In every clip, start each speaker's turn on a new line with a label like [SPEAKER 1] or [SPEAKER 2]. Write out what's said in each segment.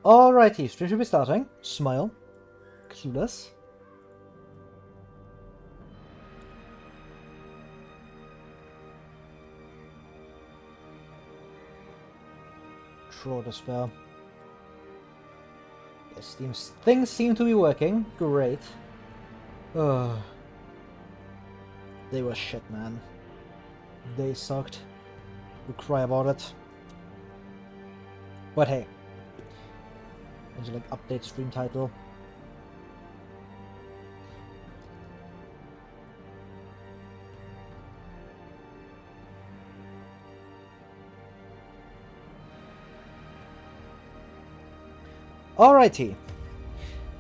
[SPEAKER 1] Alrighty, stream should be starting. Smile. Clueless. Draw the spell. Yes, things seem to be working. Great. Ugh. They were shit, man. They sucked. We cry about it. But hey. There's like update stream title. Alrighty.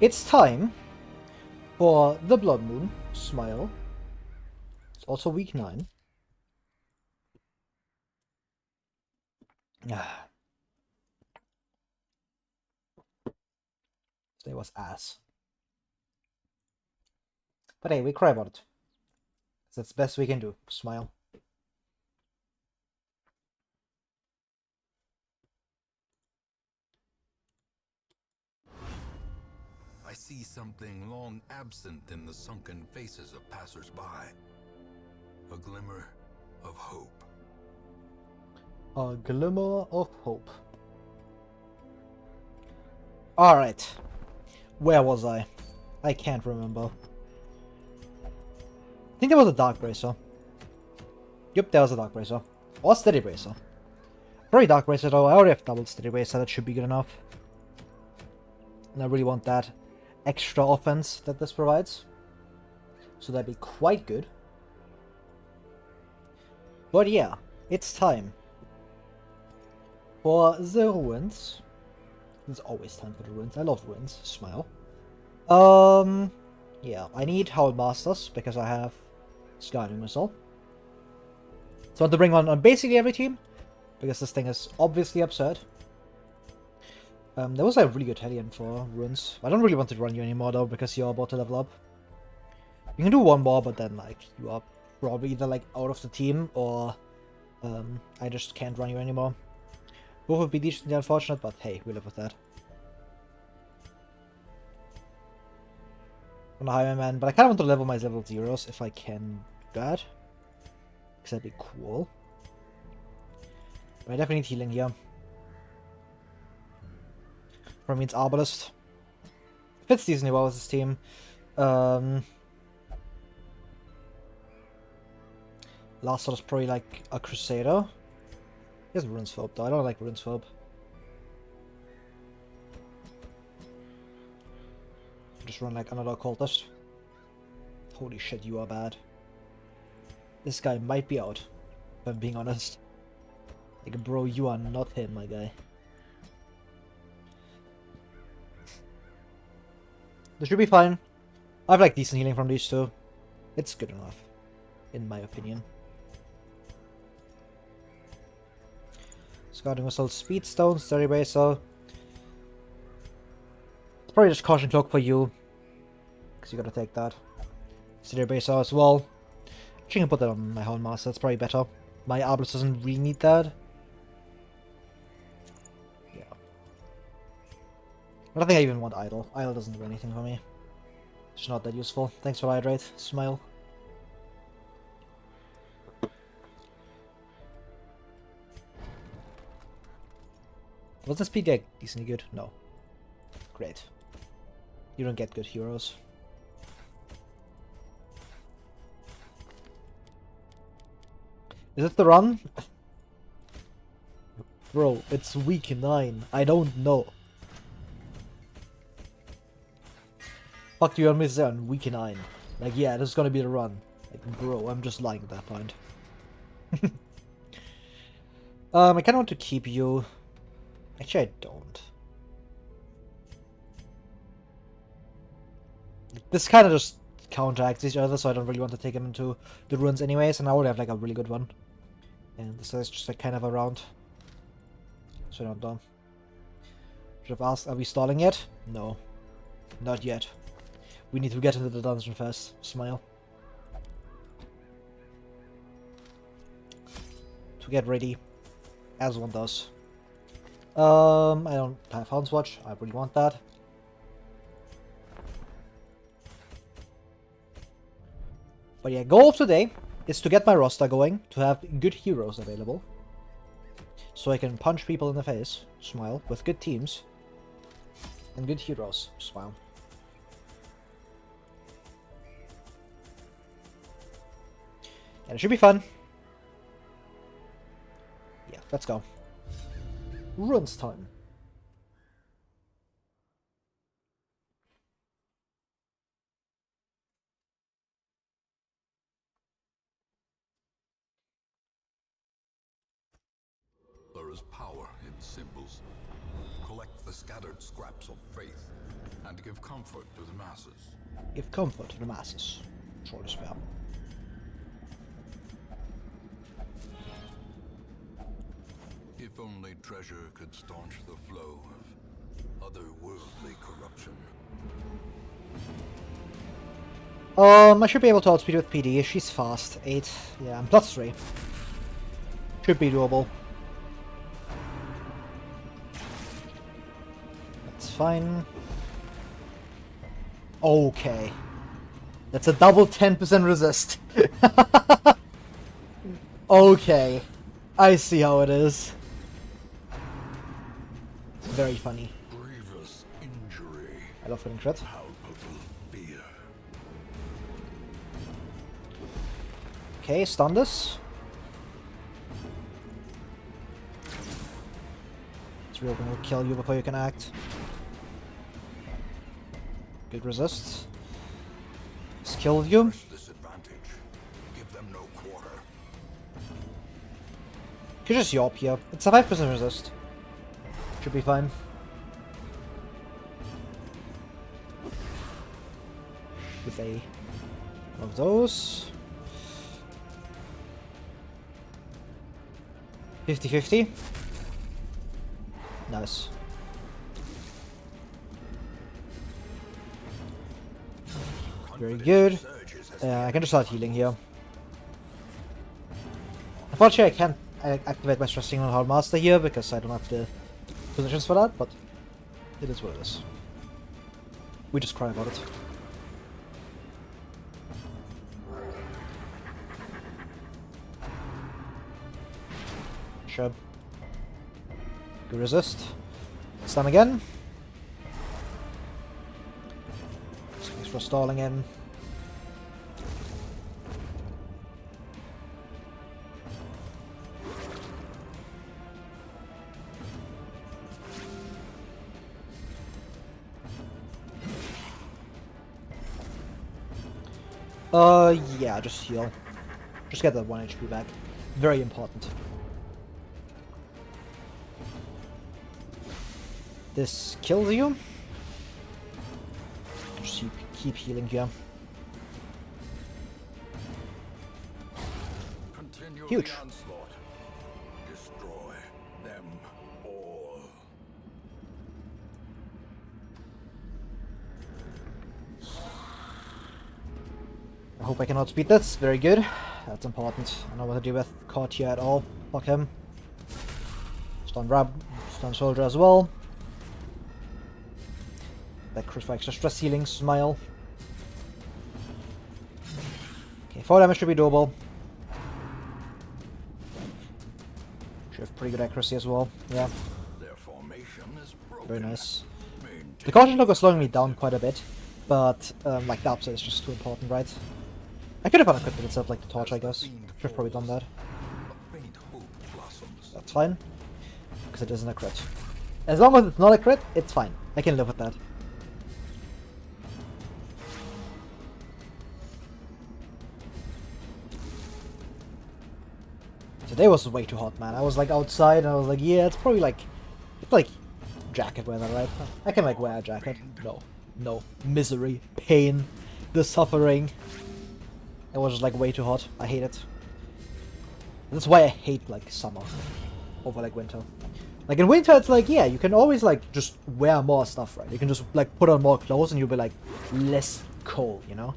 [SPEAKER 1] It's time for the Blood Moon. Smile. It's also week 9. Today was ass. But hey, we cry about it. That's the best we can do. Smile.
[SPEAKER 2] I see something long absent in the sunken faces of passers-by. A glimmer of hope.
[SPEAKER 1] A glimmer of hope. Alright. Where was I? I can't remember. I think there was a Dark Bracer. Yep, there was a Dark Bracer. Or Steady Bracer. Very Dark Bracer though. I already have double Steady Bracer. That should be good enough. And I really want that extra offense that this provides. So that'd be quite good. But yeah, it's time for the ruins. It's always time for the ruins. I love ruins. Smile. Yeah, I need Howl Masters because I have Scouting Missile. So I want to bring one on basically every team because this thing is obviously absurd. There was a really good Hellion for ruins. I don't really want to run you anymore though because you're about to level up. You can do one more, but then like you are probably either like out of the team or I just can't run you anymore. Both would be decently unfortunate, but hey, we live with that. I'm gonna hire my man, but I kind of want to level my level 0s if I can do that. Because that'd be cool. But I definitely need healing here. For me, it's Arbalest. Fits decently well with this team. Last shot is probably like a Crusader. He has Ruins Phobe though. I don't like Ruins Phobe. Just run like another Occultist. Holy shit, you are bad. This guy might be out, if I'm being honest. Like, bro, you are not him, my guy. This should be fine. I have like decent healing from these two. It's good enough, in my opinion. Scouting Missile, Speedstone, Steady Bracer. It's probably just Caution Cloak for you. Because you gotta take that. Steady Bracer as well. I can put that on my Hound Master, that's probably better. My Arbalest doesn't really need that. Yeah. I don't think I even want Idle. Idle doesn't do anything for me. It's not that useful. Thanks for Hydrate. Smile. Was the speed get decently good? No. Great. You don't get good heroes. Is it the run? Bro, it's week 9. I don't know. Fuck you, I missed out on week 9. Like, yeah, this is gonna be the run. Like, bro, I'm just lying at that point. I kinda want to keep you. Actually, I don't. This kind of just counteracts each other, so I don't really want to take him into the ruins anyways, and I already have like a really good one. And this is just like kind of around. So not done. Should have asked, are we stalling yet? No. Not yet. We need to get into the dungeon first. Smile. To get ready. As one does. I don't have Hound's Watch. I really want that. But yeah, goal of today is to get my roster going, to have good heroes available. So I can punch people in the face, smile, with good teams. And good heroes, smile. And it should be fun. Yeah, let's go. Runs time.
[SPEAKER 2] There is power in symbols. Collect the scattered scraps of faith and give comfort to the masses.
[SPEAKER 1] Give comfort to the masses. Short as well.
[SPEAKER 2] If only treasure could staunch the flow of otherworldly corruption.
[SPEAKER 1] I should be able to outspeed with PD. She's fast. 8. Yeah, and +3. Should be doable. That's fine. Okay. That's a double 10% resist. Okay. I see how it is. Very funny.
[SPEAKER 2] Grievous injury.
[SPEAKER 1] I love getting crit.
[SPEAKER 2] Palpable fear.
[SPEAKER 1] Okay, stun this. It's real gonna kill you before you can act. Good resist. It's killed you.
[SPEAKER 2] Disadvantage. Give them no quarter.
[SPEAKER 1] Could just yop here. It's a 5% resist. Should be fine. With a one of those. 50-50. Nice. Very good. I can just start healing here. Unfortunately, I can't activate my Stress Signal Hard Master here because I don't have the positions for that, but it is what it is. We just cry about it. Sure. Good resist. Stun again. Thanks for stalling in. Yeah, just heal. Just get that 1 HP back. Very important. This kills you. Just keep healing here.
[SPEAKER 2] Continue
[SPEAKER 1] Huge.
[SPEAKER 2] the onslaught. Destroy them all.
[SPEAKER 1] I hope I can outspeed this. Very good. That's important. I don't know what to do with Caught here at all. Fuck him. Stun Soldier as well. That crit for extra stress healing, smile. Okay, 4 damage should be doable. Should have pretty good accuracy as well. Yeah.
[SPEAKER 2] Their formation is broken.
[SPEAKER 1] Very nice.
[SPEAKER 2] Maintain
[SPEAKER 1] The caution look was slowing me down quite a bit, but like the upside is just too important, right? I could have unequipped it instead of like the torch, I guess. Should have probably done that.
[SPEAKER 2] a faint hope blossoms.
[SPEAKER 1] That's fine, because it isn't a crit. As long as it's not a crit, it's fine. I can live with that. Today was way too hot, man. I was like outside and I was like, yeah, it's probably like, it's like jacket weather, right? I can like wear a jacket. No, no, misery, pain, the suffering. It was just like way too hot. I hate it. That's why I hate like summer over like winter. Like in winter, it's like, yeah, you can always like just wear more stuff, right? You can just like put on more clothes and you'll be like less cold, you know?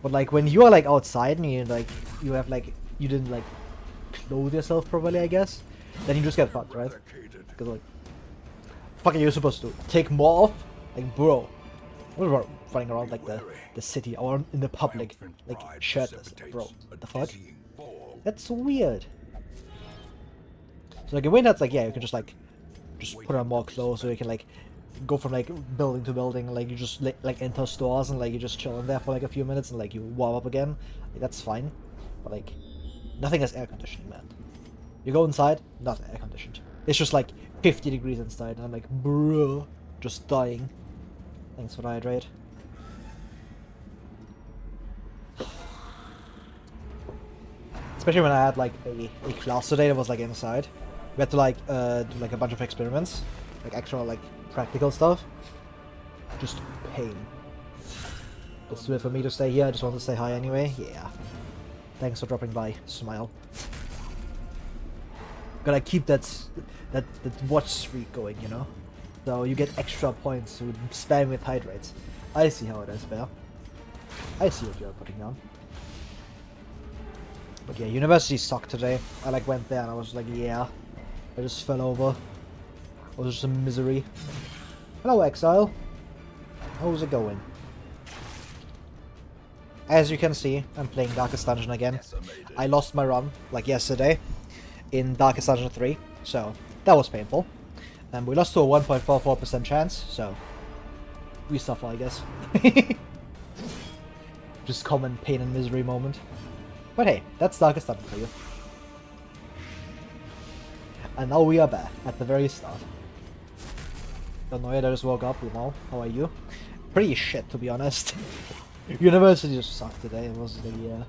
[SPEAKER 1] But like when you are like outside and you like, you have like, you didn't like clothe yourself properly, I guess, then you just get fucked, right? Because like, fuck are you supposed to do? Take more off? Like, bro. We're running around like the city or in the public, like shirtless, like, bro. What the fuck? That's weird. So like in Winter's like, yeah, you can just put on more clothes, so you can like go from like building to building, like you just like enter stores and like you just chill in there for like a few minutes and like you warm up again. Like, that's fine, but like nothing has air conditioning, man. You go inside, not air conditioned. It's just like 50 degrees inside, and I'm like, bro, just dying. Thanks for the hydrate. Especially when I had like a class today that was like inside. We had to like do like a bunch of experiments, like actual like practical stuff. Just pain. It's weird for me to stay here. I just want to say hi anyway. Yeah. Thanks for dropping by. Smile. Gotta keep that watch streak going, you know. So you get extra points to spam with hydrates. I see how it is, Bear. I see what you're putting on. But yeah, university sucked today. I like went there and I was like, yeah. I just fell over. It was just a misery. Hello, Exile. How's it going? As you can see, I'm playing Darkest Dungeon again. I lost my run, like yesterday, in Darkest Dungeon 3, so that was painful. And we lost to a 1.44% chance, so we suffer, I guess. Just common pain and misery moment. But hey, that's Darkest Dungeon for you. And now we are back at the very start. Don't know yet, I just woke up, you know. How are you? Pretty shit, to be honest. University just sucked today. It was the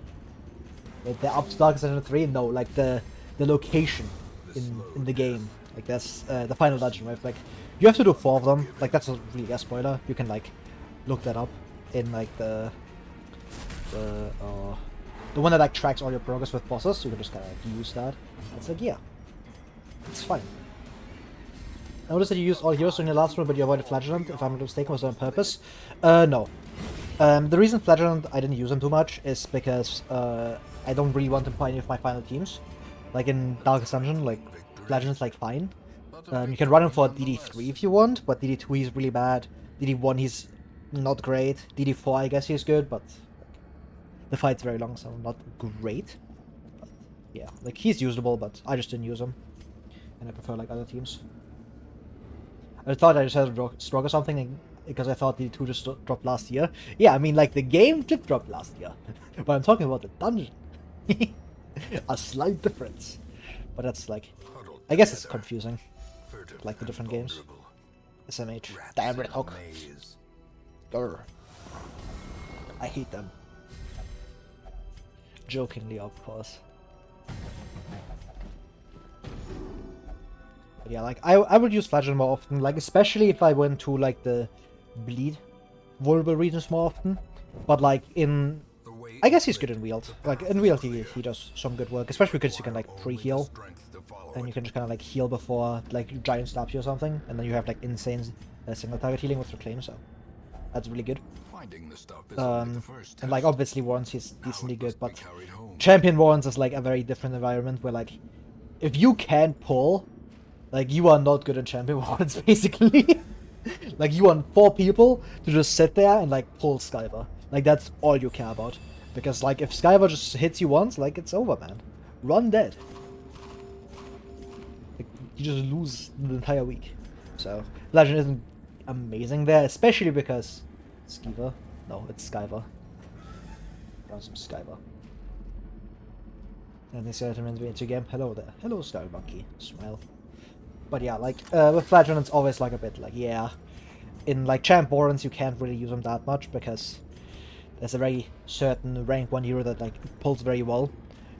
[SPEAKER 1] up to Darkest Dungeon 3? No, like the location in the game. Like that's the final dungeon, right? Like you have to do 4 of them. Like that's not really a spoiler. You can like look that up in like the one that like tracks all your progress with bosses. You can just kind of like use that. It's like yeah, it's fine. I noticed that you used all heroes in your last run, but you avoided Flagellant. If I'm not mistaken, was that on purpose? No. The reason Flagellant I didn't use him too much is because I don't really want him for any of my final teams. Like in Darkest Dungeon, like Flagellant's like fine. You can run him for DD3 if you want, but DD2 he's really bad. DD1 he's not great. DD4 I guess he's good, but the fight's very long, so not great. But, yeah, like he's usable, but I just didn't use him, and I prefer like other teams. I thought I just had a stroke or something because I thought DD2 just dropped last year. Yeah, I mean like the game did drop last year, but I'm talking about the dungeon. A slight difference, but that's like, I guess it's confusing, like the different games. SMH, damn Red Hawk. Grr. I hate them. Jokingly, of course. But yeah, like I would use Flagellant more often, like especially if I went to like the bleed vulnerable regions more often. But like in, I guess he's good in Wield. Like in Wield he does some good work, especially because you can like pre-heal. And you can just kind of like heal before like giant stabs you or something, and then you have like insane single target healing with Reclaim, so that's really good. And like obviously Warrens he's decently good, but Champion Warrens is like a very different environment where like if you can't pull, like you are not good at Champion Warrens basically. Like you want 4 people to just sit there and like pull Skyver. Like that's all you care about. Because like if Skyver just hits you once, like it's over, man. Run dead. Like, you just lose the entire week. So Legend isn't amazing there, especially because Skyver. No, it's Skyver. Got some Skyver. And this item ends me into game. Hello there. Hello Sky Monkey. Smile. But yeah, like with Flagellant it's always like a bit like yeah. In like Champ Warrens you can't really use them that much because there's a very certain rank 1 hero that like pulls very well.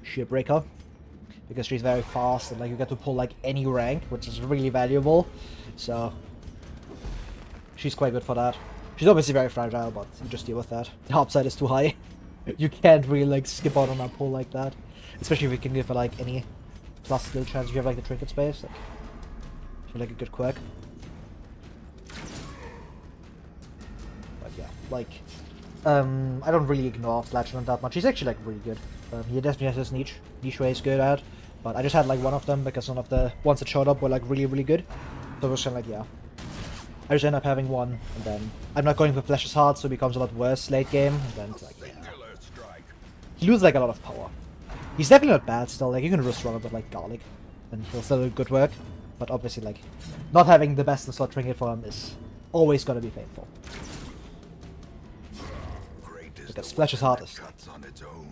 [SPEAKER 1] Shearbreaker. Because she's very fast and like you get to pull like any rank, which is really valuable. So she's quite good for that. She's obviously very fragile, but you just deal with that. The upside is too high. You can't really like skip out on a pull like that. Especially if you can give her like any plus skill chance if you have like the trinket space. Like, if you like a good quirk. But yeah, like I don't really ignore Flagellant that much. He's actually like really good. He definitely has his niche where he's good at. But I just had like one of them because one of the ones that showed up were like really good. So I was kind of like, yeah, I just end up having one, and then I'm not going for Flesh's Heart, so it becomes a lot worse late game, and then it's like, yeah. He loses like a lot of power. He's definitely not bad still, like you can just run it with like Garlic, and he'll still do good work, but obviously like, not having the best in slot trinket for him is always gonna be painful. Because Flesh's Heart is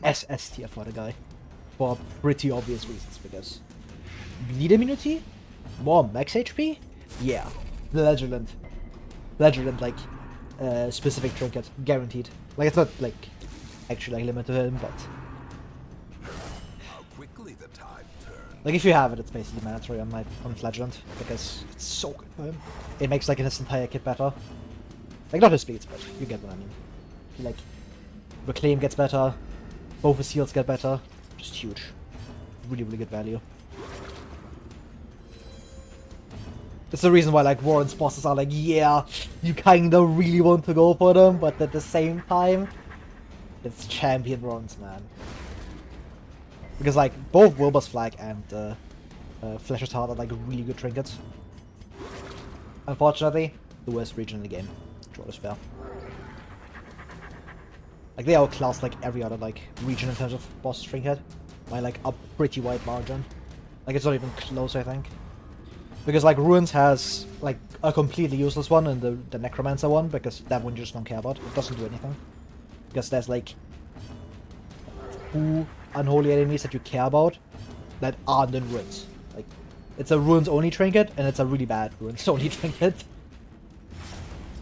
[SPEAKER 1] SS tier for the guy, for pretty obvious reasons, because bleed immunity? More max HP? Yeah. Legend, like, specific trinket, guaranteed. Like, it's not, like, actually, like, limited to him, but... Like, if you have it, it's basically mandatory on Legend, because it's so good for him. It makes, like, his entire kit better. Like, not his speeds, but you get what I mean. Like, Reclaim gets better, both his heals get better, just huge. Really, really good value. It's the reason why, like, Warren's bosses are like, yeah, you kinda really want to go for them, but at the same time, it's champion Warren's, man. Because, like, both Wilbur's Flag and Flesh's Heart are, like, really good trinkets. Unfortunately, the worst region in the game. Torchless Fair. Like, they outclass, like, every other, like, region in terms of boss trinket by, like, a pretty wide margin. Like, it's not even close, I think. Because, like, Ruins has, like, a completely useless one and the Necromancer one, because that one you just don't care about. It doesn't do anything. Because there's, like, 2 unholy enemies that you care about that aren't in Ruins. Like, it's a Ruins-only trinket, and it's a really bad Ruins-only trinket.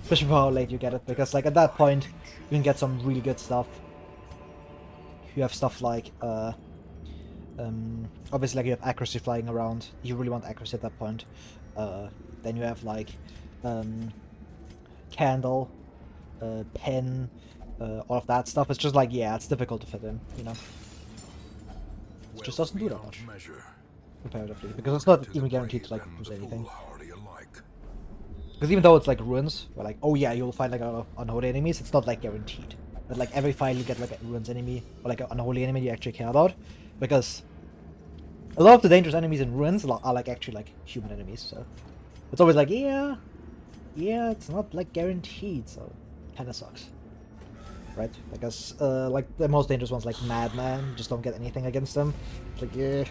[SPEAKER 1] Especially for how late you get it, because, like, at that point, you can get some really good stuff. You have stuff like, obviously, like, you have accuracy flying around. You really want accuracy at that point. Then you have, like, Candle, Pen, all of that stuff. It's just like, yeah, it's difficult to fit in, you know? It just doesn't do that much, comparatively, because it's not even guaranteed to, like, use anything. Because even though it's, like, Ruins, where, like, oh yeah, you'll find, like, a lot of unholy enemies, it's not, like, guaranteed. But, like, every file you get, like, a Ruins enemy, or, like, an unholy enemy you actually care about, because a lot of the dangerous enemies in Ruins are, like, actually, like, human enemies, so... It's always like, yeah, it's not, like, guaranteed, so... Kinda sucks. Right? Because, like, the most dangerous ones, like Madman, you just don't get anything against them. It's like, yeah...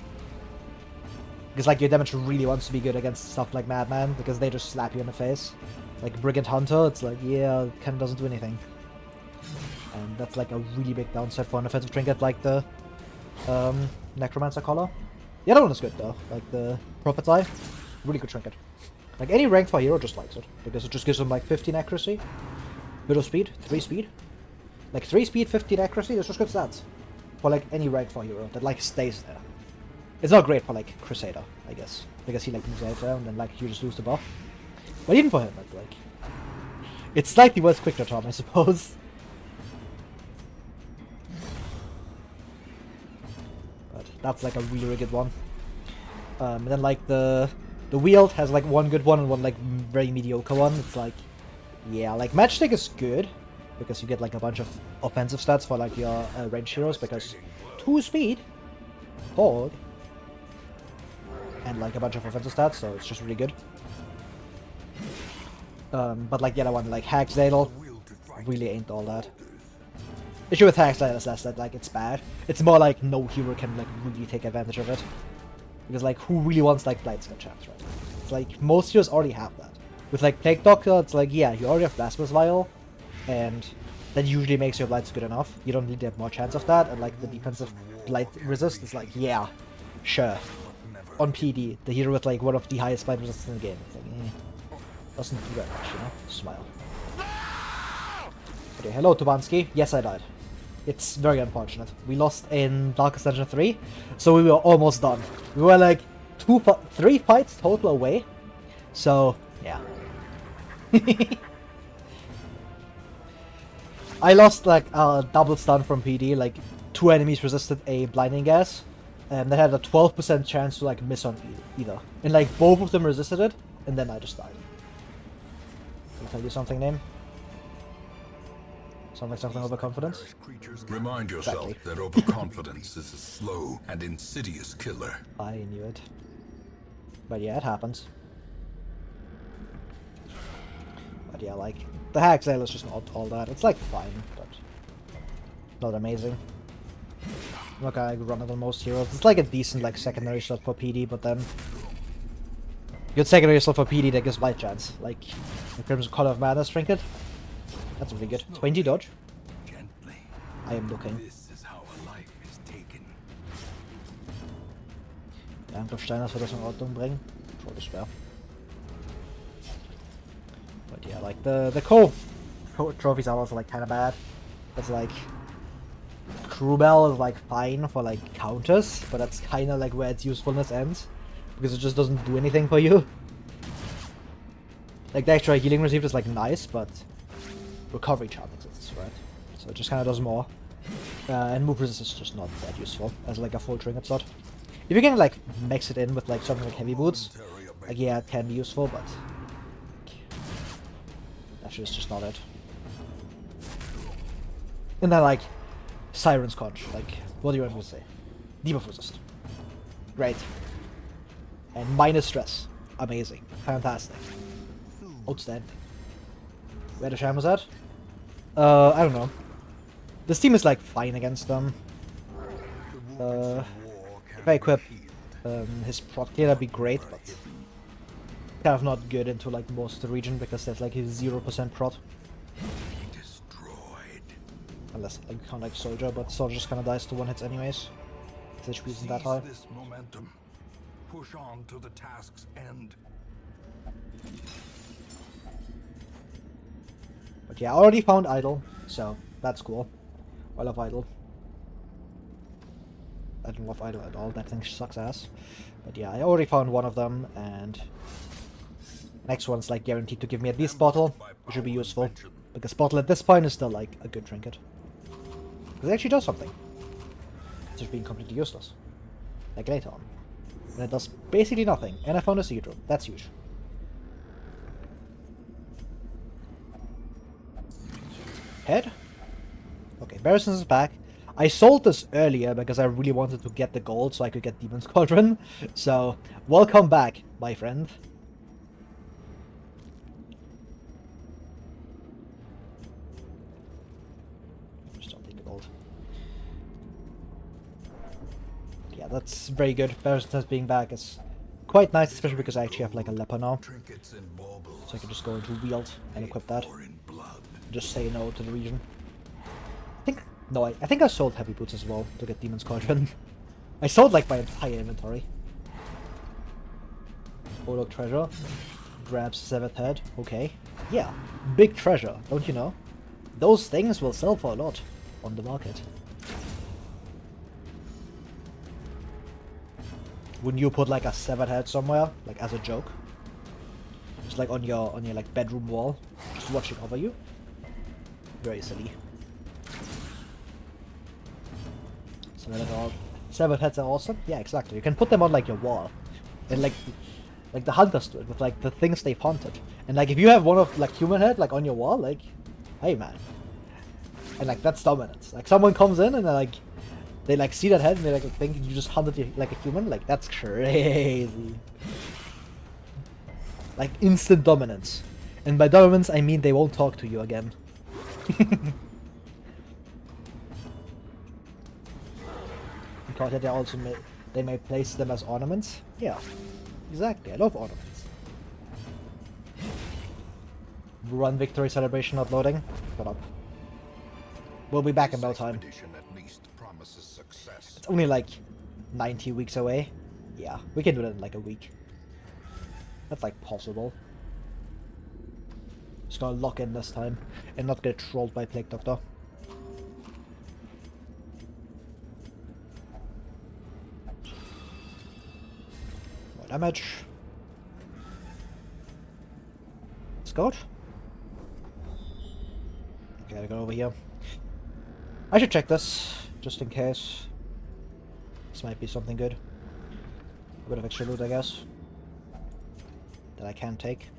[SPEAKER 1] Because, like, your damage really wants to be good against stuff like Madman, because they just slap you in the face. Like, Brigand Hunter, it's like, yeah, it kinda doesn't do anything. And that's, like, a really big downside for an offensive trinket like the, Necromancer Collar. The other one is good, though. Like, the Prophet's Eye, really good trinket. Like, any rank 4 hero just likes it, because it just gives them, like, 15 accuracy, bit of speed, 3 speed. Like, 3 speed, 15 accuracy, that's just good stats. For, like, any rank 4 hero that, like, stays there. It's not great for, like, Crusader, I guess, because he, like, moves out there and then, like, you just lose the buff. But even for him, it's, like... It's slightly worse quick charm, I suppose. But that's, like, a really, really good one. And then, like, the Wield has, like, one good one and one, like, very mediocre one. It's, like... Yeah, like, Matchstick is good, because you get, like, a bunch of offensive stats for, like, your range heroes, because 2 speed, Horde, and, like, a bunch of offensive stats, so it's just really good. But, like, the other one, like, Hagzadel, really ain't all that. Issue with Hagzadel is less that, like, it's bad. It's more like no hero can, like, really take advantage of it. Because, like, who really wants, like, Blightscale Chance, right? It's like, most heroes already have that. With, like, Plague Doctor, it's like, yeah, you already have Blasphemous Vial, and that usually makes your Blights good enough. You don't need to have more chance of that, and, like, the defensive Blight resist is like, yeah, sure. On PD, the hero with, like, one of the highest Blight resists in the game. It's like, doesn't do that much, you know? Smile. Okay, hello, Tubansky. Yes, I died. It's very unfortunate. We lost in Darkest Dungeon 3, so we were almost done. We were, like, 3 fights total away, so, yeah. I lost, like, a double stun from PD, like, 2 enemies resisted a blinding gas, and they had a 12% chance to, like, miss on either. And, like, both of them resisted it, and then I just died. Can I tell you something, name? Sound like something overconfidence?
[SPEAKER 2] Remind yourself that overconfidence is a slow and insidious killer.
[SPEAKER 1] I knew it. But yeah, it happens. But yeah, like, the hack sale is just not all that. It's like fine, but not amazing. I'm not gonna like, run it on most heroes. It's like a decent like secondary slot for PD, but then good secondary slot for PD that gives light chance. Like the Crimson Collar of Madness trinket. That's really good. 20 dodge.
[SPEAKER 2] Gently.
[SPEAKER 1] I am looking.
[SPEAKER 2] This is how a life is taken.
[SPEAKER 1] Ja, Angriff Steiners wird das in Ordnung bringen. Schon schwer. But yeah, like the core trophies are also like kind of bad. It's like Krubel is like fine for like counters, but that's kind of like where its usefulness ends, because it just doesn't do anything for you. Like the extra healing received is like nice, but recovery chart exists, right? So it just kind of does more. And move resist is just not that useful as like a full trinket slot. If you can like mix it in with like something like heavy boots, like yeah, it can be useful, but actually it's just not it. And then like Siren's Conch, like what do you want me to say? Debuff resist. Great. And minus stress. Amazing. Fantastic. Outstanding. Where the sham was at? I don't know. This team is like fine against them. If I equip his prot kit, that'd be great, but kind of not good into like most of the region because there's like his 0% prot. Unless like, you can't like Soldier, but Soldier just kind of dies to one hits anyways. His HP isn't that high.
[SPEAKER 2] This momentum. Push on to the task's end.
[SPEAKER 1] But yeah, I already found Idol, so that's cool. I love Idol. I don't love Idol at all, that thing sucks ass. But yeah, I already found one of them, and next one's like guaranteed to give me at least Bottle, which should be useful. Because Bottle at this point is still like a good trinket. Because it actually does something. It's just being completely useless. Like later on. And it does basically nothing. And I found a Secret Room. That's huge. Head? Okay, Barrison's is back. I sold this earlier because I really wanted to get the gold so I could get Demon's Cauldron. So, welcome back, my friend. Yeah, that's very good. Barrison's being back is quite nice, especially because I actually have like a leper now. So I can just go into Wield and equip that. Just say no to the region. I think I sold Heavy Boots as well to get Demon's Cauldron. I sold like my entire inventory. Olog treasure. Grabs Severed Head. Okay. Yeah. Big treasure, don't you know? Those things will sell for a lot on the market. Wouldn't you put like a Severed Head somewhere, like as a joke? Just like on your like bedroom wall, just watching over you? Very silly. Severed Heads are awesome. Yeah, exactly. You can put them on like your wall, and like the hunters do it with like the things they've hunted. And like if you have one of like human head like on your wall, like, hey man, and like that's dominance. Like someone comes in and they like see that head and they like think you just hunted like a human. Like that's crazy. Like instant dominance, and by dominance I mean they won't talk to you again. Because they also may place them as ornaments. Yeah, exactly. I love ornaments. Run victory celebration not loading. Shut up. We'll be back in no time. It's only like 90 weeks away. Yeah, we can do that in like a week. That's like possible. Just gotta lock in this time and not get trolled by Plague Doctor. More damage. Scout. Gotta go over here. I should check this, just in case. This might be something good. A bit of extra loot, I guess. That I can take.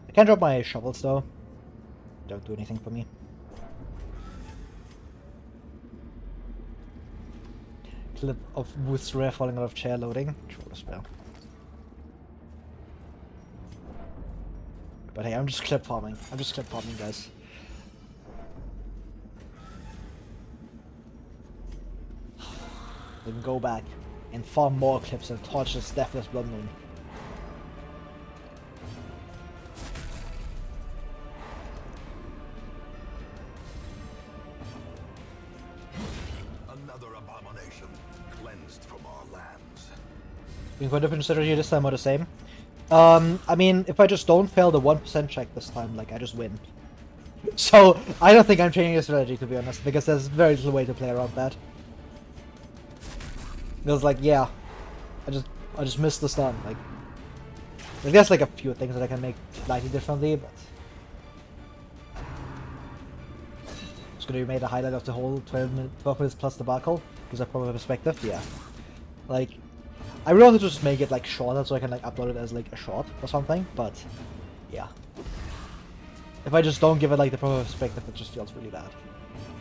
[SPEAKER 1] I can drop my shovels, though. Don't do anything for me. Clip of Woods Rare falling out of chair loading. Troll spell. But hey, I'm just clip farming. Guys. We can go back and farm more clips of Torchless Deathless Bloodmoon.
[SPEAKER 2] Another abomination cleansed from our lands.
[SPEAKER 1] We can go different strategy this time or the same. I mean, if I just don't fail the 1% check this time, like, I just win. So, I don't think I'm changing the strategy, to be honest, because there's very little way to play around that. Because, like, yeah, I just missed the stun, like there's like a few things that I can make slightly differently, but it's gonna be made a highlight of the whole 12 minutes plus debacle, because I probably have perspective, yeah. Like, I really want to just make it like shorter so I can like upload it as like a short or something, but yeah. If I just don't give it like the proper perspective, it just feels really bad.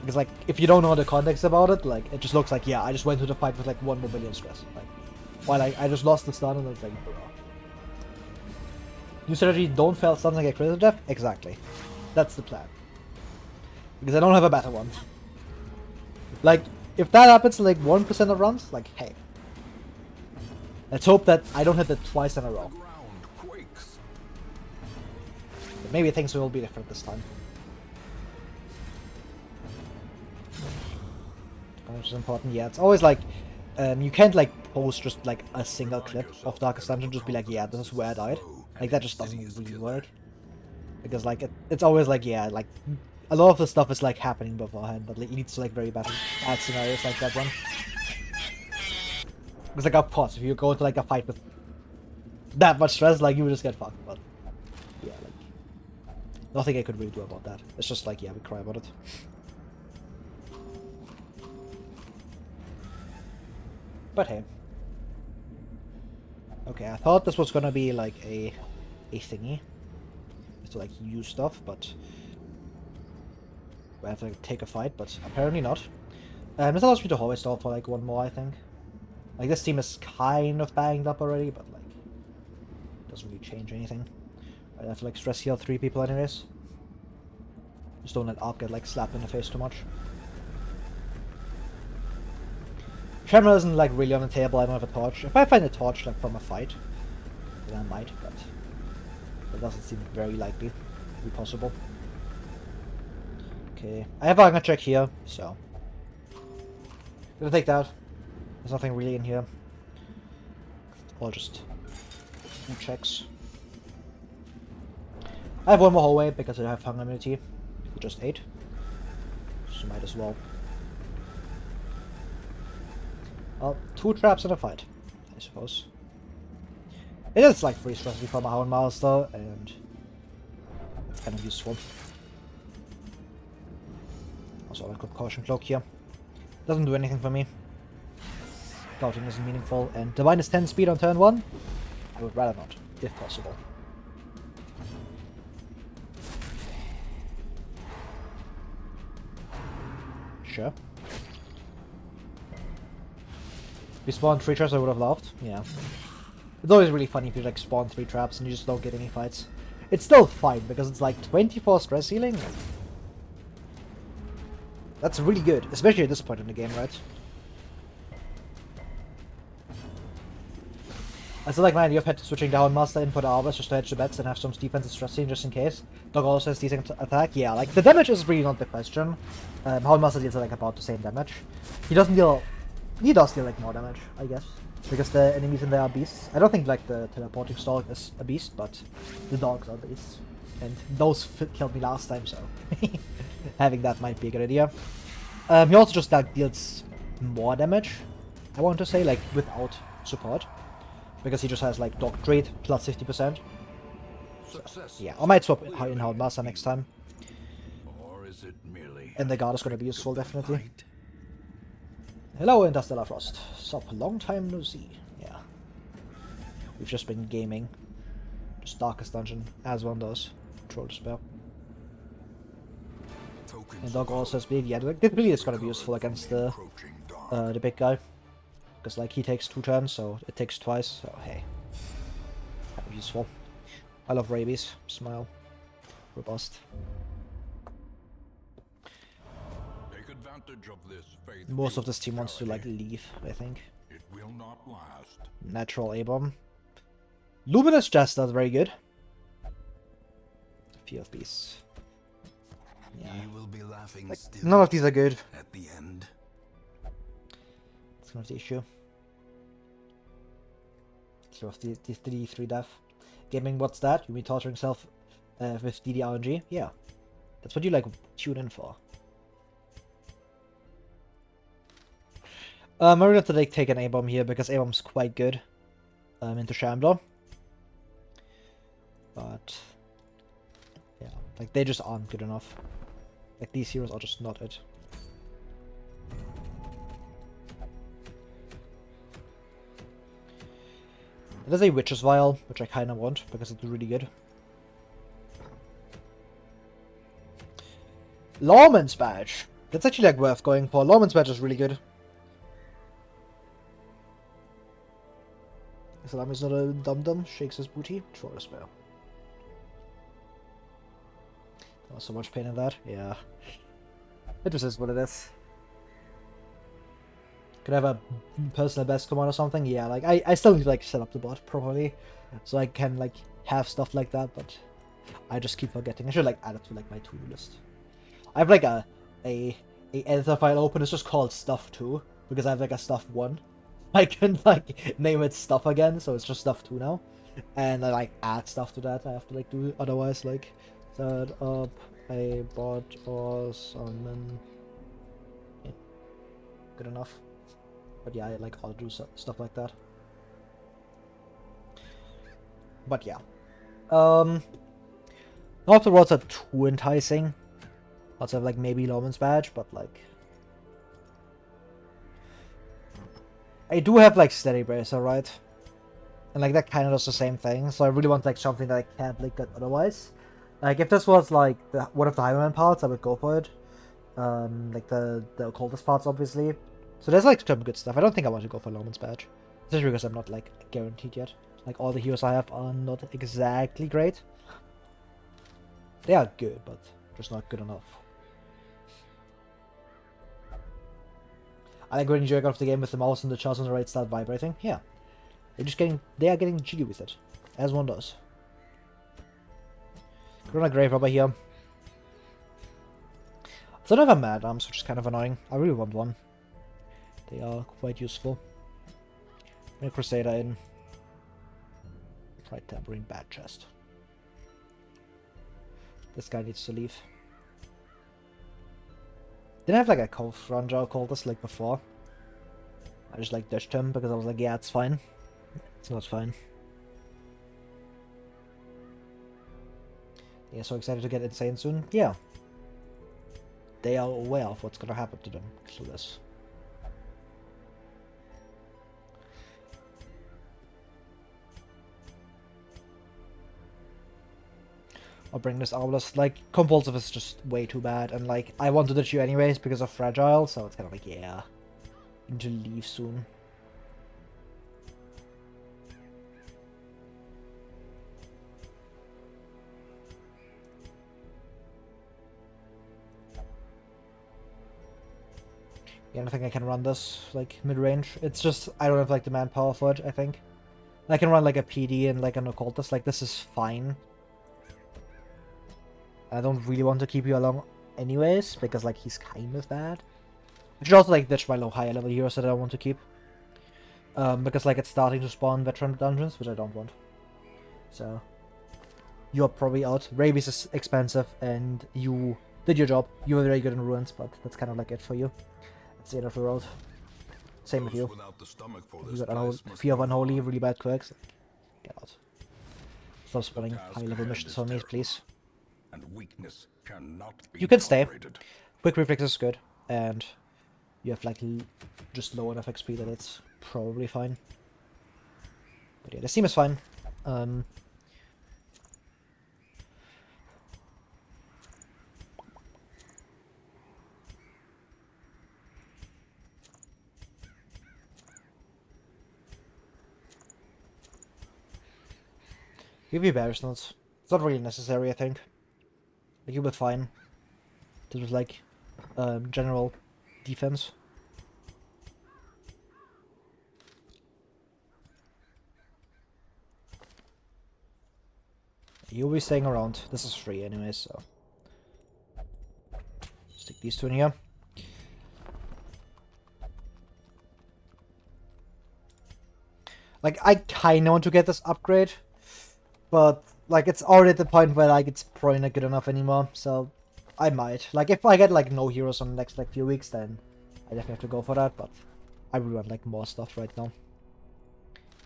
[SPEAKER 1] Because like, if you don't know the context about it, like, it just looks like, yeah, I just went to the fight with like 1 more billion stress. Like, while I just lost the stun and it's like, bro. New strategy, don't fail stuns and get critical death? Exactly. That's the plan. Because I don't have a better one. Like, if that happens like 1% of runs, like, hey. Let's hope that I don't hit it twice in a row. But maybe things will be different this time. Which is important, yeah. It's always like, you can't like post just like a single clip of Darkest Dungeon, just be like, yeah, this is where I died. Like, that just doesn't really work. Because like, it's always like, yeah, like, a lot of the stuff is like happening beforehand, but like, it leads to like very bad scenarios like that one. Because like, of course, if you go to like a fight with that much stress, like, you would just get fucked, but yeah, like, nothing I could really do about that. It's just like, yeah, we cry about it. But hey. Okay, I thought this was gonna be like a thingy. To like use stuff, but I have to like, take a fight, but apparently not. This allows me to hallway stall for like 1 more, I think. Like, this team is kind of banged up already, but like, doesn't really change anything. I have to like stress heal 3 people anyways. Just don't let Op get like slapped in the face too much. Shamrock isn't like really on the table, I don't have a torch. If I find a torch like from a fight, then I might, but it doesn't seem very likely to be possible. Okay, I have a check here, so gonna take that. There's nothing really in here. Or just 2 checks. I have 1 more hallway because I have hunger immunity. Just 8. So might as well. Well, 2 traps in a fight, I suppose. It is like free stress from a Hound Master, and it's kind of useful. Also, I've got Caution Cloak here. Doesn't do anything for me. Scouting isn't meaningful, and Divine is 10 speed on turn 1. I would rather not, if possible. Sure. If you spawned 3 traps, I would have loved. Yeah. It's always really funny if you like spawn 3 traps and you just don't get any fights. It's still fine because it's like 24 stress healing. That's really good, especially at this point in the game, right? I still like my idea of switching down Master in for the Arbors just to hedge the bets and have some defensive stress healing just in case. Dog also has decent attack. Yeah, like the damage is really not the question. Hound Master deals like about the same damage. He doesn't deal. He does deal like more damage, I guess. Because the enemies in there are beasts. I don't think like the teleporting stalk is a beast, but the dogs are beasts. And those killed me last time, so having that might be a good idea. He also just like deals more damage, I want to say, like without support. Because he just has like dog trait plus 50%. So, yeah, I might swap in Hound Master next time.
[SPEAKER 2] Or is it merely
[SPEAKER 1] and the guard is going to be useful, definitely. Hello, Interstellar Frost. Sup, long time no see. Yeah. We've just been gaming. Just Darkest Dungeon, as one does. Troll Despair. And Dog also has big. Yeah, it really is going to be useful against the big guy. Because, like, he takes 2 turns, so it takes twice. So, hey. That was useful. I love rabies. Smile.
[SPEAKER 2] Take advantage of this faith.
[SPEAKER 1] Most of this team wants to like leave, I think.
[SPEAKER 2] It will not last.
[SPEAKER 1] Natural A-bomb. Luminous Jester, very good. A few of these. Yeah.
[SPEAKER 2] You will be laughing
[SPEAKER 1] Like,
[SPEAKER 2] still
[SPEAKER 1] none of these are good.
[SPEAKER 2] at the end.
[SPEAKER 1] That's kind of the issue. So of the D3 death. Gaming, what's that? You mean torturing self with DDRNG? Yeah. That's what you like tune in for. I'm going to like take an A-bomb here because A-bomb's quite good. Into Shambler. But yeah, like they just aren't good enough. Like these heroes are just not it. There's a Witch's Vial, which I kind of want because it's really good. Lawman's Badge. That's actually like worth going for. Lawman's Badge is really good. Salami's not a dum-dum. Shakes his booty. Troll a spell. There was so much pain in that. Yeah. It just is what it is. Could I have a personal best command or something? Yeah, like I still need to like set up the bot properly. So I can like have stuff like that, but I just keep forgetting. I should like add it to like my to-do list. I have like a editor file open. It's just called stuff 2 because I have like a stuff 1. I can like name it stuff again, so it's just stuff 2 now. And I like add stuff to that. I have to like do otherwise like set up a bot or summon. Yeah. Good enough. But yeah, I like I'll do stuff like that. But yeah. Not the roads are too enticing. Also have like maybe Lawman's Badge, but like I do have like Steady Bracer, right? And like that kind of does the same thing, so I really want like something that I can't like get otherwise. Like if this was like one of the Highwayman parts, I would go for it. Like the occultist parts, obviously. So there's like some good stuff. I don't think I want to go for Lawman's Badge, just because I'm not like guaranteed yet. Like all the heroes I have are not exactly great. They are good, but just not good enough. I like when you jerk off the game with the mouse and the charts on the right start vibrating. Yeah. They are getting jiggy with it. As one does. Run a Grave Robber here. I don't have a Mad Arms, which is kind of annoying. I really want one. They are quite useful. Bring a Crusader in. Right there, bring Bad Chest. This guy needs to leave. Didn't I have like a Cove Ranger occultist like before? I just like dished him because I was like, yeah, it's fine. It's not fine. Yeah, so excited to get insane soon. Yeah. They are aware of what's gonna happen to them through this. I'll bring this Owlus. Like, Compulsive is just way too bad, and like, I wanted to you anyways because of Fragile, so it's kind of like, yeah. I need to leave soon. Yeah, I don't think I can run this, like, mid-range. It's just, I don't have, like, the manpower for it, I think. I can run, like, a PD and, like, an Occultist. Like, this is fine. I don't really want to keep you along anyways, because, like, he's kind of bad. I should also, like, ditch my low higher level heroes that I want to keep. Because, like, it's starting to spawn veteran dungeons, which I don't want. So, you're probably out. Rabies is expensive, and you did your job. You were very good in Ruins, but that's kind of, like, it for you. That's the end of the road. Same with you. You got Fear of Unholy, really bad quirks. Get out. Stop spelling high level missions on me, please. You can stay. Quick Reflex is good, and you have like just low enough XP that it's probably fine. But yeah, the team is fine. Give you Bear's Notes. It's not really necessary, I think. Like, you'll be fine. This was like general defense. You'll be staying around. This is free anyway, so stick these two in here. Like, I kinda want to get this upgrade, but like it's already at the point where like it's probably not good enough anymore, so I might. Like, if I get like no heroes on the next like few weeks, then I definitely have to go for that, but I really want like more stuff right now.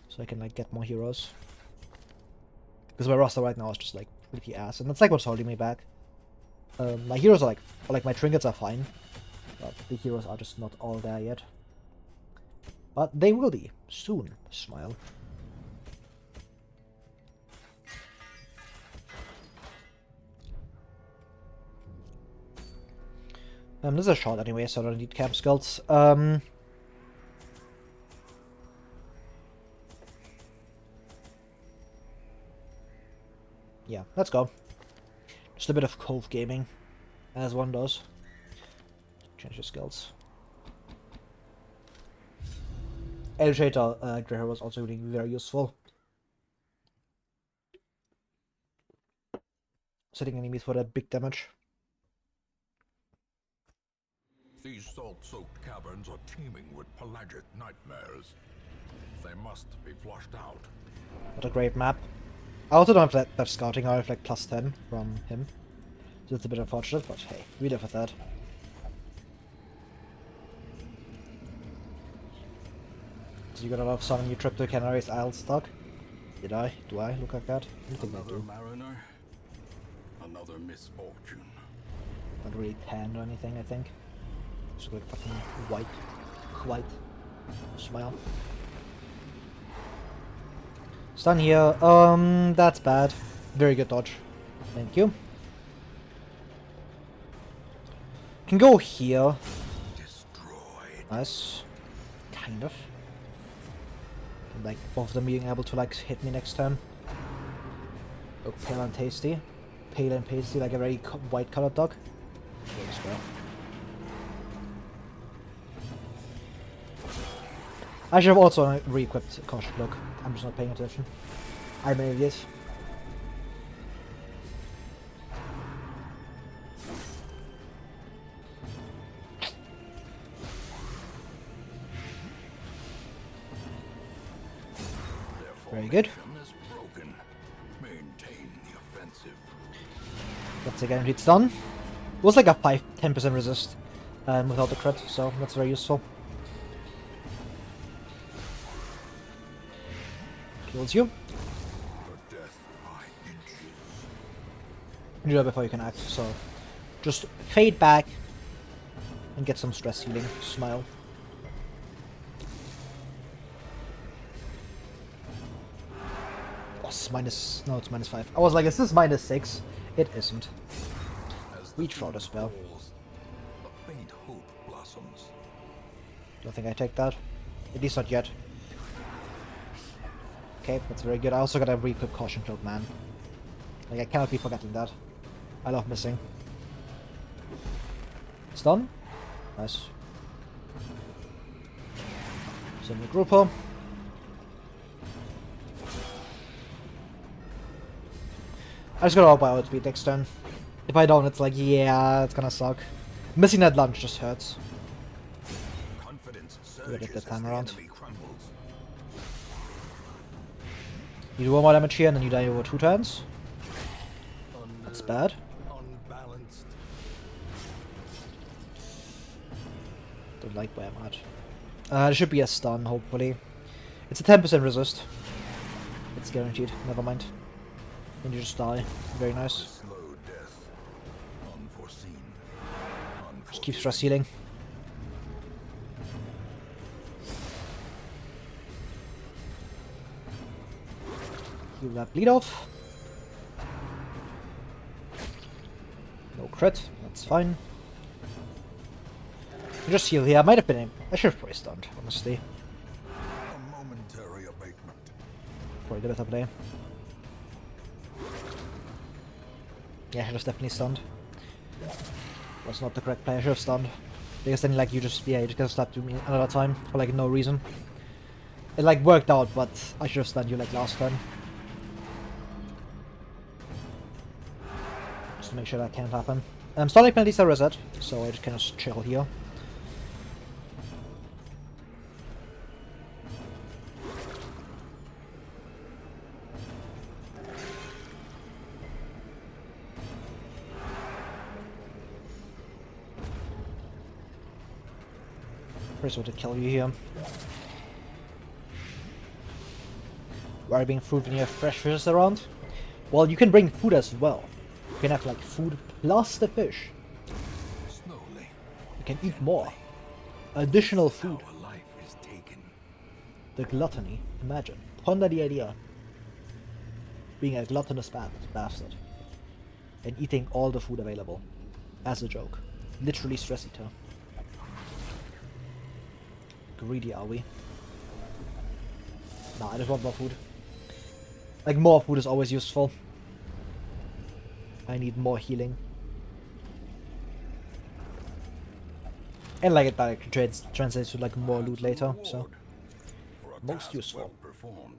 [SPEAKER 1] So I can like get more heroes. Because my roster right now is just like pretty ass, and that's like what's holding me back. My heroes are like my trinkets are fine, but the heroes are just not all there yet. But they will be soon. Smile. This is a shot anyway, so I don't need camp skills. Yeah, let's go. Just a bit of cove gaming, as one does. Change your skills. Educator Greyhair was also really very useful. Setting enemies for that big damage.
[SPEAKER 2] These salt-soaked caverns are teeming with pelagic nightmares. They must be flushed out.
[SPEAKER 1] What a great map. I also don't have that scouting, I have like plus 10 from him. So it's a bit unfortunate, but hey, we live with that. So you got a lot of summon your trip to Canary's Isle stock? Did I? Do I look like that? I don't think I
[SPEAKER 2] Another
[SPEAKER 1] do.
[SPEAKER 2] mariner, another misfortune.
[SPEAKER 1] Not really tanned or anything, I think. Just like fucking white. Smile. Stun here. That's bad. Very good dodge. Thank you. Can go here.
[SPEAKER 2] Destroyed.
[SPEAKER 1] Nice. Kind of. Like both of them being able to like hit me next turn. Oh, pale and tasty. Pale and pasty, like a very white colored dog. Works well. I should have also re-equipped Caution Cloak. I'm just not paying attention. I'm an idiot. Very good. That's a guaranteed stun. It was like a 10% resist without the crit, so that's very useful. Kills you. You do that before you can act, so just fade back and get some stress healing. Smile. Oh, it's minus... no, it's minus 5. I was like, is this minus 6? It isn't. We throw the spell. Don't think I take that. At least not yet. Okay, that's very good. I also got a re-equip Caution Cloak, man. Like, I cannot be forgetting that. I love missing. Stun. Nice. Send the grouper. I just gotta hope I outspeed next turn. If I don't, it's like, yeah, it's gonna suck. Missing that lunge just hurts. Get it that time around. You do 1 more damage here and then you die over 2 turns. That's bad. Don't like where I'm at. There should be a stun, hopefully. It's a 10% resist. It's guaranteed, never mind. Then you just die. Very nice. Just keep stress healing. Heal that bleed off. No crit, that's fine. Just heal here. I might have been. I should have probably stunned, honestly.
[SPEAKER 2] A momentary abatement.
[SPEAKER 1] Probably the better play. Yeah, she was definitely stunned. Was not the correct player, should have stunned. Because then like you just you just get slapped to me another time for like no reason. It like worked out, but I should have stunned you like last turn. Just to make sure that can't happen. Stunning penalties are reset, so I just kind of chill here. First one to kill you here. Why are you being food when you have fresh fishes around? Well, you can bring food as well. You can have like food plus the fish.
[SPEAKER 2] Slowly.
[SPEAKER 1] You can eat more. Additional food.
[SPEAKER 2] Our life is taken.
[SPEAKER 1] The gluttony. Imagine. Ponder the idea. Being a gluttonous bastard. And eating all the food available. As a joke. Literally stress eater. Greedy are we? Nah, I just want more food. Like, more food is always useful. I need more healing. And like it like, translates to like more loot later, so most useful.
[SPEAKER 2] Well performed.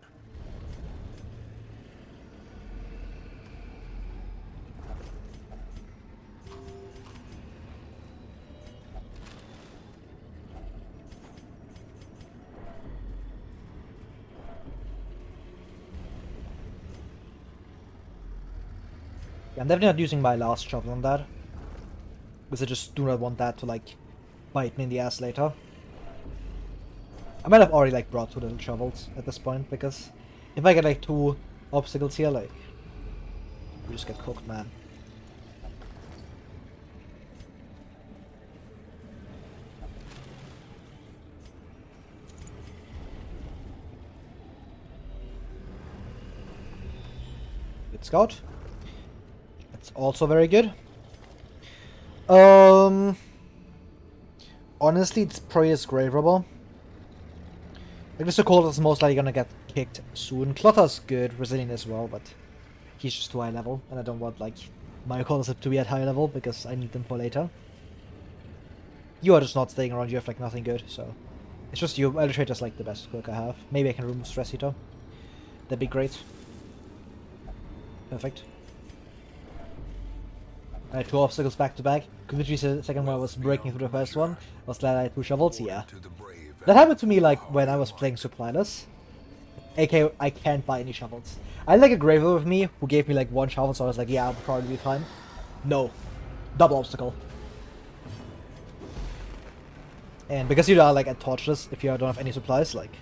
[SPEAKER 1] Yeah, I'm definitely not using my last shovel on that. Because I just do not want that to like bite me in the ass later. I might have already like brought 2 little shovels at this point, because if I get like 2 obstacles here, like you just get cooked, man. Good scout. That's also very good. Honestly, it's probably this Grave Robber. Like, Mr. Cold is most likely gonna get kicked soon. Clutter's good, resilient as well, but he's just too high level, and I don't want, like, my Colors to be at high level, because I need them for later. You are just not staying around, you have, like, nothing good, so... It's just you. Illustrator's, like, the best quirk I have. Maybe I can remove Stress Eater. That'd be great. Perfect. I had 2 obstacles back to back. Could literally say the second one I was breaking through the first one. I was glad I had 2 shovels, yeah. That happened to me like when I was playing Supplyless. AK, I can't buy any shovels. I had like a Graver with me who gave me like 1 shovel, so I was like, yeah, I'll probably be fine. No. Double obstacle. And because you are like at Torchless, if you don't have any supplies, like...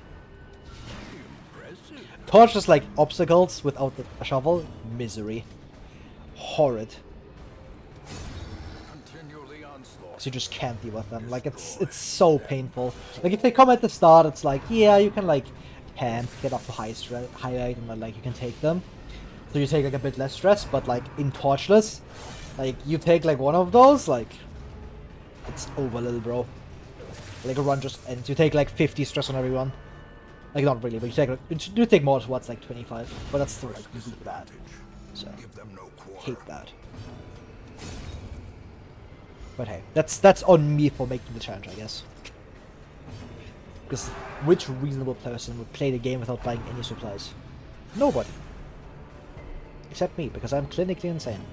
[SPEAKER 1] Torchless like obstacles without a shovel, misery. Horrid. You just can't deal with them. Like, it's so painful. Like, if they come at the start, it's like, yeah, you can like camp, get off the highlight, and then like you can take them. So you take like a bit less stress. But like in Torchless, like you take like 1 of those, like it's over, little bro. Like a run just ends. You take like 50 stress on everyone. Like, not really, but you do take more towards like 25. But that's still like really bad. So hate that. But hey, that's on me for making the challenge, I guess. Because which reasonable person would play the game without buying any supplies? Nobody. Except me, because I'm clinically insane.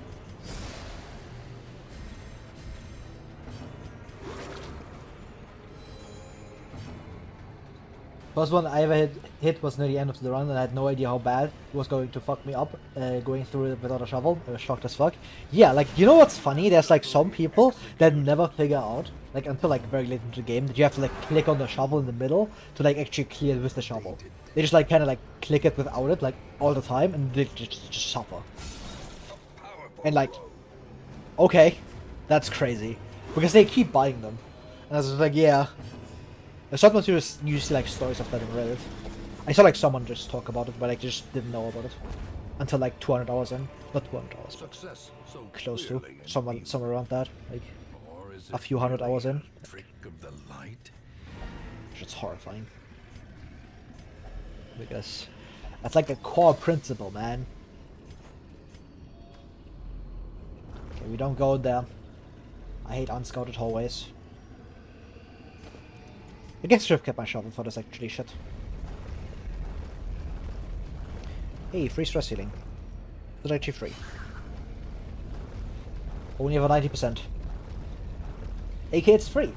[SPEAKER 1] First one I ever hit was near the end of the run, and I had no idea how bad it was going to fuck me up, going through it without a shovel. I was shocked as fuck. Yeah, like, you know what's funny? There's like some people that never figure out, like until like very late into the game, that you have to like click on the shovel in the middle to like actually clear it with the shovel. They just like kind of like click it without it, like all the time, and they just suffer. And like, okay, that's crazy. Because they keep buying them. And I was like, yeah. Sometimes you see like stories of that in Reddit. I saw like someone just talk about it, but I just didn't know about it until like 200 hours in. Not 200 hours, but close to. Somewhere around that. Like a few 100 hours in. It's horrifying. Because that's like a core principle, man. We don't go there. I hate unscouted hallways. I guess I should have kept my shovel for this actually shit. Hey, free stress healing. It's actually free. Only have a 90%. AK, it's free.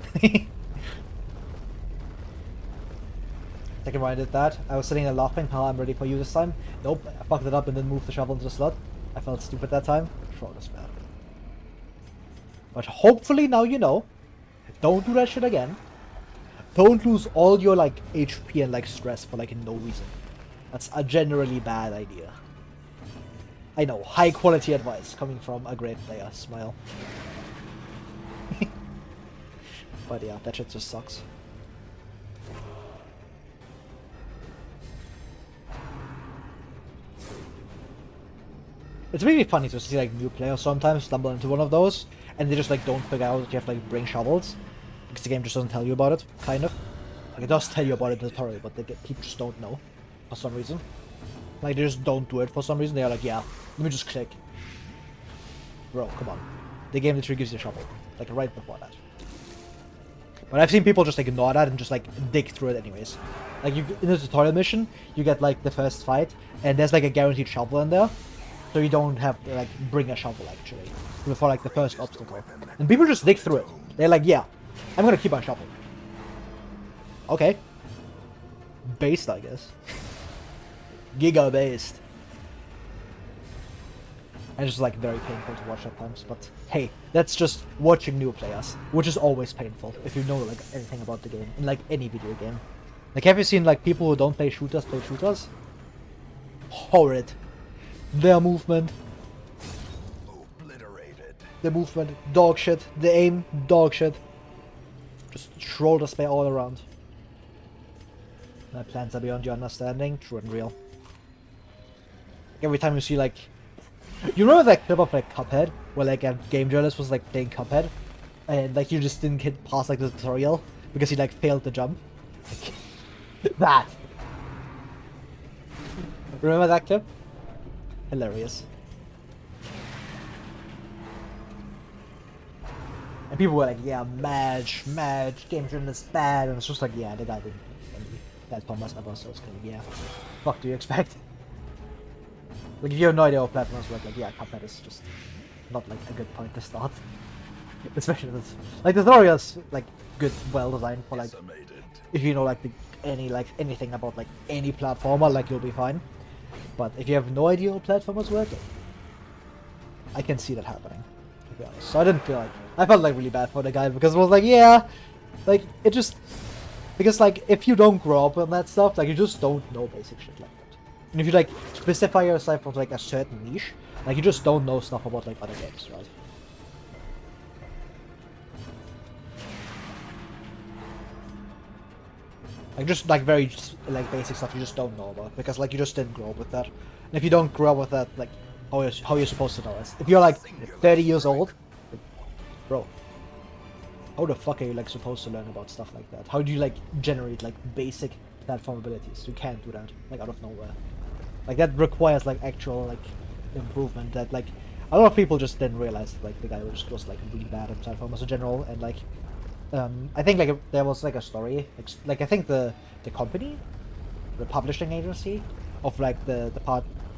[SPEAKER 1] Second when I did that, I was sitting there laughing, how I'm ready for you this time. Nope, I fucked it up and then moved the shovel into the slot. I felt stupid that time. Throw this bad. But hopefully now you know. Don't do that shit again. Don't lose all your like HP and like stress for like no reason. That's a generally bad idea. I know, high quality advice coming from a great player. Smile. But yeah, that shit just sucks. It's really funny to see like new players sometimes stumble into one of those and they just like don't figure out that you have to like bring shovels because the game just doesn't tell you about it, kind of. Like it does tell you about it in the tutorial, but people just don't know for some reason. Like they just don't do it for some reason. They're like, yeah, let me just click. Bro, come on. The game literally gives you a shovel, like right before that. But I've seen people just like ignore that and just like dig through it anyways. Like you in the tutorial mission, you get like the first fight and there's like a guaranteed shovel in there. So you don't have to like bring a shovel actually before like the first obstacle. And people just dig through it. They're like, yeah, I'm gonna keep my shovel. Okay. Based, I guess. Giga based. And it's just like very painful to watch at times, but hey, that's just watching new players, which is always painful if you know like anything about the game, in like any video game. Like have you seen like people who don't play shooters play shooters? Horrid. Their movement.
[SPEAKER 2] Obliterated.
[SPEAKER 1] The movement, dog shit. The aim, dog shit. Just shoulder spray all around. My plans are beyond your understanding, true and real. Every time you see like... You remember that clip of like Cuphead? Where like a game journalist was like playing Cuphead? And like you just didn't get past like the tutorial because he like failed the jump? Like, that! Remember that clip? Hilarious. And people were like, yeah, Madge, game journalist bad, and it's just like, yeah, the guy didn't play any platformers ever, so it's kind of, yeah, fuck do you expect? Like, if you have no idea what platformers work, like, yeah, Cuphead is just not, like, a good point to start. Especially with, like, the tutorial's, like, good, well designed for, like, if you know, like, anything about, like, any platformer, like, you'll be fine. But if you have no idea how platformers work, I can see that happening, to be honest. So I didn't feel like... I felt like really bad for the guy because it was like, yeah, like, it just... Because like, if you don't grow up on that stuff, like, you just don't know basic shit like that. And if you like, specify yourself with like a certain niche, like, you just don't know stuff about like other games, right? Like, just like very like basic stuff you just don't know about because like you just didn't grow up with that. And if you don't grow up with that, like how you're supposed to know it. If you're like 30 years old, like, bro, how the fuck are you like supposed to learn about stuff like that? How do you like generate like basic platform abilities? You can't do that like out of nowhere. Like that requires like actual like improvement that like a lot of people just didn't realize that, like the guy was like really bad at platformers in general and like. I think like there was like a story, like I think the company, the publishing agency, of like the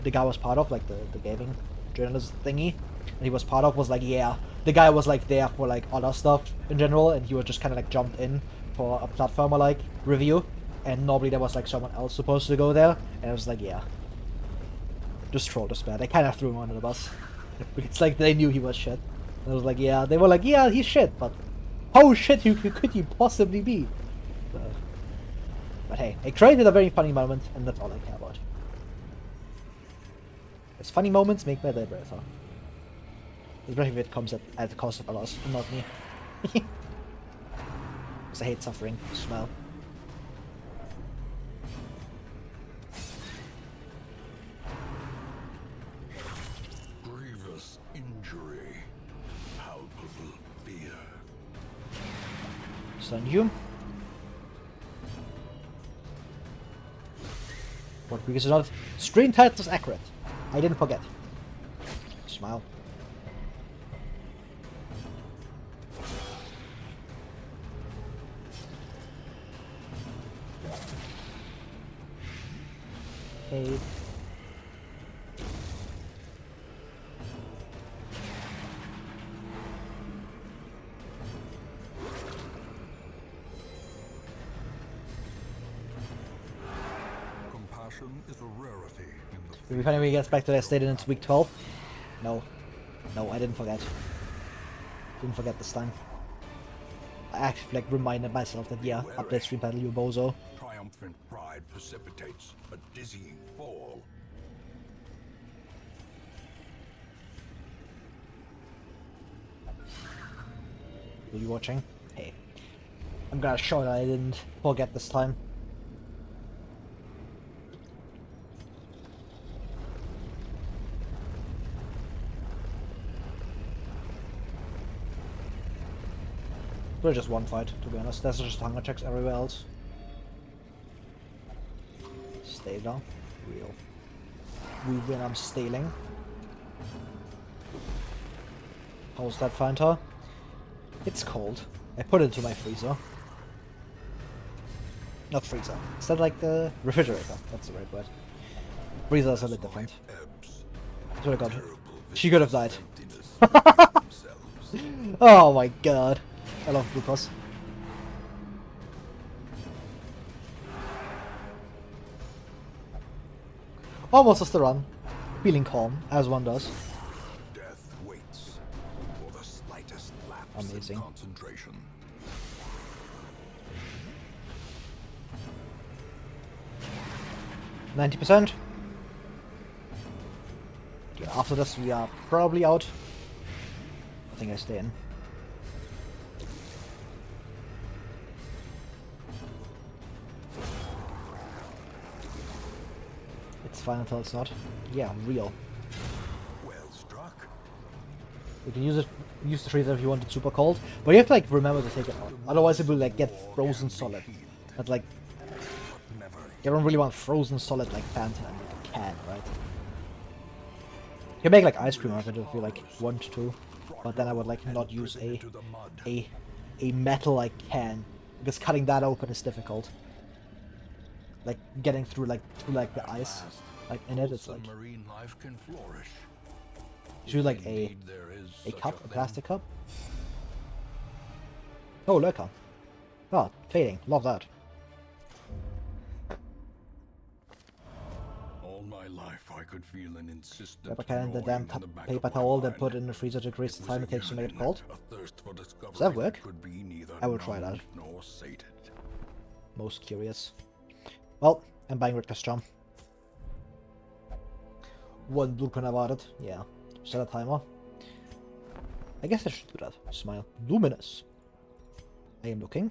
[SPEAKER 1] guy was part of, like the gaming journalist thingy, and he was part of was like, yeah, the guy was like there for like other stuff in general, and he was just kind of like jumped in for a platformer like review, and normally there was like someone else supposed to go there, and it was like, yeah, just troll this bad. They kind of threw him under the bus. It's like they knew he was shit. And it was like, yeah, they were like, yeah, he's shit, but how shit could you possibly be? But hey, it created a very funny moment, and that's all I care about. Because funny moments make my day better. Especially if it comes at the cost of others, and not me. Because I hate suffering. Smell.
[SPEAKER 2] Grievous injury. Palpable fear.
[SPEAKER 1] Stun you. What because it's not screen titles accurate. I didn't forget. Smile. Hey.
[SPEAKER 2] Compassion is a rarity in the
[SPEAKER 1] If we finally gets back to that state and it's week 12. No. No, I didn't forget. Didn't forget this time. I actually like reminded myself that yeah, update stream battle you bozo.
[SPEAKER 2] triumphant pride precipitates a dizzying fall.
[SPEAKER 1] Are you watching? Hey. I'm gonna show that I didn't forget this time. We're just one fight, to be honest. There's just hunger checks everywhere else. Stay down. Real. We win, I'm stealing. How's that Fanta? It's cold. I put it into my freezer. Not freezer. Is that like the refrigerator? That's the right word. Freezer is a bit different. Oh my god. She could have died. Oh my god. I love glucose. Almost just a run. Feeling calm, as one does.
[SPEAKER 2] Death waits for the slightest lapse
[SPEAKER 1] Amazing.
[SPEAKER 2] in concentration.
[SPEAKER 1] %. After this, we are probably out. I think I stay in. It's fine until it's not. Yeah, real.
[SPEAKER 2] Well struck.
[SPEAKER 1] You can use it. Use the freezer if you want it super cold, but you have to like remember to take it out. Otherwise, it will like get frozen solid. But like,
[SPEAKER 2] Never.
[SPEAKER 1] you don't really want frozen solid like Fanta in like a can, right? You can make like ice cream out of it if you like want to, but then I would like not use a metal like can because cutting that open is difficult. Like getting through like the ice, like in it, it's like
[SPEAKER 2] Submarine life can flourish.
[SPEAKER 1] should like
[SPEAKER 2] Indeed, there is
[SPEAKER 1] a
[SPEAKER 2] such
[SPEAKER 1] cup, a
[SPEAKER 2] thing.
[SPEAKER 1] plastic cup. Oh, lurker. Oh, fading. Love that.
[SPEAKER 2] All my life, I could feel an insistent
[SPEAKER 1] Paper can, the
[SPEAKER 2] gnawing
[SPEAKER 1] damn
[SPEAKER 2] in the back
[SPEAKER 1] paper
[SPEAKER 2] of my
[SPEAKER 1] towel, then
[SPEAKER 2] mind.
[SPEAKER 1] put it in the freezer to increase the
[SPEAKER 2] It
[SPEAKER 1] time
[SPEAKER 2] was
[SPEAKER 1] it takes to make it
[SPEAKER 2] yearning,
[SPEAKER 1] cold.
[SPEAKER 2] a thirst for discovery
[SPEAKER 1] Does that work?
[SPEAKER 2] could be neither
[SPEAKER 1] I will try that.
[SPEAKER 2] numbed nor sated.
[SPEAKER 1] Most curious. Well, I'm buying Richter's Charm. One blueprint about it. Yeah. Set a timer. I guess I should do that. Smile. Luminous. I am looking.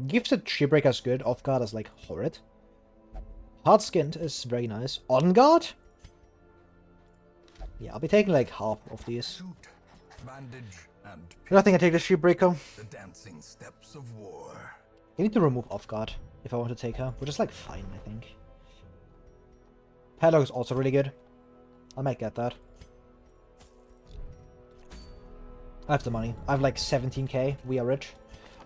[SPEAKER 1] Gifted Shipbreaker is good. Off guard is like horrid. Hard skinned is very nice. On guard? Yeah, I'll be taking like half of these.
[SPEAKER 2] Suit, bandage, and
[SPEAKER 1] I don't think I take the Shipbreaker.
[SPEAKER 2] the dancing steps of war.
[SPEAKER 1] I need to remove off guard if I want to take her, which is like fine, I think. Padlock is also really good. I might get that. I have the money. I have like 17k. We are rich.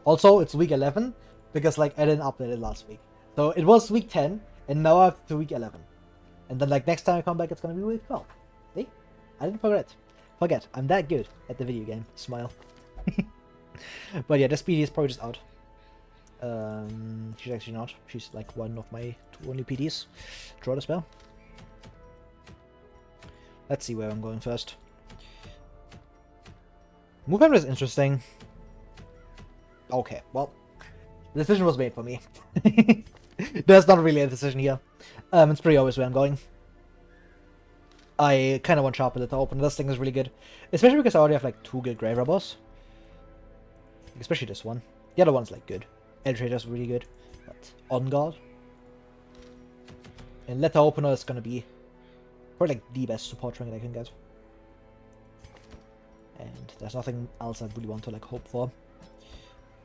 [SPEAKER 1] Also, it's week 11 because like I didn't update it last week. So it was week 10 and now I have to week 11. And then like next time I come back it's gonna be week 12. See? I didn't forget. I'm that good at the video game. Smile. But yeah, this PD is probably just out. She's actually not. She's like one of my two only PDs. Draw the spell. Let's see where I'm going first. Movement is interesting. Okay, well, the decision was made for me. There's not really a decision here. It's pretty obvious where I'm going. I kind of want Sharpen to open. This thing is really good. Especially because I already have like 2 good Grave Robbers. Especially this one. The other one's like good. Eltrader's really good. But On Guard. And Letter Opener is gonna be probably like the best support trinket I can get. And there's nothing else I really want to like hope for.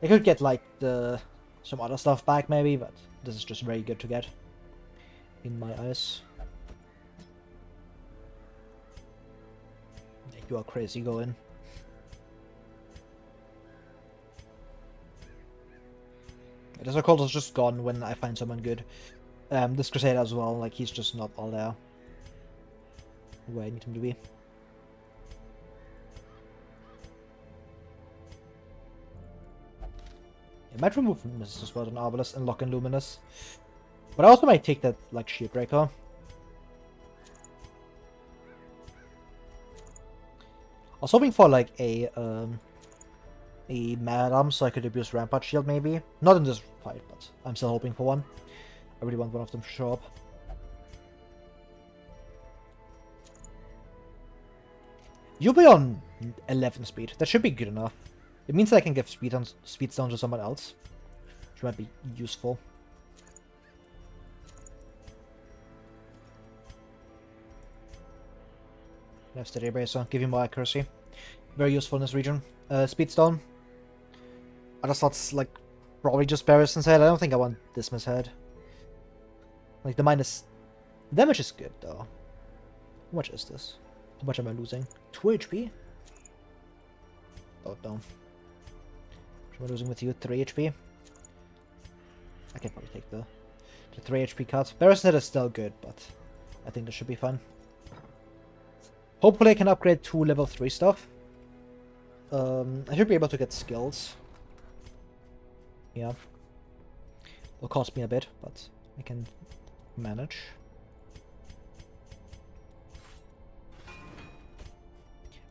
[SPEAKER 1] I could get like some other stuff back maybe, but this is just very good to get. In my eyes. You are crazy going. This occult is just gone when I find someone good. This Crusader as well, like he's just not all there where I need him to be. I might remove Mrs. Sword and Arbalest and lock in Luminous. But I also might take that, like, Shieldbreaker. I was hoping for, like, a Madam so I could abuse Rampart Shield, maybe. Not in this fight, but I'm still hoping for one. I really want one of them to show up. You'll be on 11 speed. That should be good enough. It means that I can give speeds down to someone else, which might be useful. Left Steady Bracer, give you more accuracy. Very useful in this region. Speedstone. Other slots, like, probably just Barristan's Head. I don't think I want Dismas Head. Like, the minus... The damage is good, though. How much is this? How much am I losing? 2 HP? Oh, no. Am I losing with you? 3 HP? I can probably take the 3 HP cut. Barristan's Head is still good, but I think this should be fun. Hopefully I can upgrade to level 3 stuff. I should be able to get skills. Yeah. Will cost me a bit, but I can manage.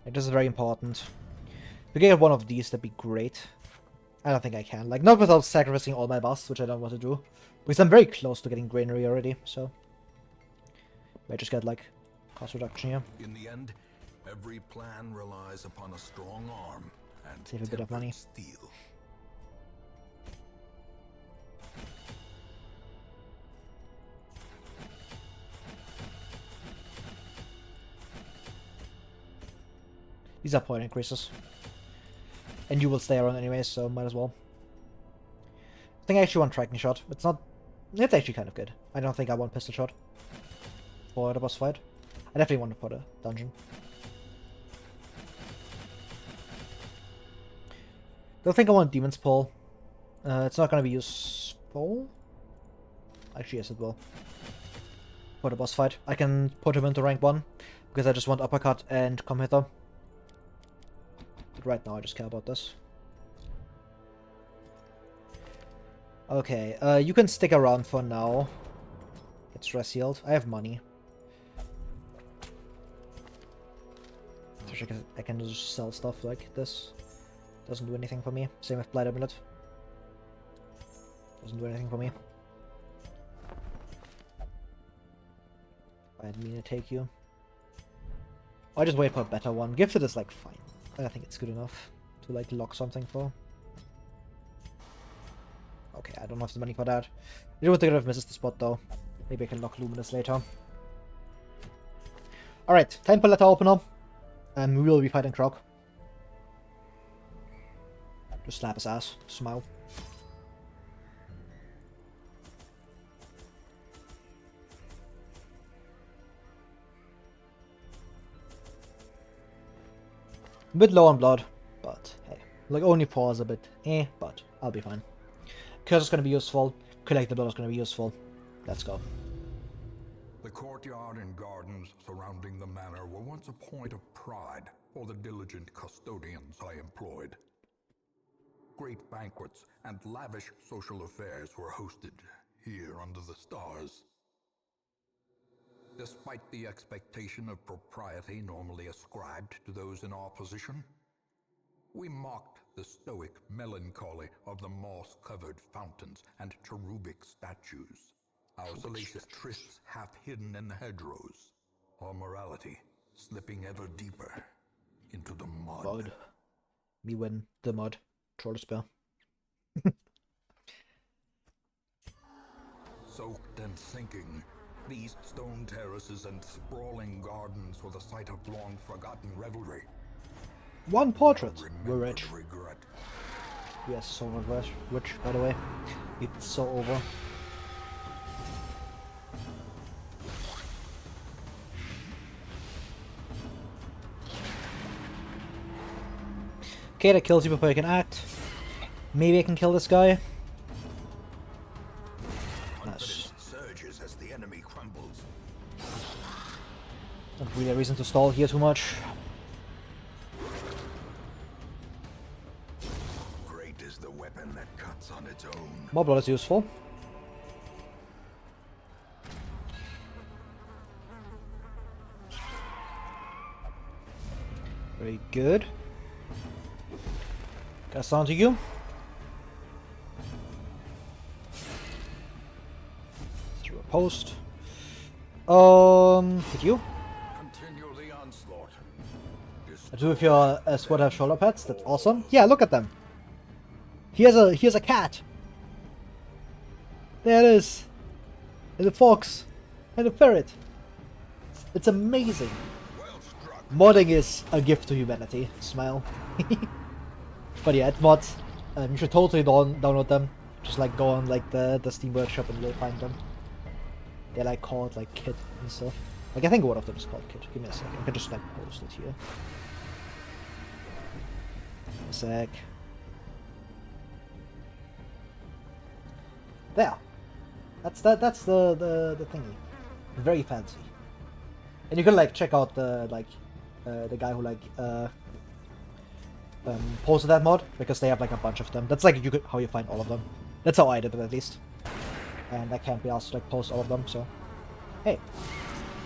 [SPEAKER 1] This is very important. If we get one of these, that'd be great. I don't think I can. Like, not without sacrificing all my busts, which I don't want to do. Because I'm very close to getting Granary already, so... I just get, like, cost reduction here.
[SPEAKER 2] In the end, every plan relies upon a strong arm and
[SPEAKER 1] save a bit of money.
[SPEAKER 2] Steel.
[SPEAKER 1] These are point increases. And you will stay around anyways, so might as well. I think I actually want Tracking Shot. It's not... It's actually kind of good. I don't think I want Pistol Shot for the boss fight. I definitely want it for the dungeon. Don't think I want Demon's Pull. It's not going to be useful. Actually, yes, it will. For the boss fight. I can put him into rank 1, because I just want Uppercut and Come Hither. But right now, I just care about this. Okay, you can stick around for now. Get stress healed. I have money. I can just sell stuff like this. Doesn't do anything for me. Same with Blight Amulet. Doesn't do anything for me. I didn't mean to take you. I just wait for a better one. Gifted is like fine. I think it's good enough to like lock something for. Okay, I don't have the money for that. I don't want to get rid of misses the spot though. Maybe I can lock Luminous later. Alright, time for letter opener. And we will be fighting Krog. Just slap his ass. Smile. A bit low on blood, but hey. Like only 4 is a bit but I'll be fine. Curse is going to be useful. Collect the blood is going to be useful. Let's go.
[SPEAKER 2] The courtyard and gardens surrounding the manor were once a point of pride for the diligent custodians I employed. Great banquets and lavish social affairs were hosted here under the stars. Despite the expectation of propriety normally ascribed to those in our position, we mocked the stoic melancholy of the moss-covered fountains and cherubic statues, our salacious trysts half hidden in the hedgerows, our morality slipping ever deeper into the mud.
[SPEAKER 1] Me win the mud. Troll spell.
[SPEAKER 2] Soaked and sinking, these stone terraces and sprawling gardens were the site of long-forgotten revelry.
[SPEAKER 1] One portrait. We're rich.
[SPEAKER 2] Regret.
[SPEAKER 1] Yes, so much rich, by the way. It's so over. Okay, that kills you before you can act. Maybe I can kill this guy. Nice. really a reason to stall here too much.
[SPEAKER 3] Great is the weapon that cuts on its own.
[SPEAKER 1] More blood is useful. Very good. Cast down to you. Through a post. Hit you.
[SPEAKER 3] Continue the onslaught.
[SPEAKER 1] I do if your squad have shoulder pads. That's awesome. Yeah, look at them. Here's a cat. There it is. And a fox. And a ferret. It's amazing.
[SPEAKER 3] Well struck.
[SPEAKER 1] Modding is a gift to humanity. Smile. But yeah, it's mods. You should totally download them. Just like go on like the Steam Workshop and you'll find them. They're like called like Kit and stuff. Like I think one of them is called Kit. Give me a second. I can just like post it here. A sec. There. That's the thingy. Very fancy. And you can like check out the the guy who like posted that mod because they have like a bunch of them. That's like how you find all of them. That's how I did it at least. And I can't be asked to like post all of them, so hey.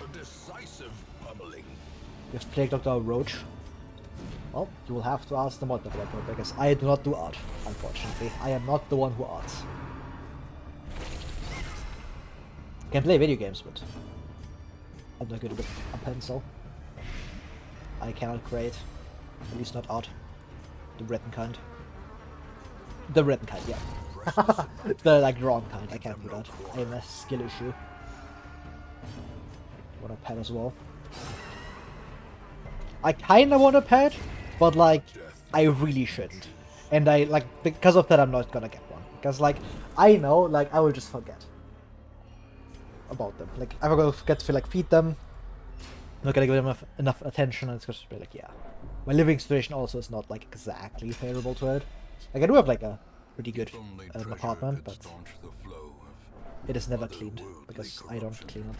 [SPEAKER 3] A decisive pummeling.
[SPEAKER 1] You've Plague Doctor Roach. Well, you will have to ask the mod developer because I do not do art, unfortunately. I am not the one who arts. I can play video games, but I'm not good with a pencil. I cannot create, at least not art. The written kind. The written kind, yeah. The like drawn kind, I can't do that. I have a skill issue. Want a pet as well. I kinda want a pet, but like, I really shouldn't. And I like, because of that I'm not gonna get one. Because like, I know, like, I will just forget about them. Like, I'm gonna forget to like feed them. I'm not gonna give them enough attention, and it's gonna be like, yeah. My living situation also is not like exactly favorable to it. Like I do have like a pretty good apartment, but it is never cleaned because I don't clean up.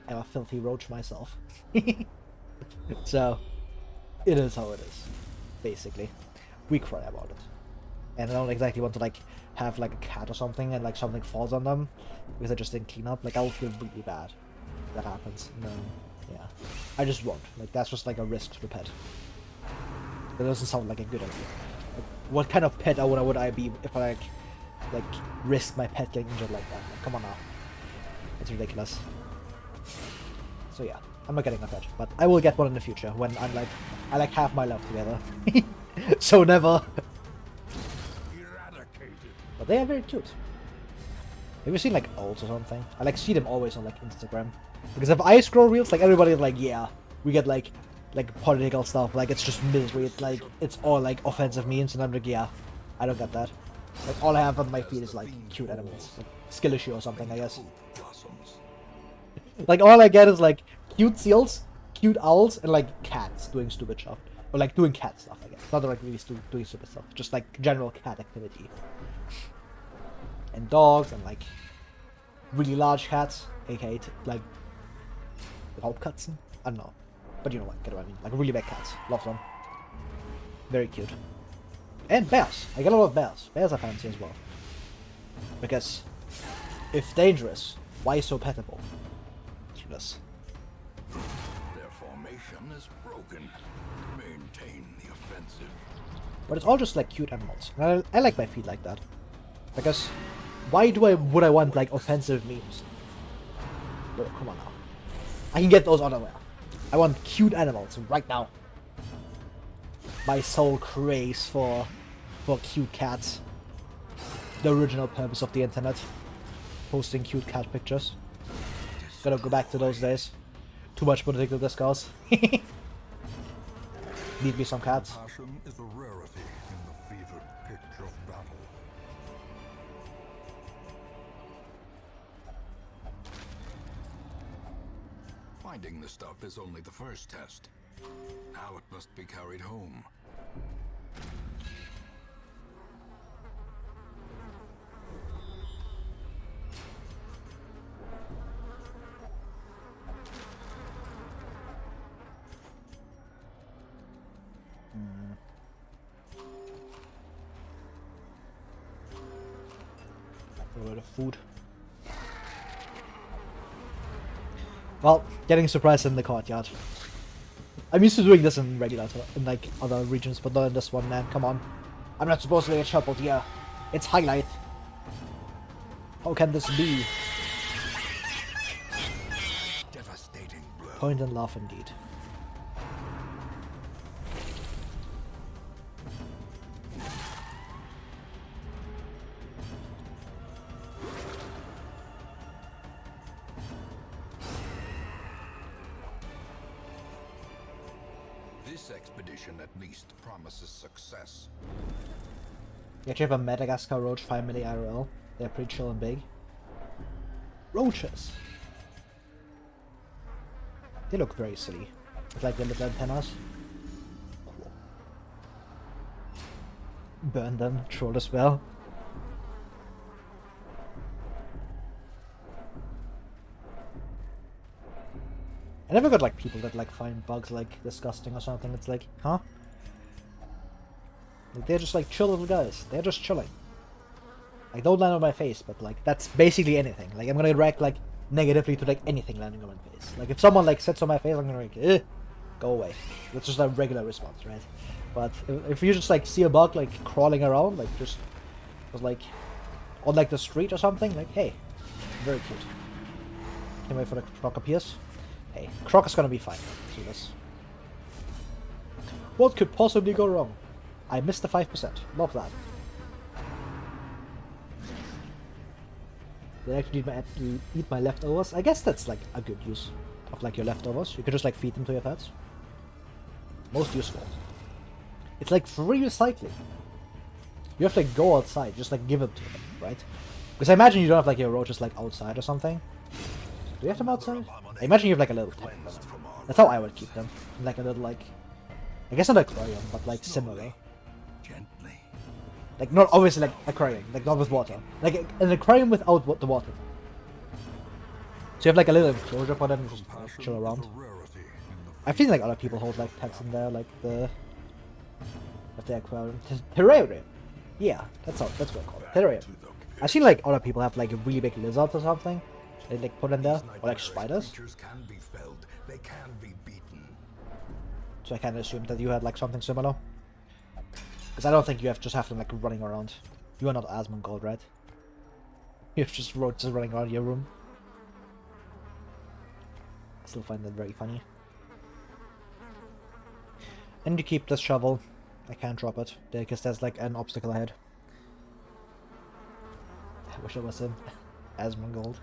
[SPEAKER 1] I'm a filthy roach myself. So it is how it is, basically. We cry about it, and I don't exactly want to like have like a cat or something and like something falls on them because I just didn't clean up. Like I will feel really bad if that happens. No. Yeah, I just won't. Like, that's just like a risk to the pet. That doesn't sound like a good idea. Like, what kind of pet would I be if I like risk my pet getting injured like that? Like, come on now. It's ridiculous. So yeah, I'm not getting a pet, but I will get one in the future when I like have my life together. So never.
[SPEAKER 3] Eradicated.
[SPEAKER 1] But they are very cute. Have you seen like owls or something? I like see them always on like Instagram. Because if I scroll reels, like everybody's like, yeah, we get like political stuff, like it's just misery, it's like, it's all like offensive memes, and I'm like, yeah, I don't get that. Like all I have on my feed is like cute animals, like skill issue or something, I guess. Like all I get is like cute seals, cute owls, and like cats doing stupid stuff. Or like doing cat stuff, I guess. Not like really doing stupid stuff, just like general cat activity. And dogs, and like really large cats, aka like Raubkatzen? I don't know. But you know what, get what I mean. Like really big cats. Love them. Very cute. And bears. I get a lot of bears. Bears are fancy as well. Because if dangerous, why so petable? Cuteness.
[SPEAKER 3] Their formation is broken. Maintain the offensive.
[SPEAKER 1] But it's all just like cute animals. And I like my feet like that. Because why would I want like offensive memes? Bro, come on now. I can get those otherwhere. I want cute animals right now. My sole craze for cute cats. The original purpose of the internet. Posting cute cat pictures. Gotta go back to those days. Too much political discourse. Need me some cats.
[SPEAKER 2] Passion is a rarity in the fevered pitch of battle. Finding the stuff is only the first test. Now it must be carried home.
[SPEAKER 1] rid of food. Well, getting surprised in the courtyard. I'm used to doing this in regular, in like other regions, but not in this one, man. Come on. I'm not supposed to get shuffled here. It's highlight. How can this be?
[SPEAKER 3] Devastating blow.
[SPEAKER 1] Point and laugh indeed.
[SPEAKER 2] This expedition at least promises success.
[SPEAKER 1] You actually have a Madagascar roach 5 milli IRL. They're pretty chill and big. Roaches! They look very silly. With like their little antennas. Cool. Burn them, troll as well. I never got like people that like find bugs like disgusting or something. It's like, huh? Like, they're just like chill little guys. They're just chilling. Like, don't land on my face, but like that's basically anything. Like, I'm gonna react like negatively to like anything landing on my face. Like, if someone like sits on my face, I'm gonna like, go away. That's just a regular response, right? But if you just like see a bug like crawling around, like just like on like the street or something, like, hey, very cute. Can't wait for the croc appears. Hey, Croc is gonna be fine. See this. What could possibly go wrong? I missed the 5%. Love that. They actually eat my leftovers. I guess that's like a good use of like your leftovers. You could just like feed them to your pets. Most useful. It's like free recycling. You have to like go outside, just like give it to them, right? Because I imagine you don't have like your roaches like outside or something. Do you have them outside? I imagine you have like a little tank for them. That's how I would keep them. Like a little like, I guess not aquarium, but like similar.
[SPEAKER 3] Gently.
[SPEAKER 1] Like not obviously like aquarium, like not with water. Like an aquarium without the water. So you have like a little enclosure for them to just like, chill around. I've seen like other people hold like pets in there, like the aquarium. Terrarium. Yeah, that's what it's called. Terrarium. I've seen like other people have like really big lizards or something. They like put in there, or like spiders.
[SPEAKER 3] Can be felled. They can be beaten.
[SPEAKER 1] So I kind of assumed that you had like something similar. Because I don't think you just have them like running around. You are not Asmongold, right? You have just roaches running around your room. I still find that very funny. And you keep this shovel. I can't drop it because there's like an obstacle ahead. I wish I was in Asmongold.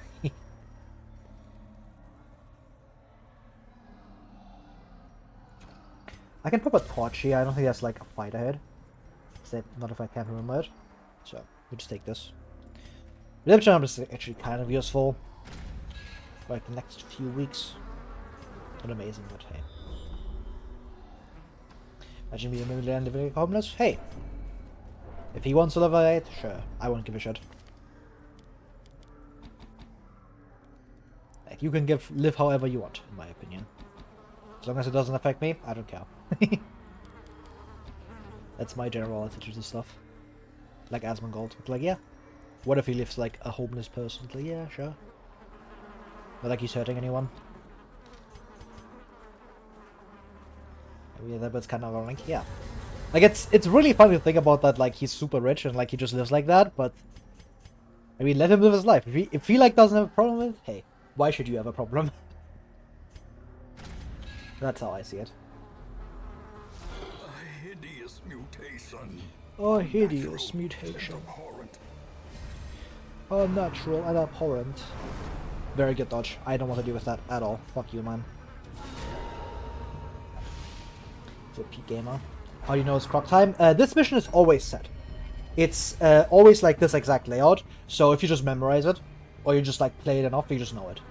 [SPEAKER 1] I can pop a torch here. I don't think there's like a fight ahead. Not if I can't remember it. So we'll just take this. Redemption Armor is actually kind of useful. For like the next few weeks. Not amazing, but hey. Imagine me a million living homeless. Hey! If he wants to level 8, sure. I won't give a shit. Like, you can live however you want, in my opinion. As long as it doesn't affect me, I don't care. That's my general attitude to stuff. Like Asmongold. It's like, yeah. What if he lives like a homeless person? It's like, yeah, sure. Not like he's hurting anyone. Yeah, that's kind of ironic. Yeah. Like, it's really funny to think about that, like, he's super rich and, like, he just lives like that, but... I mean, let him live his life. If he like, doesn't have a problem with it, hey, why should you have a problem? That's how I see it.
[SPEAKER 3] A hideous mutation.
[SPEAKER 1] Oh, hideous mutation. Unnatural and abhorrent. Very good dodge. I don't want to deal with that at all. Fuck you, man. So, P Gamer. How do you know it's croc time? This mission is always set. It's always like this exact layout. So if you just memorize it, or you just like play it enough, you just know it.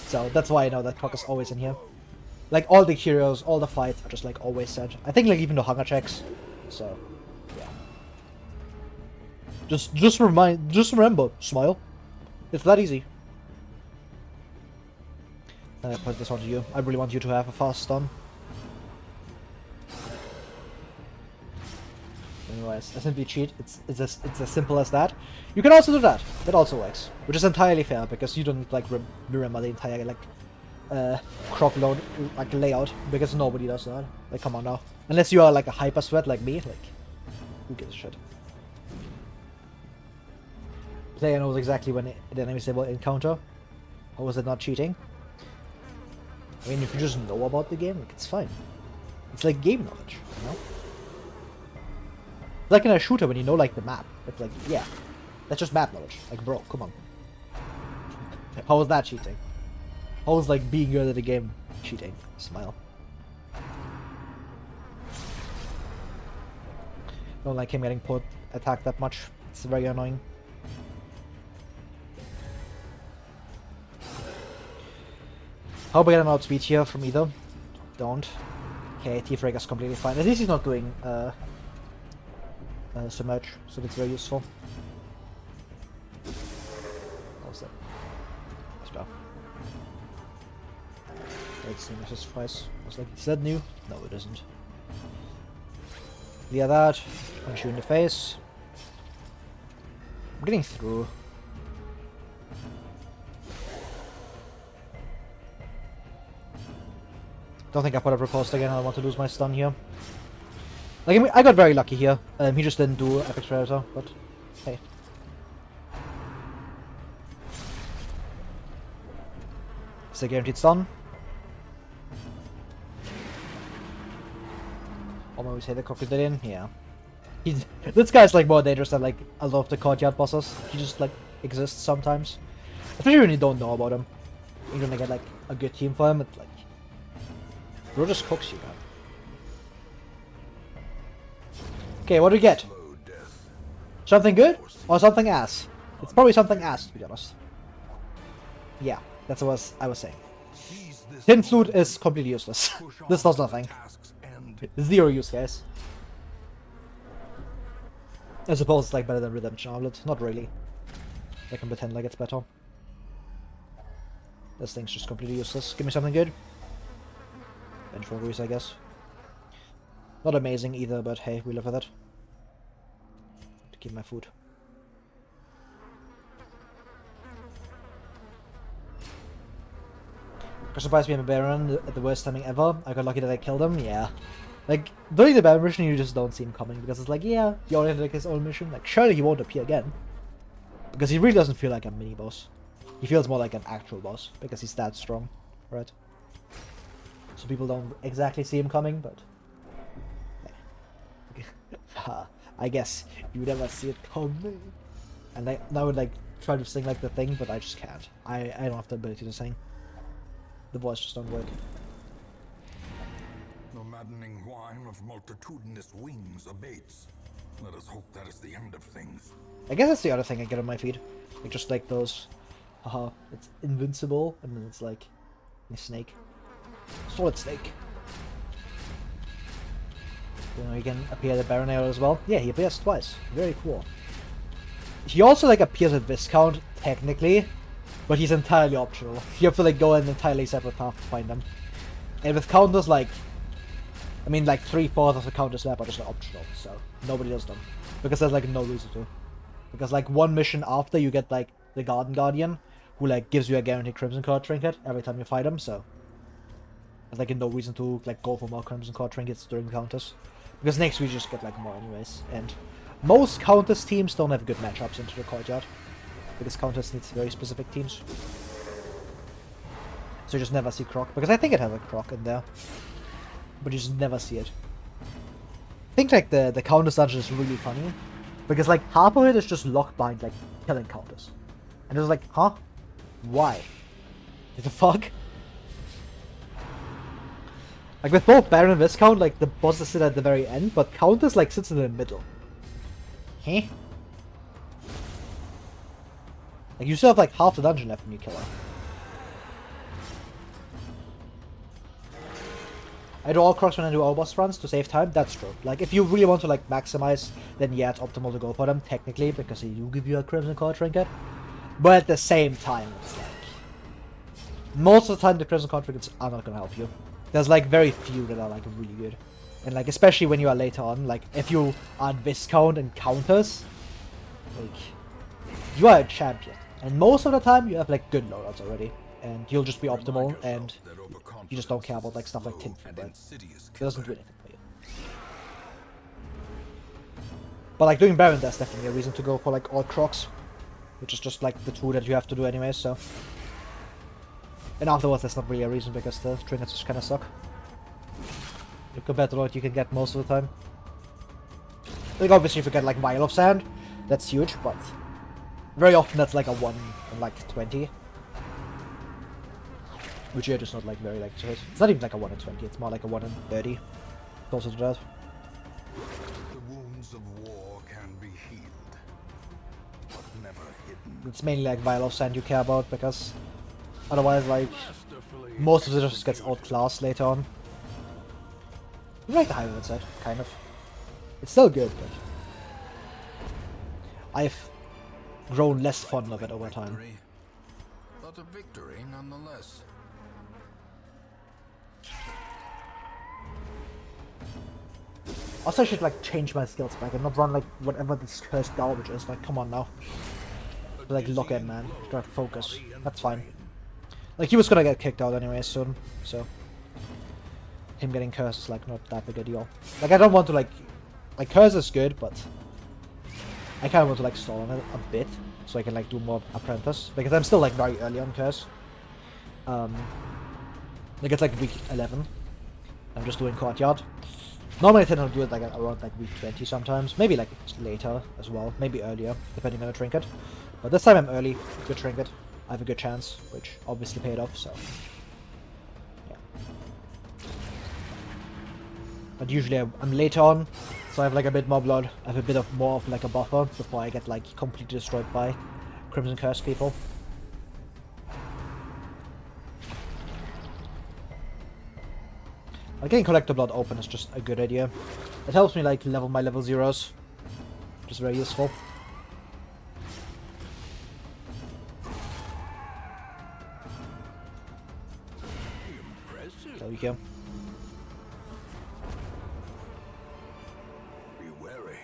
[SPEAKER 1] So that's why I know that croc is always in here. Like all the heroes, all the fights are just like always set. I think like even the hunger checks. So yeah. Just remember, smile. It's that easy. I put this onto you. I really want you to have a fast stun. anyways. I simply cheat. It's as simple as that. You can also do that. That also works, which is entirely fair because you don't like remember the entire like croc load like layout because nobody does that. Like come on now, unless you are like a hyper sweat like me. Like who gives a shit? Player knows exactly when the enemy will encounter. How is it not cheating? I mean, if you just know about the game, like, it's fine. It's like game knowledge, you know? Like in a shooter when you know like the map. It's like, yeah, that's just map knowledge. Like, bro, come on. How is that cheating? How is like being good at the game cheating? Smile. Don't like him getting attacked that much. It's very annoying. Hope I get an outspeed here from either. Don't. Okay, T-Frag is completely fine. At least he's not doing submerge, so that's very useful. What was that? Spell. Let's see, this is twice. I was like, is that new? No, it isn't. Yeah, that. Punch you in the face. I'm getting through. Don't think I put up riposte again. I don't want to lose my stun here. Like, I mean, I got very lucky here. He just didn't do Epic Predator, but hey. It's a guaranteed stun. Almost hit the cockpit in. Yeah. This guy's like more dangerous than like a lot of the courtyard bosses. He just like exists sometimes. Especially when you don't know about him. You're gonna get like a good team for him. It's like bro just cooks you, man. Okay, what do we get? Something good or something ass? It's probably something ass, to be honest. Yeah, that's what I was saying. Tin Flute is completely useless. This does nothing. Zero use, guys. I suppose it's like better than Redemption Outlet. Not really. I can pretend like it's better. This thing's just completely useless. Give me something good. Vengeful Grease, I guess. Not amazing either, but hey, we live with it. To keep my food. Got surprised being a Baron at the worst timing ever. I got lucky that I killed him, yeah. Like, during the Baron mission you just don't see him coming because it's like, yeah, he already had like his own mission. Like, surely he won't appear again. Because he really doesn't feel like a mini-boss. He feels more like an actual boss because he's that strong, right? So people don't exactly see him coming, but I guess you never see it coming. And I would like try to sing like the thing, but I just can't. I don't have the ability to sing. The voice just don't work.
[SPEAKER 2] The maddening whine of multitudinous wings abates. Let us hope that is the end of things.
[SPEAKER 1] I guess that's the other thing I get on my feed. Like just like those, haha, it's invincible, and then it's like a snake. Solid snake. You know, he can appear at the Baron area as well. Yeah, he appears twice. Very cool. He also like appears at Viscount, technically, but he's entirely optional. You have to like go an entirely separate path to find him. And with counters, like, I mean, like 3/4 of the counters map are just optional, so nobody does them because there's like no reason to. Because like one mission after you get like the Garden Guardian, who like gives you a guaranteed Crimson Cord trinket every time you fight him, so there's like no reason to like go for more Crimson Cord trinkets during the counters. Because next we just get like more anyways, and most counters teams don't have good matchups into the courtyard. Because counters needs very specific teams. So you just never see Croc, because I think it has a Croc in there. But you just never see it. I think like the counters dungeon is really funny. Because like half of it is just locked behind like killing counters. And it was like, huh? Why? What the fuck? Like with both Baron and Viscount, like the bosses sit at the very end, but Countess like sits in the middle. Huh? Like you still have like half the dungeon left when you kill her. I do all crocs when I do all boss runs to save time, that's true. Like if you really want to like maximize, then yeah, it's optimal to go for them, technically, because they do give you a Crimson Cord trinket. But at the same time, it's like most of the time the Crimson Cord trinkets are not gonna help you. There's like very few that are like really good. And like, especially when you are later on, like, if you are Viscount and counters, like, you are a champion. And most of the time, you have like good loadouts already. And you'll just be optimal, and you just don't care about like stuff like Tinfoil, but it doesn't do anything for you. But like, doing Baron, there's definitely a reason to go for like all Crocs, which is just like the two that you have to do anyway, so. And afterwards, there's not really a reason, because the trinkets just kinda suck. Compared to what you can get most of the time. Like, obviously, if you get like Vial of Sand, that's huge, but very often that's like a 1 in like 20. Which here just not like very like to hit. It's not even like a 1 in 20, it's more like a 1 in 30. Closer to that.
[SPEAKER 3] The wounds of war can be healed, but never hidden.
[SPEAKER 1] It's mainly like Vial of Sand you care about, because otherwise, like, most of it just gets outclassed later on. You like the High side, kind of. It's still good, but I've grown less fond of it over time.
[SPEAKER 2] But a victory nonetheless.
[SPEAKER 1] Also, I should like change my skills back and not run like whatever this cursed garbage is. Like, come on now. Like, look at man. Try to focus. That's fine. Like, he was gonna get kicked out anyway soon, so him getting cursed is like not that big a deal. Like, I don't want to like curse is good, but I kind of want to like stall on it a bit so I can like do more apprentice, because I'm still like very early on curse. Like, it's like week 11. I'm just doing courtyard. Normally I tend to do it like around like week 20 sometimes, maybe like later as well, maybe earlier, depending on the trinket. But this time I'm early, good trinket, I have a good chance, which obviously paid off, so yeah. But usually I'm later on, so I have like a bit more blood, I have a bit of more of like a buffer before I get like completely destroyed by Crimson Curse people. Getting Collector Blood open is just a good idea. It helps me like level my level 0s, which is very useful. There we go.
[SPEAKER 3] Be wary.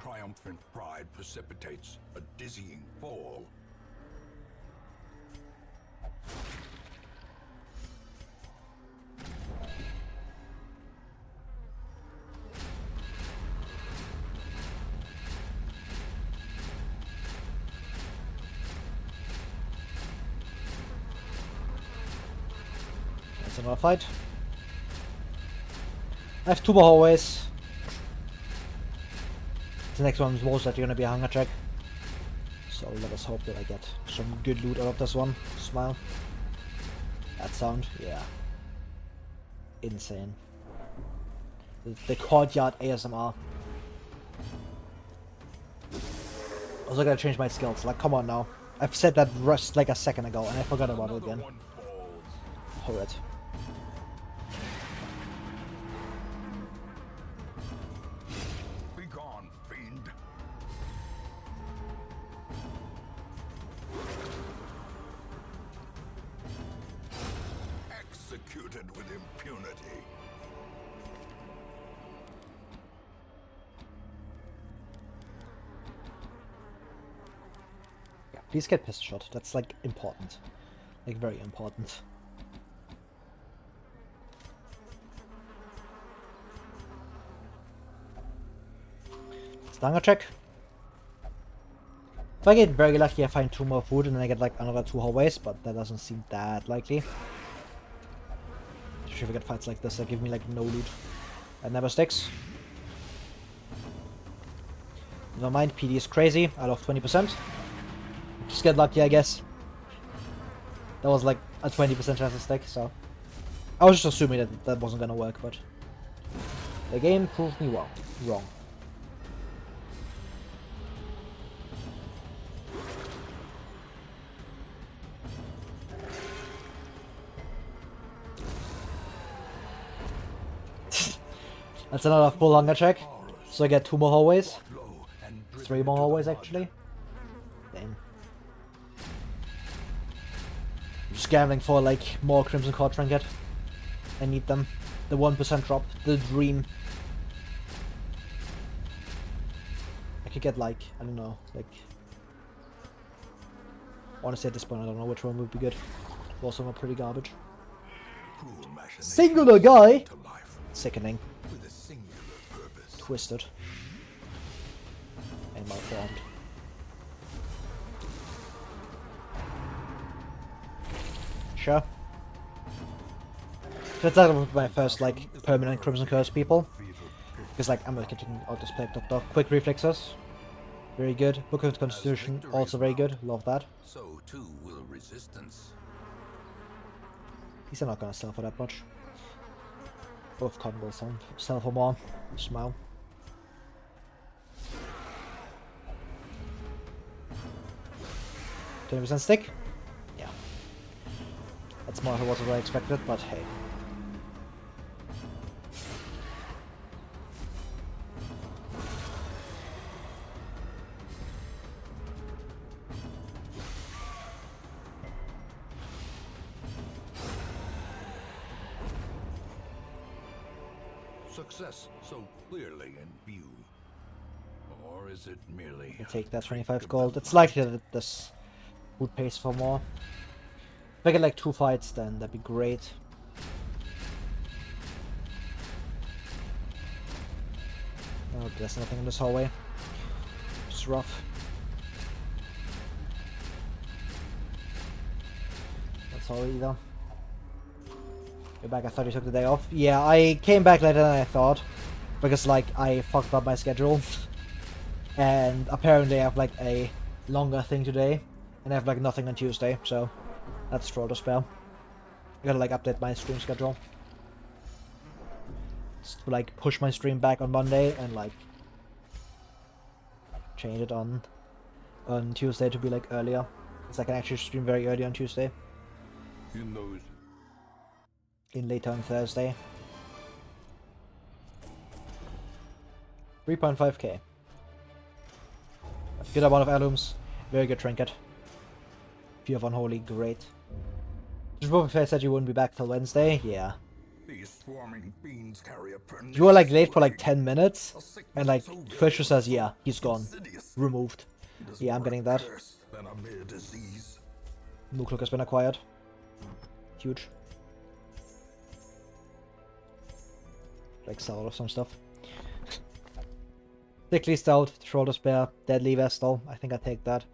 [SPEAKER 3] Triumphant pride precipitates a dizzying fall.
[SPEAKER 1] That's another fight. I have 2 more hallways. The next one is most likely going to be a hunger check. So let us hope that I get some good loot out of this one. Smile. That sound, yeah. Insane. The courtyard ASMR. Also gotta change my skills, like come on now. I've said that rust like a second ago and I forgot about it again. Horrid.
[SPEAKER 3] Be gone, fiend. Executed with impunity.
[SPEAKER 1] Yeah, please get pistol shot. That's like important. Like very important. Stanger check. If I get very lucky, I find 2 more food and then I get like another 2 hallways, but that doesn't seem that likely. Especially if I get fights like this that give me like no loot. That never sticks. Never mind, PD is crazy, out of 20%. Just get lucky, I guess. That was like a 20% chance to stick, so I was just assuming that that wasn't gonna work, but the game proved me wrong. That's another full hunger check, so I get 2 more hallways. 3 more hallways actually. Damn. I'm just gambling for like more Crimson Core Trinket. I need them. The 1% drop, the dream. I could get like, I don't know, like... Honestly at this point I don't know which one would be good. Both of them are pretty garbage.
[SPEAKER 3] Cruel machinations
[SPEAKER 1] Singular guy!
[SPEAKER 3] to life
[SPEAKER 1] Sickening.
[SPEAKER 3] with a singular purpose.
[SPEAKER 1] Twisted. And malformed. Sure. So that's like my first like permanent Crimson Curse people. Because like I'm looking I'll just play Doctor. Quick reflexes. Very good. Book of Constitution, also very good. Love that.
[SPEAKER 3] So too will resistance.
[SPEAKER 1] These are not gonna sell for that much. Both con will sell for more. Smile. %, stick? Yeah. That's more than what I expected, but hey.
[SPEAKER 3] Success so clearly in view. Or is it merely...
[SPEAKER 1] I'll take that 25 gold. It's likely that this would pay for more. If I get like 2 fights then that'd be great. Oh, there's nothing in this hallway. It's rough. That's all either. You're back, I thought you took the day off. Yeah, I came back later than I thought. Because like I fucked up my schedule. And apparently I have like a longer thing today. And I have like nothing on Tuesday, so that's troll to spell. I gotta like update my stream schedule. Just to, like push my stream back on Monday and like change it on Tuesday to be like earlier. Because I can actually stream very early on Tuesday.
[SPEAKER 3] In those...
[SPEAKER 1] In later on Thursday. 3.5k. Good amount of heirlooms. Very good trinket. Few of Unholy, great. Just Boba Fett said you wouldn't be back till Wednesday. Yeah.
[SPEAKER 3] These swarming fiends carry a
[SPEAKER 1] You were like late for like 10 minutes. And like Fisher says, yeah, he's gone. Removed. Yeah, I'm getting that. Mooklook has been acquired. Huge. Like sell some stuff. Thickly Stout, Shoulder Spare, Deadly Vestal. I think I take that.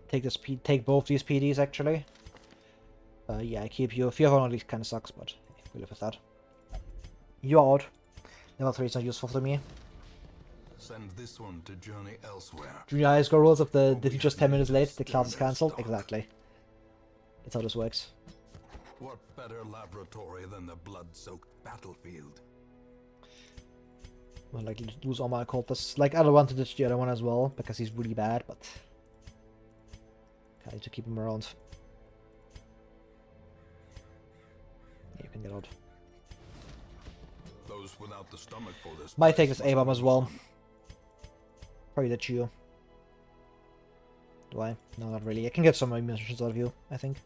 [SPEAKER 1] Take both these PDs actually. Yeah, I keep you. Fear of Unholy kind of sucks, but we live with that. You're out. Level 3 is not useful to me.
[SPEAKER 3] Send this one to journey elsewhere.
[SPEAKER 1] Junior high school rules of the did you just 10 minutes late, the class is cancelled? Exactly. That's how this works.
[SPEAKER 3] What better laboratory than the blood-soaked battlefield?
[SPEAKER 1] Well, like lose all my occultists. Like I don't want to ditch the other one as well because he's really bad, but I need to keep him around. Yeah, you can get out.
[SPEAKER 3] Those without the stomach for this
[SPEAKER 1] Might take this A-bomb as well. Probably ditch you. Do I? No, not really. I can get some munitions out of you, I think.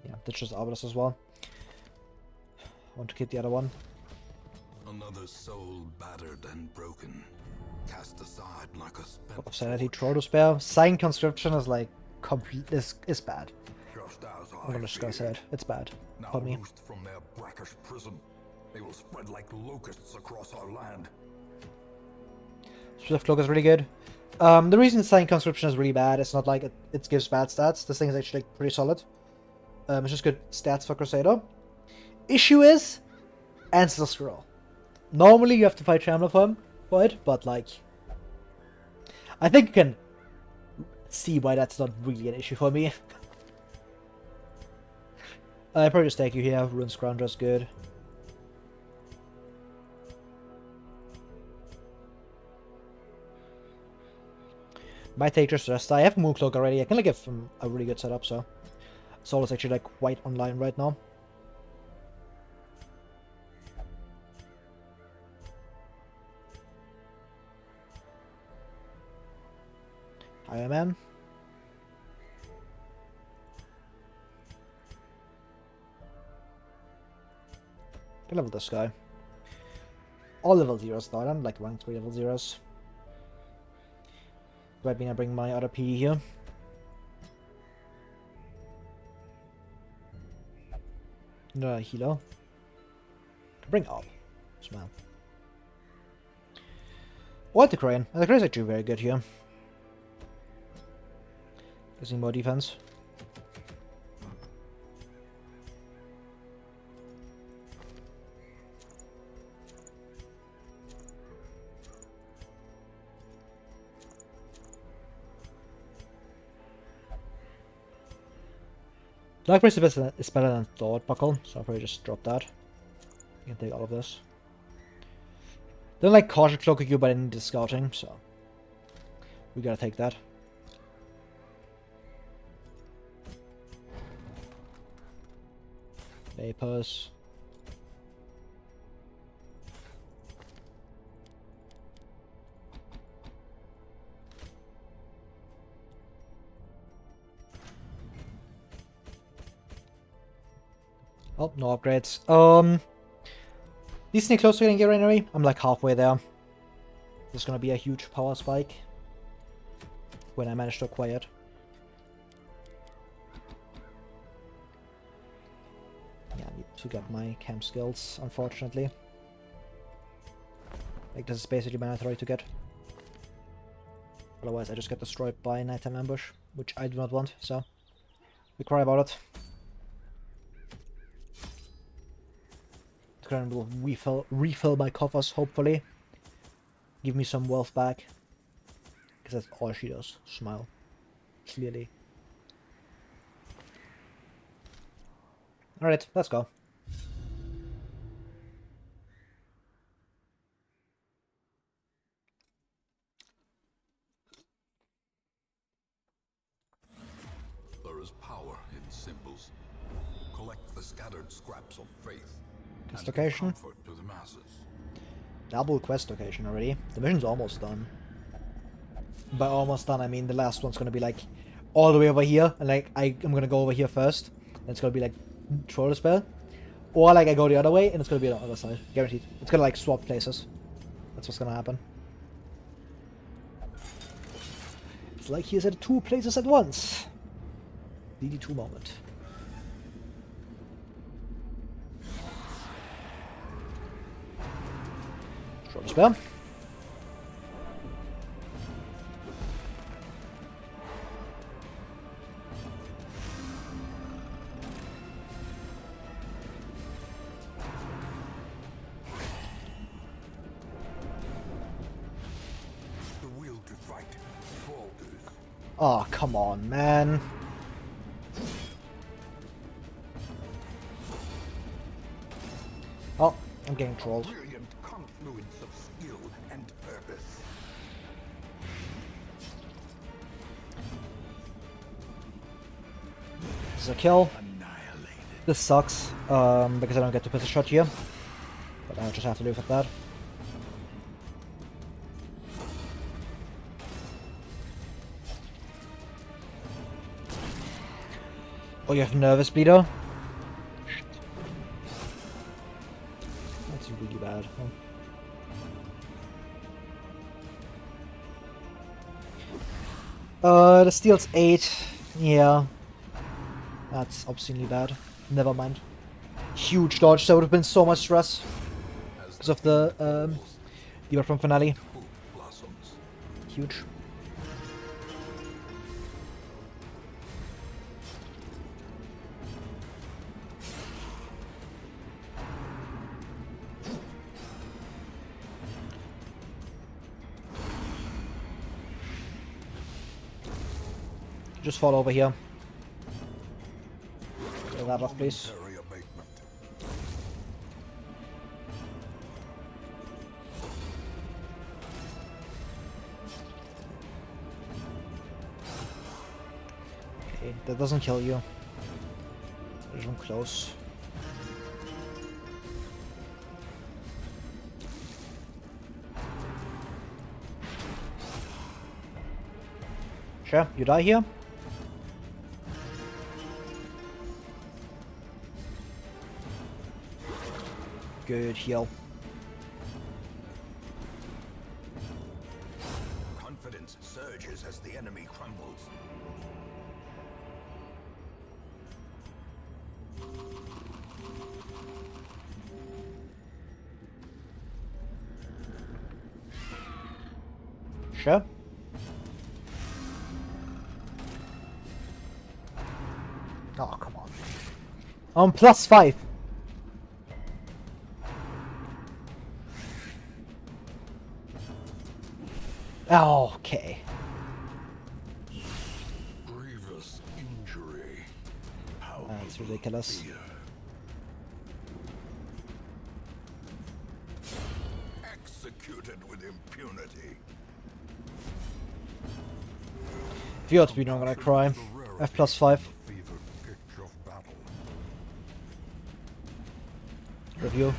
[SPEAKER 1] Yeah, ditch this Arbalest as well. I want to keep the other one.
[SPEAKER 3] Another soul battered and broken, cast aside like a spent
[SPEAKER 1] Sanity, Troll to spare. Sign Conscription is like complete. Is bad.
[SPEAKER 3] just as
[SPEAKER 1] I'm just gonna say it. It's bad.
[SPEAKER 3] now
[SPEAKER 1] For me.
[SPEAKER 3] loosed from their brackish prison. They will spread like locusts across our land.
[SPEAKER 1] Swift Cloak is really good. The reason Sign Conscription is really bad, it's not like it gives bad stats. This thing is actually like, pretty solid. It's just good stats for Crusader. Issue is Ancestor Scroll. Normally you have to fight Shambler for it, but like I think you can see why that's not really an issue for me. I probably just take you here. Ruin Scrounger is good. Might take just rest. I have Mooncloak already. I can like give him a really good setup, so Soul is actually like quite online right now. Iron Man. I level this guy. All level 0s though, I don't like rank 3 level 0s. Might mean I bring my other PD here. No healer. Bring up. Smell. What the crane? The crane's actually very good here. Using more defense. Dark Priest is better than Thought Buckle, so I'll probably just drop that. You can take all of this. Don't like Caution Cloak of you, but I need the scouting, so we gotta take that. Vapors. Oh, no upgrades. Decently close to getting gear anyway. I'm like halfway there. There's gonna be a huge power spike when I manage to acquire it. Yeah, I need to get my camp skills, unfortunately. Like, this is basically mandatory to get. Otherwise, I just get destroyed by nighttime ambush, which I do not want, so we cry about it. Current will refill my coffers, hopefully. Give me some wealth back. Because that's all she does. Smile. Clearly. Alright, let's go.
[SPEAKER 2] There is power in symbols. Collect the scattered scraps of faith.
[SPEAKER 1] Quest location.
[SPEAKER 2] To the masses.
[SPEAKER 1] Double quest location already. The mission's almost done. By almost done, I mean the last one's gonna be like all the way over here, and like I'm gonna go over here first, and it's gonna be like Torchless spell, or like I go the other way, and it's gonna be on the other side, guaranteed. It's gonna like swap places. That's what's gonna happen. It's like he's at 2 places at once. DD2 moment. Short spell.
[SPEAKER 3] The will to fight falters.
[SPEAKER 1] Oh, come on, man. Oh, I'm getting trolled.
[SPEAKER 3] Brilliant confluence of skill and purpose.
[SPEAKER 1] This is a kill.
[SPEAKER 3] Annihilated.
[SPEAKER 1] This sucks, because I don't get to put a shot here. But I just have to live with that. Oh, you have Nervous Bleeder? Shit. That's really bad. The steel's 8. Yeah. That's obscenely bad. Never mind. Huge dodge, that would have been so much stress. Because of the, Diva from Finale. Huge. Just fall over here. Get that off, please.
[SPEAKER 3] Momentary abatement.
[SPEAKER 1] Okay, that doesn't kill you. There's one close. Sure, you die here. Good heal.
[SPEAKER 3] Confidence surges as the enemy crumbles.
[SPEAKER 1] Sure. Oh, come on. I'm +5. Oh, okay.
[SPEAKER 3] Grievous injury. How
[SPEAKER 1] That's ridiculous.
[SPEAKER 3] fear. Executed with impunity.
[SPEAKER 1] If you outspeed, I'm gonna cry. F +5.
[SPEAKER 3] Fevered pitch of battle.
[SPEAKER 1] Review.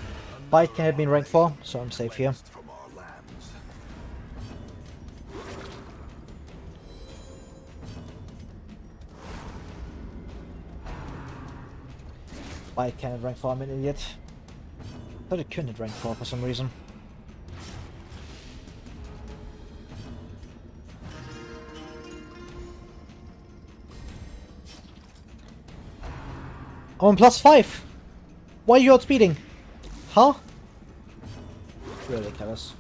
[SPEAKER 1] Bite can hit me in rank 4, so I'm safe here.
[SPEAKER 3] Cleansed from our lands.
[SPEAKER 1] Bite can hit rank 4, I'm an idiot. Thought it couldn't hit rank 4 for some reason. I'm on +5! Why are you outspeeding? Huh? Ridiculous.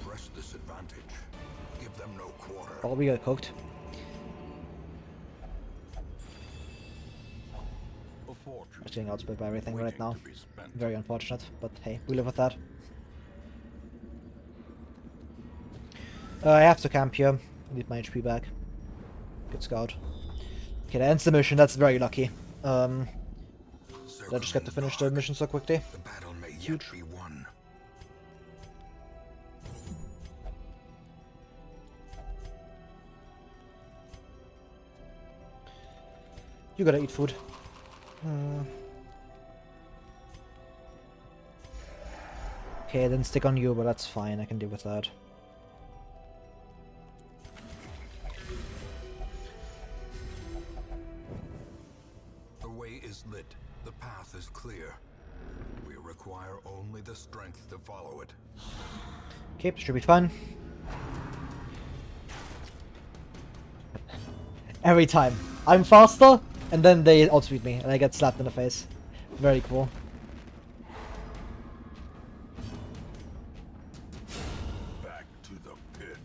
[SPEAKER 3] Press this advantage. Give them no quarter.
[SPEAKER 1] Oh, we got cooked.
[SPEAKER 3] A fortune
[SPEAKER 1] Just getting outsped by everything right
[SPEAKER 3] waiting
[SPEAKER 1] now.
[SPEAKER 3] to be spent.
[SPEAKER 1] Very unfortunate, but hey, we live with that. I have to camp here. I need my HP back. Good scout. Okay, that ends the mission. That's very lucky. Did I just get to finish the mission so quickly?
[SPEAKER 3] The battle may
[SPEAKER 1] Huge.
[SPEAKER 3] yet be won.
[SPEAKER 1] You gotta eat food. Okay, then stick on you, but that's fine. I can deal with that.
[SPEAKER 2] The way is lit. The path is clear. We require only the strength to follow it.
[SPEAKER 1] Okay, should be fun. Every time. I'm faster, and then they outspeed me, and I get slapped in the face. Very cool.
[SPEAKER 3] Back to the pit.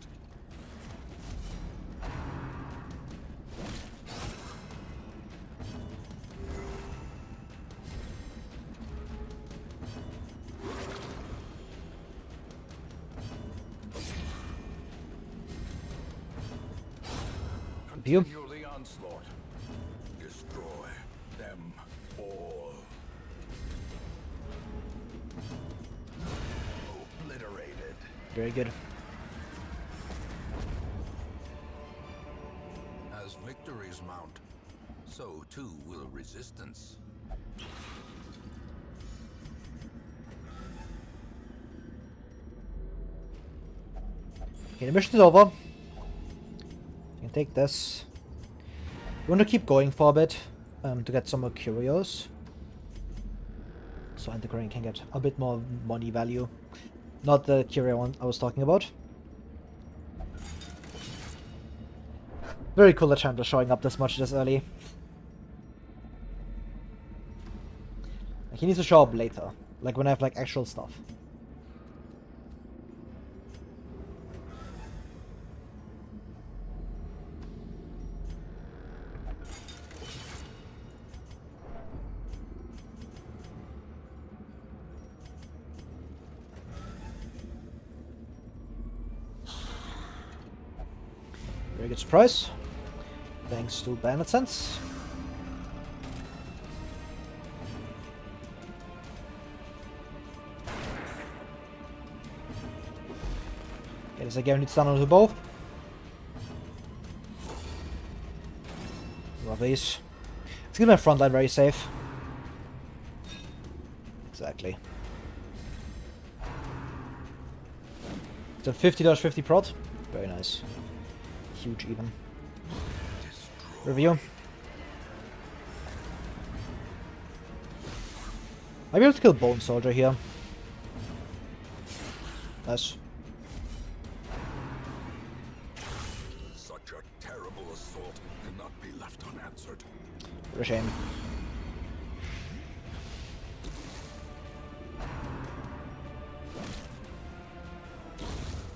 [SPEAKER 1] You.
[SPEAKER 3] Continue the onslaught. Destroy them all. Obliterated.
[SPEAKER 1] Very good.
[SPEAKER 2] As victories mount, so too will resistance.
[SPEAKER 1] Okay, the mission is over. You can take this. You want to keep going for a bit to get some more curios. So Antiquarian can get a bit more money value. Not the curio one I was talking about. Very cool that Chandler's showing up this much this early. Like, he needs to show up later. Like when I have like actual stuff. Very good surprise. Thanks to Bandit Sense. Okay, there's a guaranteed stun on the bow. Love these. Let's keep my front line very safe. Exactly. So 50-50 prod. Very nice. Huge even. Review. Might be able to kill Bone Soldier here. Nice.
[SPEAKER 3] Such a terrible assault cannot be left unanswered.
[SPEAKER 1] What a shame.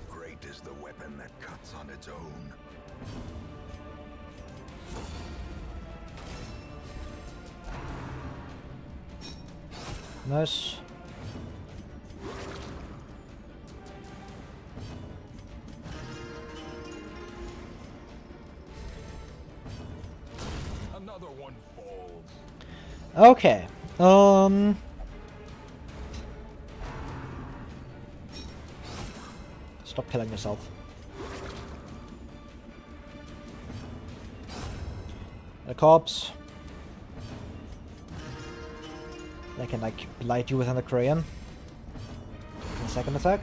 [SPEAKER 3] Great is the weapon that cuts on its own.
[SPEAKER 1] Nice.
[SPEAKER 3] Another one falls.
[SPEAKER 1] Okay. Stop killing yourself. A corpse. I can like blight you with an Korean. The second attack.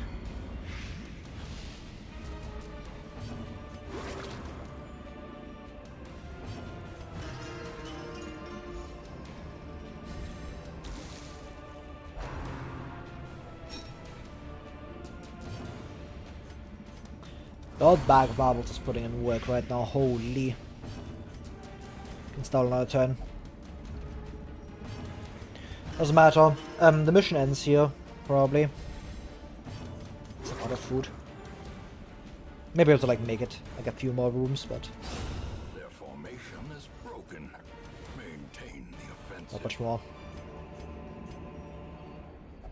[SPEAKER 1] The old bag of marbles is putting in work right now. Holy. Can stall another turn. Doesn't matter. The mission ends here, probably. It's a lot of food. Maybe I have to like make it like a few more rooms, but
[SPEAKER 3] Their formation is broken. Maintain the offensive.
[SPEAKER 1] not much more.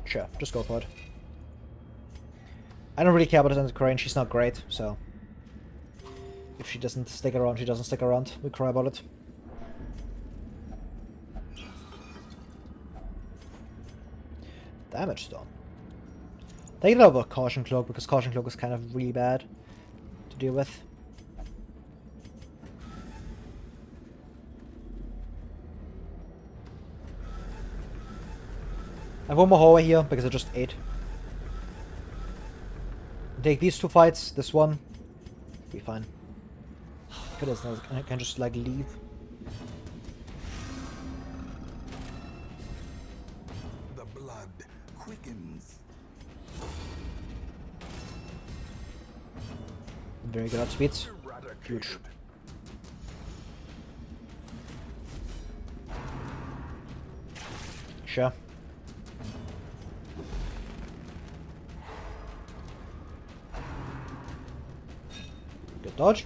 [SPEAKER 1] Sure, just go for it. I don't really care about the Korean, she's not great, so if she doesn't stick around, she doesn't stick around. We cry about it. Damage done. Take it over Caution Cloak, because Caution Cloak is kind of really bad to deal with. I have one more hallway here, because I just ate. Take these two fights, this one, be fine. I can just like leave.
[SPEAKER 3] The blood quickens.
[SPEAKER 1] Very good outspeeds.
[SPEAKER 3] Eradicated.
[SPEAKER 1] Huge. Sure. Good dodge.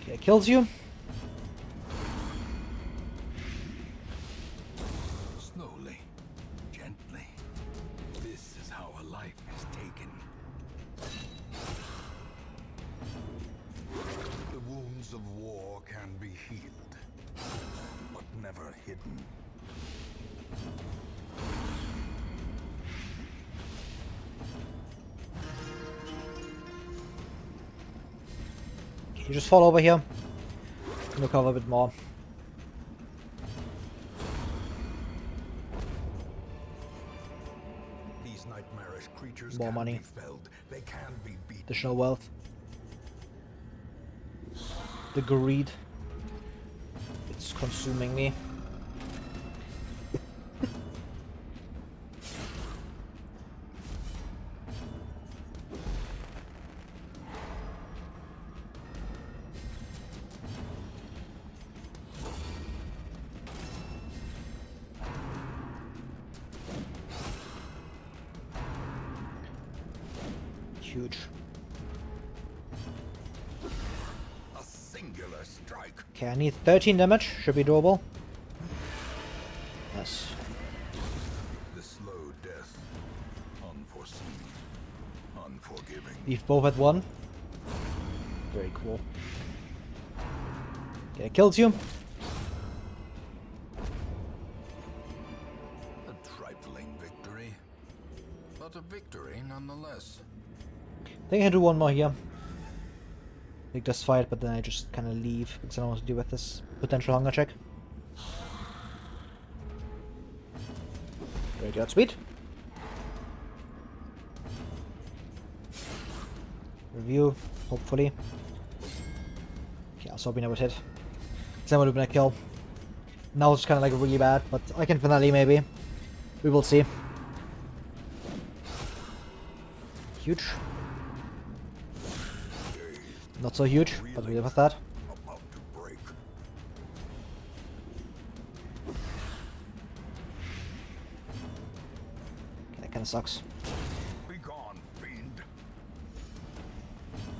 [SPEAKER 1] Okay, it kills you.
[SPEAKER 3] Slowly, gently. This is how a life is taken. The wounds of war can be healed, but never hidden.
[SPEAKER 1] You just fall over here. Recover a bit more.
[SPEAKER 3] These nightmarish creatures
[SPEAKER 1] More
[SPEAKER 3] can
[SPEAKER 1] money.
[SPEAKER 3] be felled. They can be beaten.
[SPEAKER 1] Additional wealth. The greed. It's consuming me. Huge.
[SPEAKER 3] A singular strike.
[SPEAKER 1] Okay, I need 13 damage. Should be doable. Yes.
[SPEAKER 3] The slow death. Unforeseen. Unforgiving.
[SPEAKER 1] We've both at one. Very cool. Okay, it kills you.
[SPEAKER 3] A trifling victory. But a victory nonetheless. nonetheless.
[SPEAKER 1] I think I can do one more here. Like this fight, but then I just kind of leave because I don't know what to do with this potential hunger check. Very good, sweet. Review, hopefully. Okay, I was hoping I would hit. Because that would have been a kill. Now it's kind of like really bad, but I can finale maybe. We will see. Huge. Not so huge, but we live with that.
[SPEAKER 3] About to break.
[SPEAKER 1] Okay, that kind of sucks.
[SPEAKER 3] Be gone, fiend.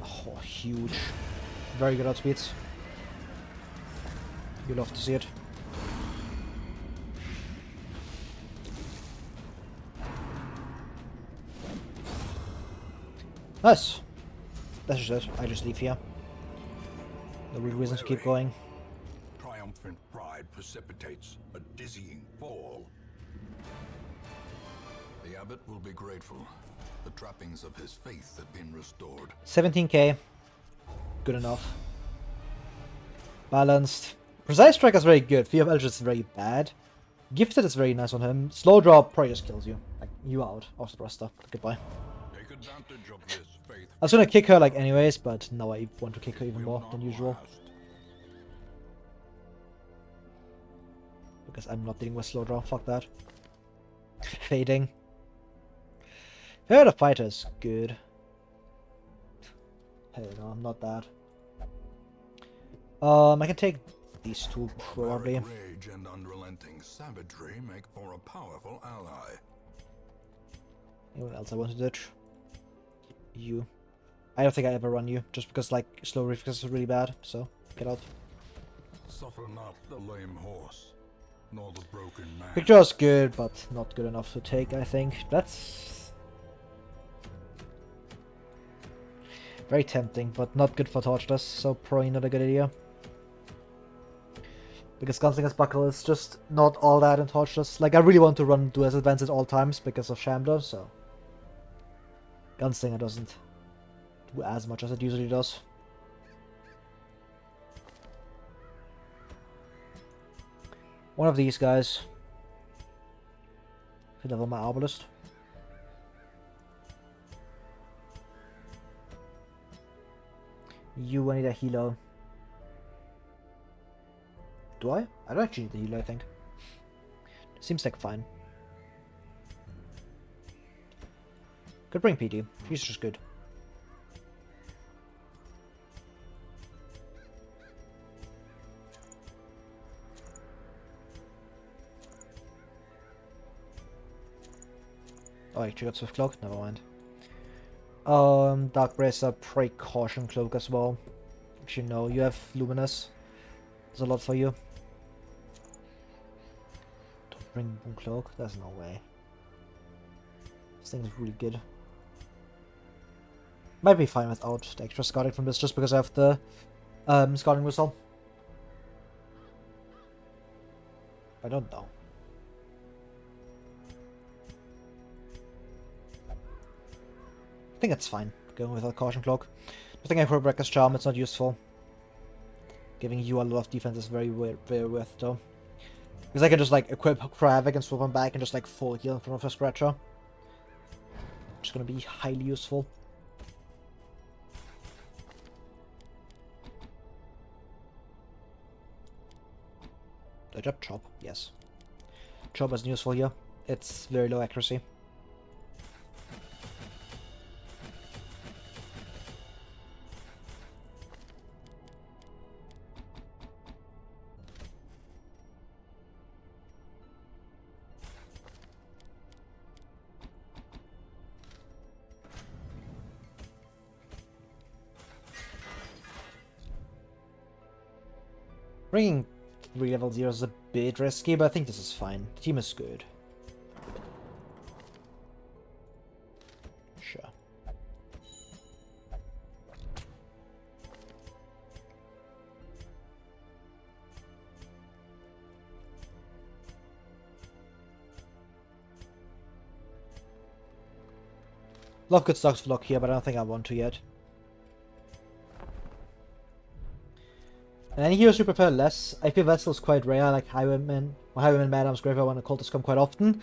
[SPEAKER 1] Oh, huge. Very good outspeeds. You love to see it. Nice. That's just it. I just leave here. No real reason to keep going.
[SPEAKER 3] Triumphant pride precipitates a dizzying fall.
[SPEAKER 2] The abbot will be grateful. The trappings of his faith have been restored.
[SPEAKER 1] 17k. Good enough. Balanced. Precise strike is very good. Fear of Eldritch is very bad. Gifted is very nice on him. Slow draw probably just kills you. Like, you out. Off the roster. Goodbye.
[SPEAKER 3] Take advantage of this faith.
[SPEAKER 1] I was gonna kick her like anyways, but now I want to kick her even
[SPEAKER 3] Will
[SPEAKER 1] more than
[SPEAKER 3] not
[SPEAKER 1] usual.
[SPEAKER 3] last.
[SPEAKER 1] Because I'm not dealing with slow draw. Fuck that. Fading. Fair the fighter is good. Hell no, I'm not that. I can take these two probably.
[SPEAKER 3] Barbaric rage and unrelenting savagery make for a powerful ally.
[SPEAKER 1] Anyone else I want to ditch? You. I don't think I ever run you, just because like slow reflex is really bad, so get out.
[SPEAKER 3] Suffer not the lame horse, nor the broken man.
[SPEAKER 1] Picture is good, but not good enough to take, I think. That's very tempting, but not good for Torchless, so probably not a good idea. Because Gunslinger's Buckle is just not all that in Torchless. Like, I really want to run Duel's Advance at all times because of Shambler, so Gunslinger doesn't do as much as it usually does. One of these guys could level my Arbalist. You, I need a healer. Do I? I don't actually need the healer, I think. Seems like fine. Could bring PD. She's just good. Oh, I actually got Swift Cloak? Never mind. Dark Bracer, Precaution Cloak as well. Actually, no, you have Luminous. There's a lot for you. Don't bring Boom Cloak? There's no way. This thing is really good. Might be fine without the extra scouting from this, just because I have the scouting whistle. I don't know. I think it's fine, going without Caution Cloak. I think I put Reckless Charm, it's not useful. Giving you a lot of defense is very worth though. Because I can just like equip Havoc and swap him back and just like full heal in front of a Scratcher. Which is gonna be highly useful. Did I drop Chop? Yes. Chop isn't useful here. It's very low accuracy. Bringing 3 level 0 is a bit risky, but I think this is fine. The team is good. Sure. Love good stocks block here, but I don't think I want to yet. And any heroes you prefer less? I feel Vestal's quite rare, like Highwayman, Madam's Graveyard, and Occultist come quite often.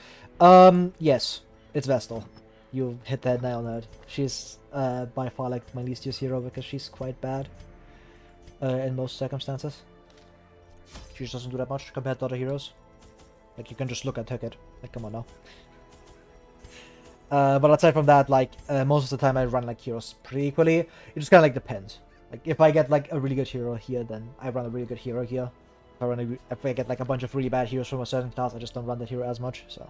[SPEAKER 1] Yes, it's Vestal. You hit that nail on it. She's by far like my least used hero because she's quite bad in most circumstances. She just doesn't do that much compared to other heroes. Like, you can just look and take it. Like, come on now. But aside from that, like, most of the time I run like heroes pretty equally. It just kind of like depends. Like, if I get like a really good hero here, then I run a really good hero here. If I get like a bunch of really bad heroes from a certain class, I just don't run that hero as much. So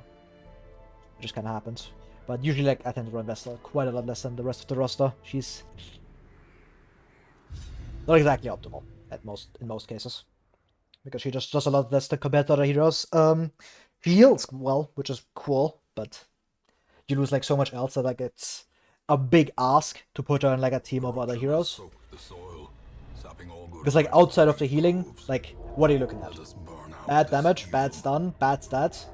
[SPEAKER 1] it just kind of happens. But usually, like, I tend to run Vestal quite a lot less than the rest of the roster. She's not exactly optimal in most cases, because she just does a lot less compared to other heroes. She heals well, which is cool, but you lose like so much else that like it's a big ask to put her in like a team of other heroes. Because like outside of the healing, like what are you looking at? Bad damage, bad stun, bad stats,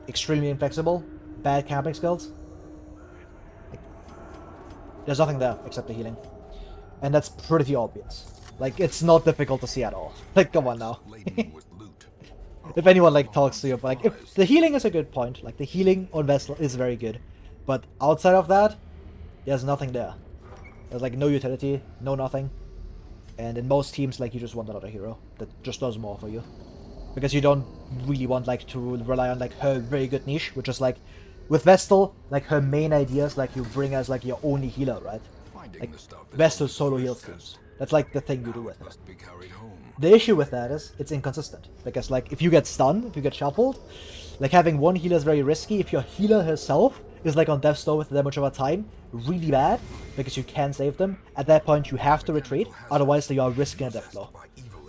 [SPEAKER 1] extremely inflexible, bad camping skills. Like, there's nothing there except the healing, and that's pretty obvious. Like, it's not difficult to see at all. Like, come on now. If anyone like talks to you, but like if the healing is a good point, like the healing on Vestal is very good, but outside of that, there's nothing there. There's like no utility, no nothing, and in most teams, like you just want another hero that just does more for you, because you don't really want like to rely on like her very good niche, which is like with Vestal, like her main idea is like you bring as like your only healer, right? Like Vestal solo heal teams. That's like the thing you do with her. The issue with that is it's inconsistent, because like if you get stunned, if you get shuffled, like having one healer is very risky. If your healer herself is like on death's door with that much of a time, really bad, because you can't save them, at that point you have to retreat, otherwise you are risking a death blow.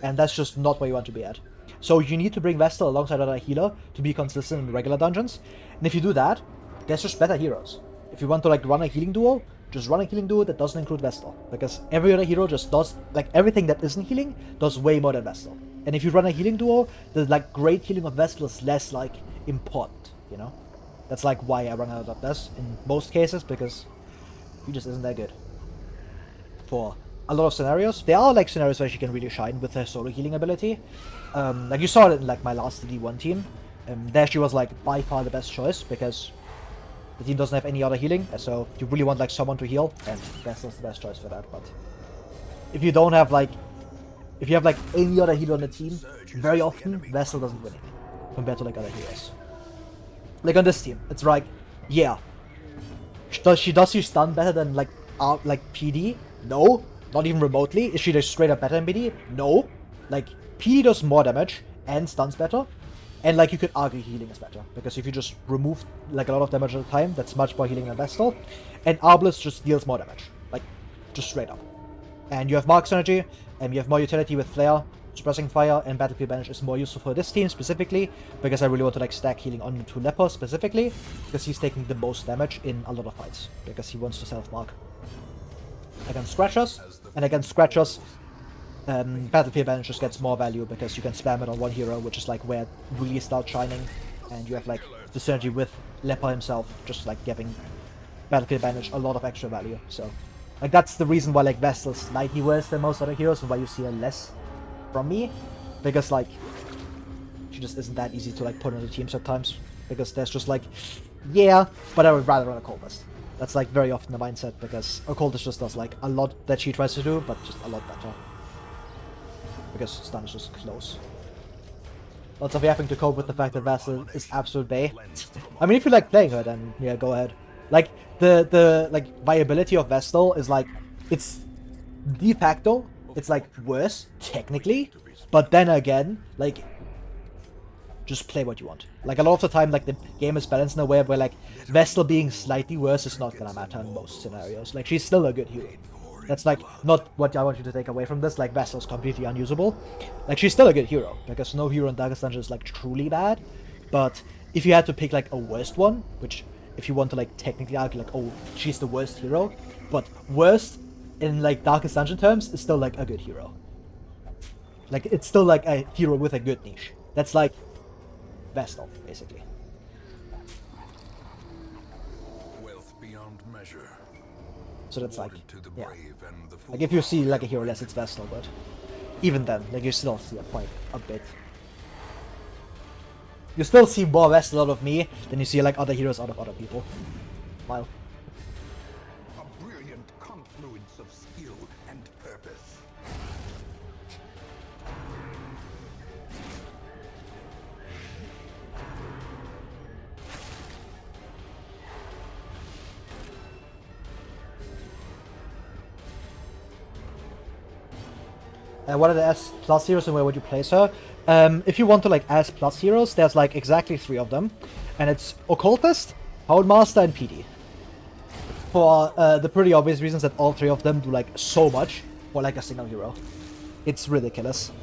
[SPEAKER 1] And that's just not where you want to be at. So you need to bring Vestal alongside another healer to be consistent in regular dungeons, and if you do that, there's just better heroes. If you want to like run a healing duo, just run a healing duo that doesn't include Vestal, because every other hero just does, like everything that isn't healing does way more than Vestal. And if you run a healing duo, the like great healing of Vestal is less like important, you know? That's like why I run a lot of this in most cases, because he just isn't that good. For a lot of scenarios, there are like scenarios where she can really shine with her solo healing ability. Like you saw it in like my last D1 team. There she was like by far the best choice, because the team doesn't have any other healing, so you really want like someone to heal, and Vestal's the best choice for that. But if you don't have like, if you have like any other healer on the team, very often Vestal doesn't win it compared to like other heroes. Like on this team, it's like, yeah, does she stun better than like PD? No, not even remotely. Is she just straight up better than PD? No. Like PD does more damage and stuns better. And like you could argue healing is better, because if you just remove like a lot of damage at a time, that's much more healing than Vestal. And Arbalest just deals more damage, like just straight up. And you have Mark synergy, and you have more utility with Flare, suppressing fire, and Battlefield Banish is more useful for this team specifically, because I really want to like stack healing onto Leper specifically, because he's taking the most damage in a lot of fights, because he wants to self-mark. Against Scratchers, and against Scratchers, Battlefield Banish just gets more value because you can spam it on one hero, which is like where it really starts shining, and you have like the synergy with Leper himself, just like giving Battlefield Banish a lot of extra value. So like that's the reason why like Vestal's slightly worse than most other heroes, and why you see her less from me, because like she just isn't that easy to like put on the teams at times, because there's just like, yeah, but I would rather run Occultist. That's like very often the mindset, because Occultist just does like a lot that she tries to do, but just a lot better. Because stun is just close. Lots of having to cope with the fact that Vestal is absolute bae. I mean, if you like playing her, then yeah, go ahead. Like the like viability of Vestal is like, it's de facto, it's like worse technically, but then again, like just play what you want. Like a lot of the time, like the game is balanced in a way where like Vestal being slightly worse is not gonna matter in most scenarios. Like she's still a good hero. That's like not what I want you to take away from this. Like Vestal's completely unusable. Like she's still a good hero, because no hero in Darkest Dungeon is like truly bad. But if you had to pick like a worst one, which if you want to like technically argue like, oh, she's the worst hero, but worst in like Darkest Dungeon terms is still like a good hero. Like it's still like a hero with a good niche. That's like Vestal, basically. So that's like,
[SPEAKER 3] awarded to the
[SPEAKER 1] yeah.
[SPEAKER 3] brave and the
[SPEAKER 1] Like if you see like a hero
[SPEAKER 3] foolhardy.
[SPEAKER 1] less, it's Vestal, but even then, like you still see quite a bit. You still see more Vestal out of me than you see like other heroes out of other people. Wow.
[SPEAKER 3] A brilliant confluence of skill and purpose.
[SPEAKER 1] What are the S plus heroes and where would you place her? If you want to like S plus heroes, there's like exactly 3 of them, and it's Occultist, Houndmaster, and PD. For the pretty obvious reasons that all 3 of them do like so much for like a single hero. It's ridiculous.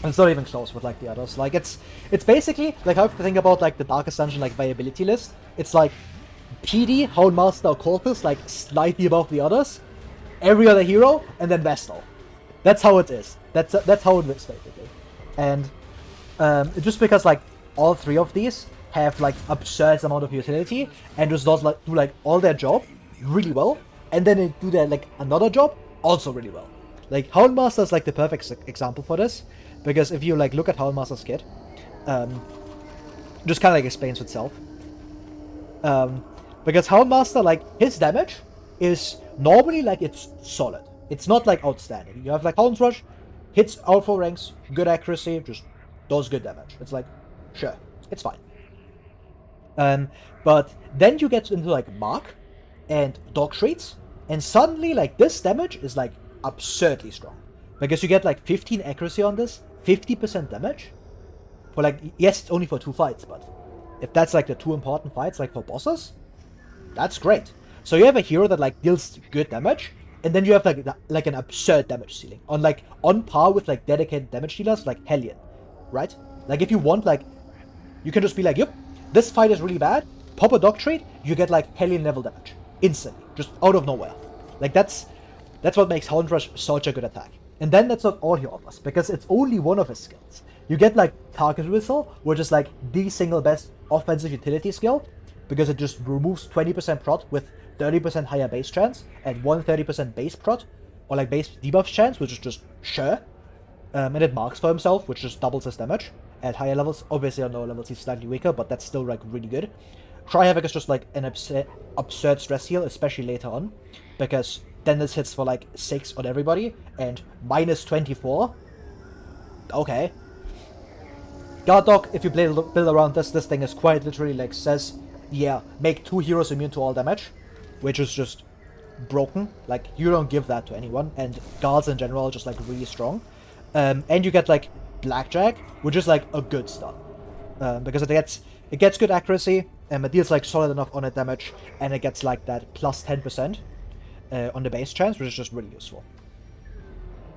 [SPEAKER 1] And it's not even close with like the others. Like it's basically like how if you think about like the Darkest Dungeon like viability list. It's like PD, Houndmaster, Occultist like slightly above the others, every other hero, and then Vestal. That's how it is. That's how it looks basically. And just because like all 3 of these have like absurd amount of utility and just does like do like all their job really well, and then they do their like another job also really well. Like Houndmaster is like the perfect example for this, because if you like look at Houndmaster's kit, just kind of like explains itself. Because Houndmaster, like his damage is normally like it's solid. It's not like outstanding. You have like Hound's Rush, hits out for ranks, good accuracy, just does good damage. It's like, sure, it's fine. But then you get into like Mark and Dog Treats, and suddenly like this damage is like absurdly strong. Because you get like 15 accuracy on this, 50% damage. For like, yes, it's only for 2 fights, but if that's like the 2 important fights like for bosses, that's great. So you have a hero that like deals good damage, and then you have like an absurd damage ceiling on par with like dedicated damage dealers like Hellion, right? Like if you want like, you can just be like, yep, this fight is really bad. Pop a Dog Trait, you get like Hellion level damage instantly, just out of nowhere. Like that's what makes Hound Rush such a good attack. And then that's not all he offers, because it's only one of his skills. You get like Target Whistle, which is like the single best offensive utility skill, because it just removes 20% prot with 30% higher base chance and 130% base prot, or like base debuff chance, which is just sure. And it marks for himself, which just doubles his damage at higher levels. Obviously on lower levels he's slightly weaker, but that's still like really good. Cry Havoc is just like an absurd stress heal, especially later on, because then this hits for like 6 on everybody, and minus 24. Okay. Guard Dog, if you build around this thing is quite literally like says, yeah, make 2 heroes immune to all damage, which is just broken. Like, you don't give that to anyone, and guards in general are just like really strong. And you get like Blackjack, which is like a good stun, because it gets good accuracy, and it deals like solid enough on it damage, and it gets like that plus 10% on the base chance, which is just really useful.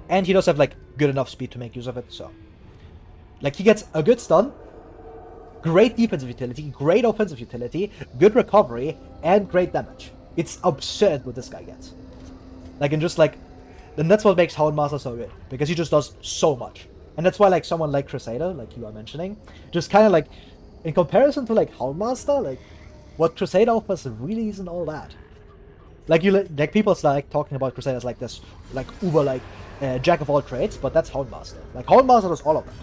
[SPEAKER 1] And he does have like good enough speed to make use of it, so like he gets a good stun, great defensive utility, great offensive utility, good recovery, and great damage. It's absurd what this guy gets. Like, and just like, and that's what makes Houndmaster so good, because he just does so much. And that's why like someone like Crusader, like you are mentioning, just kind of like, in comparison to like Houndmaster, like what Crusader offers really isn't all that. Like like people like talking about Crusaders like this, like uber like jack of all trades, but that's Houndmaster. Like Houndmaster does all of that,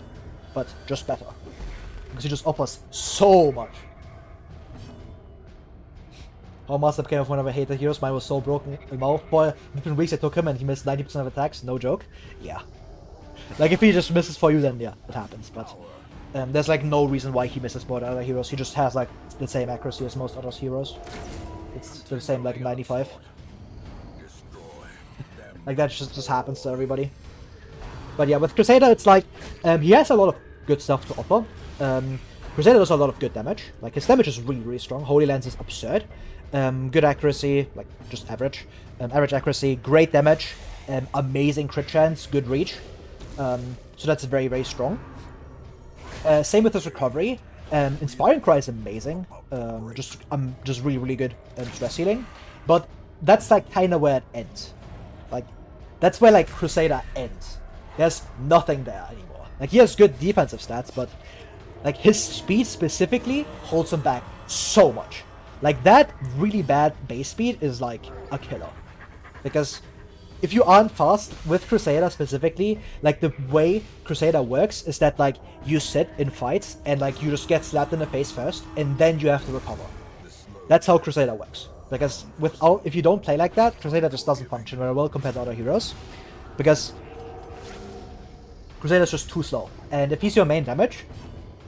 [SPEAKER 1] but just better, because he just offers so much. Houndmaster became one of my hated heroes. Mine was so broken in mouth. For different weeks I took him and he missed 90% of attacks. No joke. Yeah. Like if he just misses for you, then yeah, it happens. But there's like no reason why he misses more than other heroes. He just has like the same accuracy as most other heroes. It's the same like 95. Like that just happens to everybody. But yeah, with Crusader it's like he has a lot of good stuff to offer. Crusader does a lot of good damage. Like his damage is really, really strong. Holy Lance is absurd. Good accuracy, like just average. Average accuracy, great damage, amazing crit chance, good reach. So that's very, very strong. Same with his recovery. Inspiring Cry is amazing. Just really, really good stress healing. But that's like kind of where it ends. Like that's where like Crusader ends. There's nothing there anymore. Like he has good defensive stats, but like his speed specifically holds him back so much. Like, that really bad base speed is, like, a killer. Because if you aren't fast, with Crusader specifically, like, the way Crusader works is that, like, you sit in fights, and, like, you just get slapped in the face first, and then you have to recover. That's how Crusader works. Because if you don't play like that, Crusader just doesn't function very well compared to other heroes. Because Crusader's just too slow. And if he's your main damage,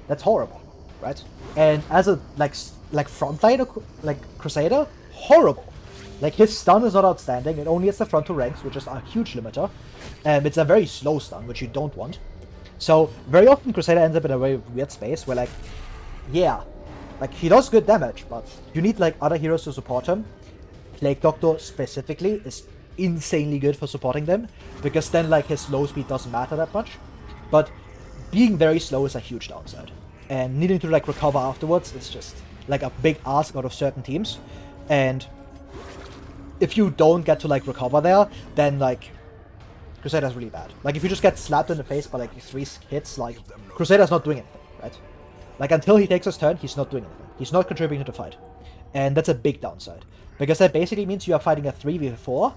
[SPEAKER 1] that's horrible, right? And as a, like frontline, like, Crusader, horrible. Like, his stun is not outstanding, it only hits the front two ranks, which is a huge limiter. It's a very slow stun, which you don't want. So, very often Crusader ends up in a very weird space where, like, yeah, like, he does good damage, but you need, like, other heroes to support him. Plague Doctor, specifically, is insanely good for supporting them, because then, like, his low speed doesn't matter that much. But being very slow is a huge downside. And needing to, like, recover afterwards is just, like, a big ask out of certain teams. And if you don't get to, like, recover there, then, like, Crusader's really bad. Like, if you just get slapped in the face by, like, 3 hits, like, Crusader's not doing anything, right? Like, until he takes his turn, he's not doing anything. He's not contributing to the fight. And that's a big downside. Because that basically means you are fighting a 3v4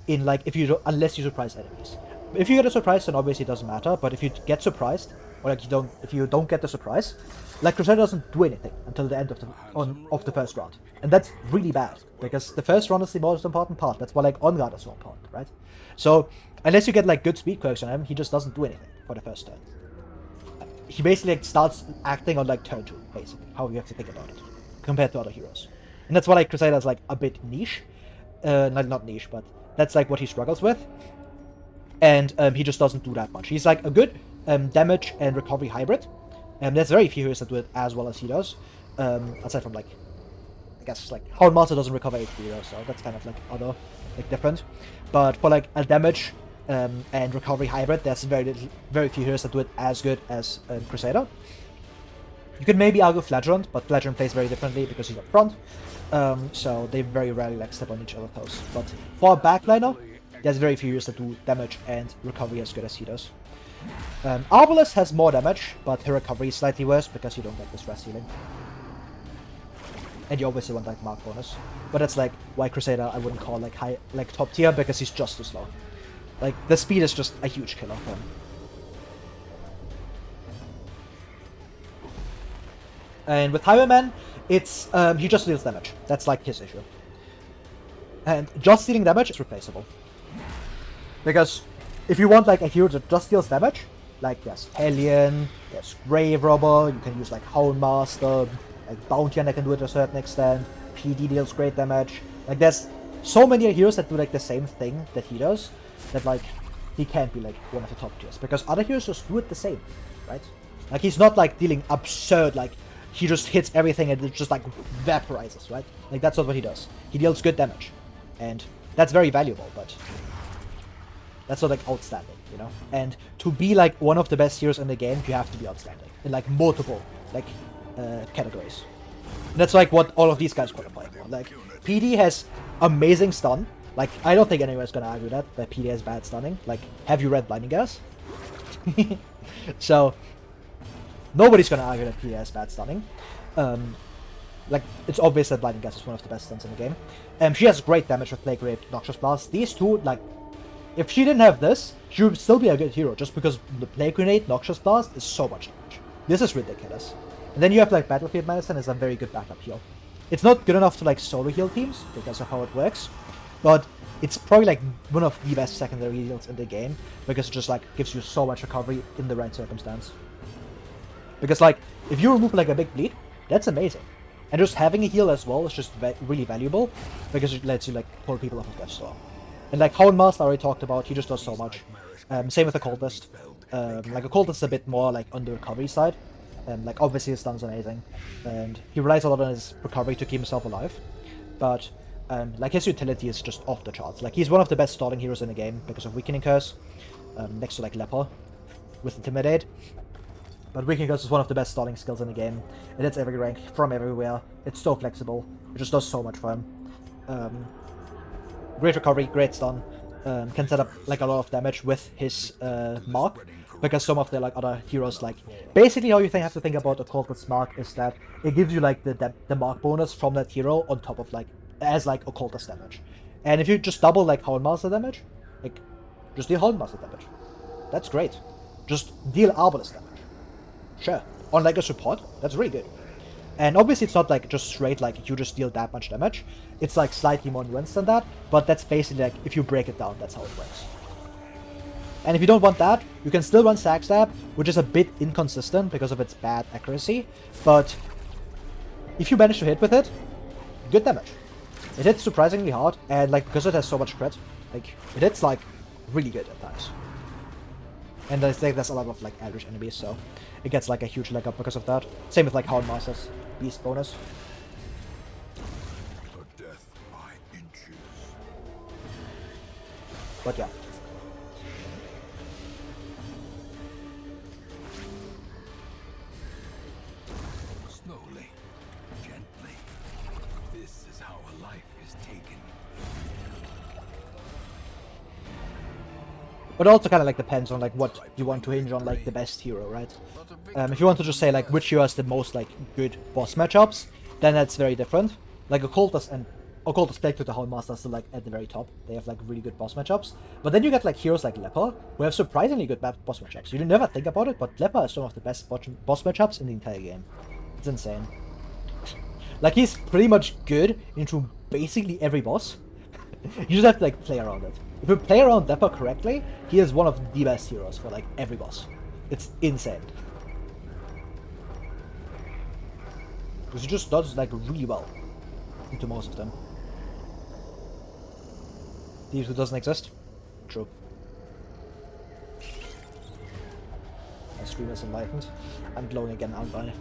[SPEAKER 1] in, like, unless you surprise enemies. If you get a surprise, then obviously it doesn't matter, but if you get surprised, or, like, if you don't get the surprise, like, Crusader doesn't do anything until the end of the first round. And that's really bad, because the first round is the most important part. That's why, like, on guard is so important, right? So, unless you get, like, good speed quirks on him, he just doesn't do anything for the first turn. He basically, like, starts acting on, like, turn 2, basically, how you have to think about it, compared to other heroes. And that's why, like, Crusader is, like, a bit niche. Not niche, but that's, like, what he struggles with. And he just doesn't do that much. He's, like, a good damage and recovery hybrid. And there's very few heroes that do it as well as he does. Aside from, like, I guess, like, Houndmaster doesn't recover HP heroes, so that's kind of, like, other, like, different. But for, like, a damage and recovery hybrid, there's very few heroes that do it as good as Crusader. You could maybe argue Flagellant, but Flagellant plays very differently because he's up front. So they very rarely, like, step on each other's toes. But for a backliner, there's very few heroes that do damage and recovery as good as he does. Arbalest has more damage, but her recovery is slightly worse because you don't get this rest healing. And you obviously want, like, mark bonus. But that's, like, why Crusader I wouldn't call, like, high, like, top tier, because he's just too slow. Like, the speed is just a huge killer for him. And with Highwayman, it's, he just deals damage. That's, like, his issue. And just dealing damage is replaceable. Because if you want, like, a hero that just deals damage, like, there's Hellion, there's Grave Robber, you can use, like, Houndmaster, like, Bounty that can do it to a certain extent, PD deals great damage. Like, there's so many heroes that do, like, the same thing that he does, that, like, he can't be, like, one of the top tiers. Because other heroes just do it the same, right? Like, he's not, like, dealing absurd, like, he just hits everything and it just, like, vaporizes, right? Like, that's not what he does. He deals good damage. And that's very valuable, but that's not, like, outstanding, you know? And to be, like, one of the best heroes in the game, you have to be outstanding. In, like, multiple, like, categories. And that's, like, what all of these guys qualify for. Like, PD has amazing stun. Like, I don't think anyone's gonna argue that PD has bad stunning. Like, have you read Blinding Gas? So, nobody's gonna argue that PD has bad stunning. Like, it's obvious that Blinding Gas is one of the best stuns in the game. She has great damage with Plague Rape, Noxious Blast. These two, like, if she didn't have this, she would still be a good hero, just because the Plague Grenade, Noxious Blast is so much damage. This is ridiculous. And then you have, like, Battlefield Medicine is a very good backup heal. It's not good enough to, like, solo heal teams, because of how it works, but it's probably, like, one of the best secondary heals in the game, because it just, like, gives you so much recovery in the right circumstance. Because, like, if you remove, like, a big bleed, that's amazing. And just having a heal as well is just really valuable, because it lets you, like, pull people off of Death Store. And, like, Houndmaster I already talked about, he just does so much. Same with the Cultist. Like, a Cultist is a bit more, like, on the recovery side. Like, obviously his stun's amazing, and he relies a lot on his recovery to keep himself alive. But, like, his utility is just off the charts. Like, he's one of the best stalling heroes in the game because of Weakening Curse, next to, like, Leper with Intimidate. But Weakening Curse is one of the best stalling skills in the game. It hits every rank, from everywhere. It's so flexible. It just does so much for him. Great recovery, great stun. Can set up, like, a lot of damage with his Mark. because some of the like other heroes, like basically how you have to think about Occultist Mark is that it gives you like the mark bonus from that hero on top of like as like Occultist damage, and if you just double like Houndmaster damage, like just deal Houndmaster damage, that's great. Just deal Arbalest damage, sure. On like a support, that's really good. And obviously it's not like just straight like you just deal that much damage. It's like slightly more nuanced than that, but that's basically like if you break it down, that's how it works. And if you don't want that, you can still run Sack Stab, which is a bit inconsistent because of its bad accuracy, but if you manage to hit with it, good damage. It hits surprisingly hard, and like because it has so much crit, like it hits like really good at times. And there's a lot of like average enemies, so it gets like a huge leg up because of that. Same with like Houndmaster's beast bonus.
[SPEAKER 3] A death by inches.
[SPEAKER 1] But yeah.
[SPEAKER 3] Slowly, gently. This is how a life is taken.
[SPEAKER 1] But it also kind of like depends on like what you want to hinge on like the best hero, right? If you want to just say like which hero has the most like good boss matchups, then that's very different. Like Occultist Plague to the Houndmaster is still like at the very top. They have like really good boss matchups. But then you get like heroes like Leper, who have surprisingly good boss matchups. You never think about it, but Leper has some of the best boss matchups in the entire game. It's insane. Like he's pretty much good into basically every boss. You just have to like play around it. If you play around Leper correctly, he is one of the best heroes for like every boss. It's insane. Because he just does like really well into most of them. Thieves who doesn't exist? True. My stream is enlightened. I'm glowing again, aren't I?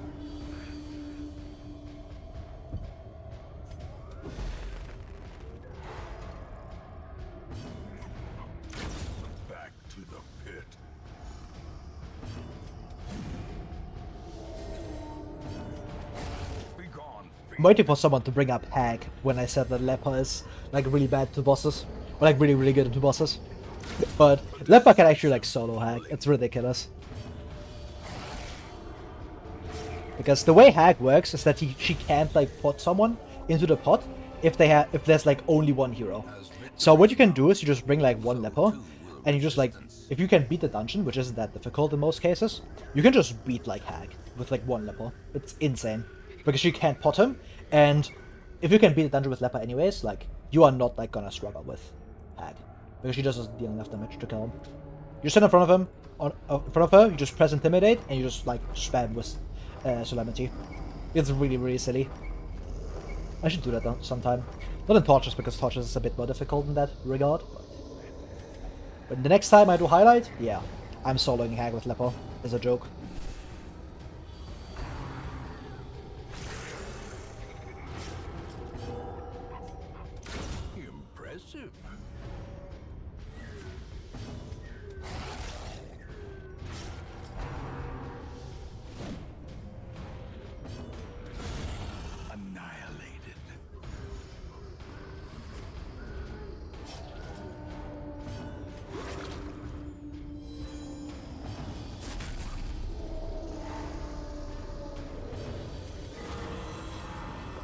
[SPEAKER 3] Back to the pit. Be gone.
[SPEAKER 1] I'm waiting for someone to bring up Hag when I said that Leper is like really bad to bosses. Or like really, really good into bosses. But Leper can actually like solo Hag. It's ridiculous. Because the way Hag works is that she can't like put someone into the pot if there's like only one hero. So what you can do is you just bring like one Leper, and you just like, if you can beat the dungeon, which isn't that difficult in most cases, you can just beat like Hag with like one Leper. It's insane. Because you can't pot him, and if you can beat the dungeon with Leper anyways, like, you are not like gonna struggle with Hag. Because she just doesn't deal enough damage to kill him. You stand in front of him, in front of her, you just press Intimidate, and you just like spam with Solemnity. It's really, really silly. I should do that sometime. Not in Torchless, because Torchless is a bit more difficult in that regard. But the next time I do Highlight, yeah, I'm soloing Hag with Leper as a joke.
[SPEAKER 3] Impressive. Annihilated.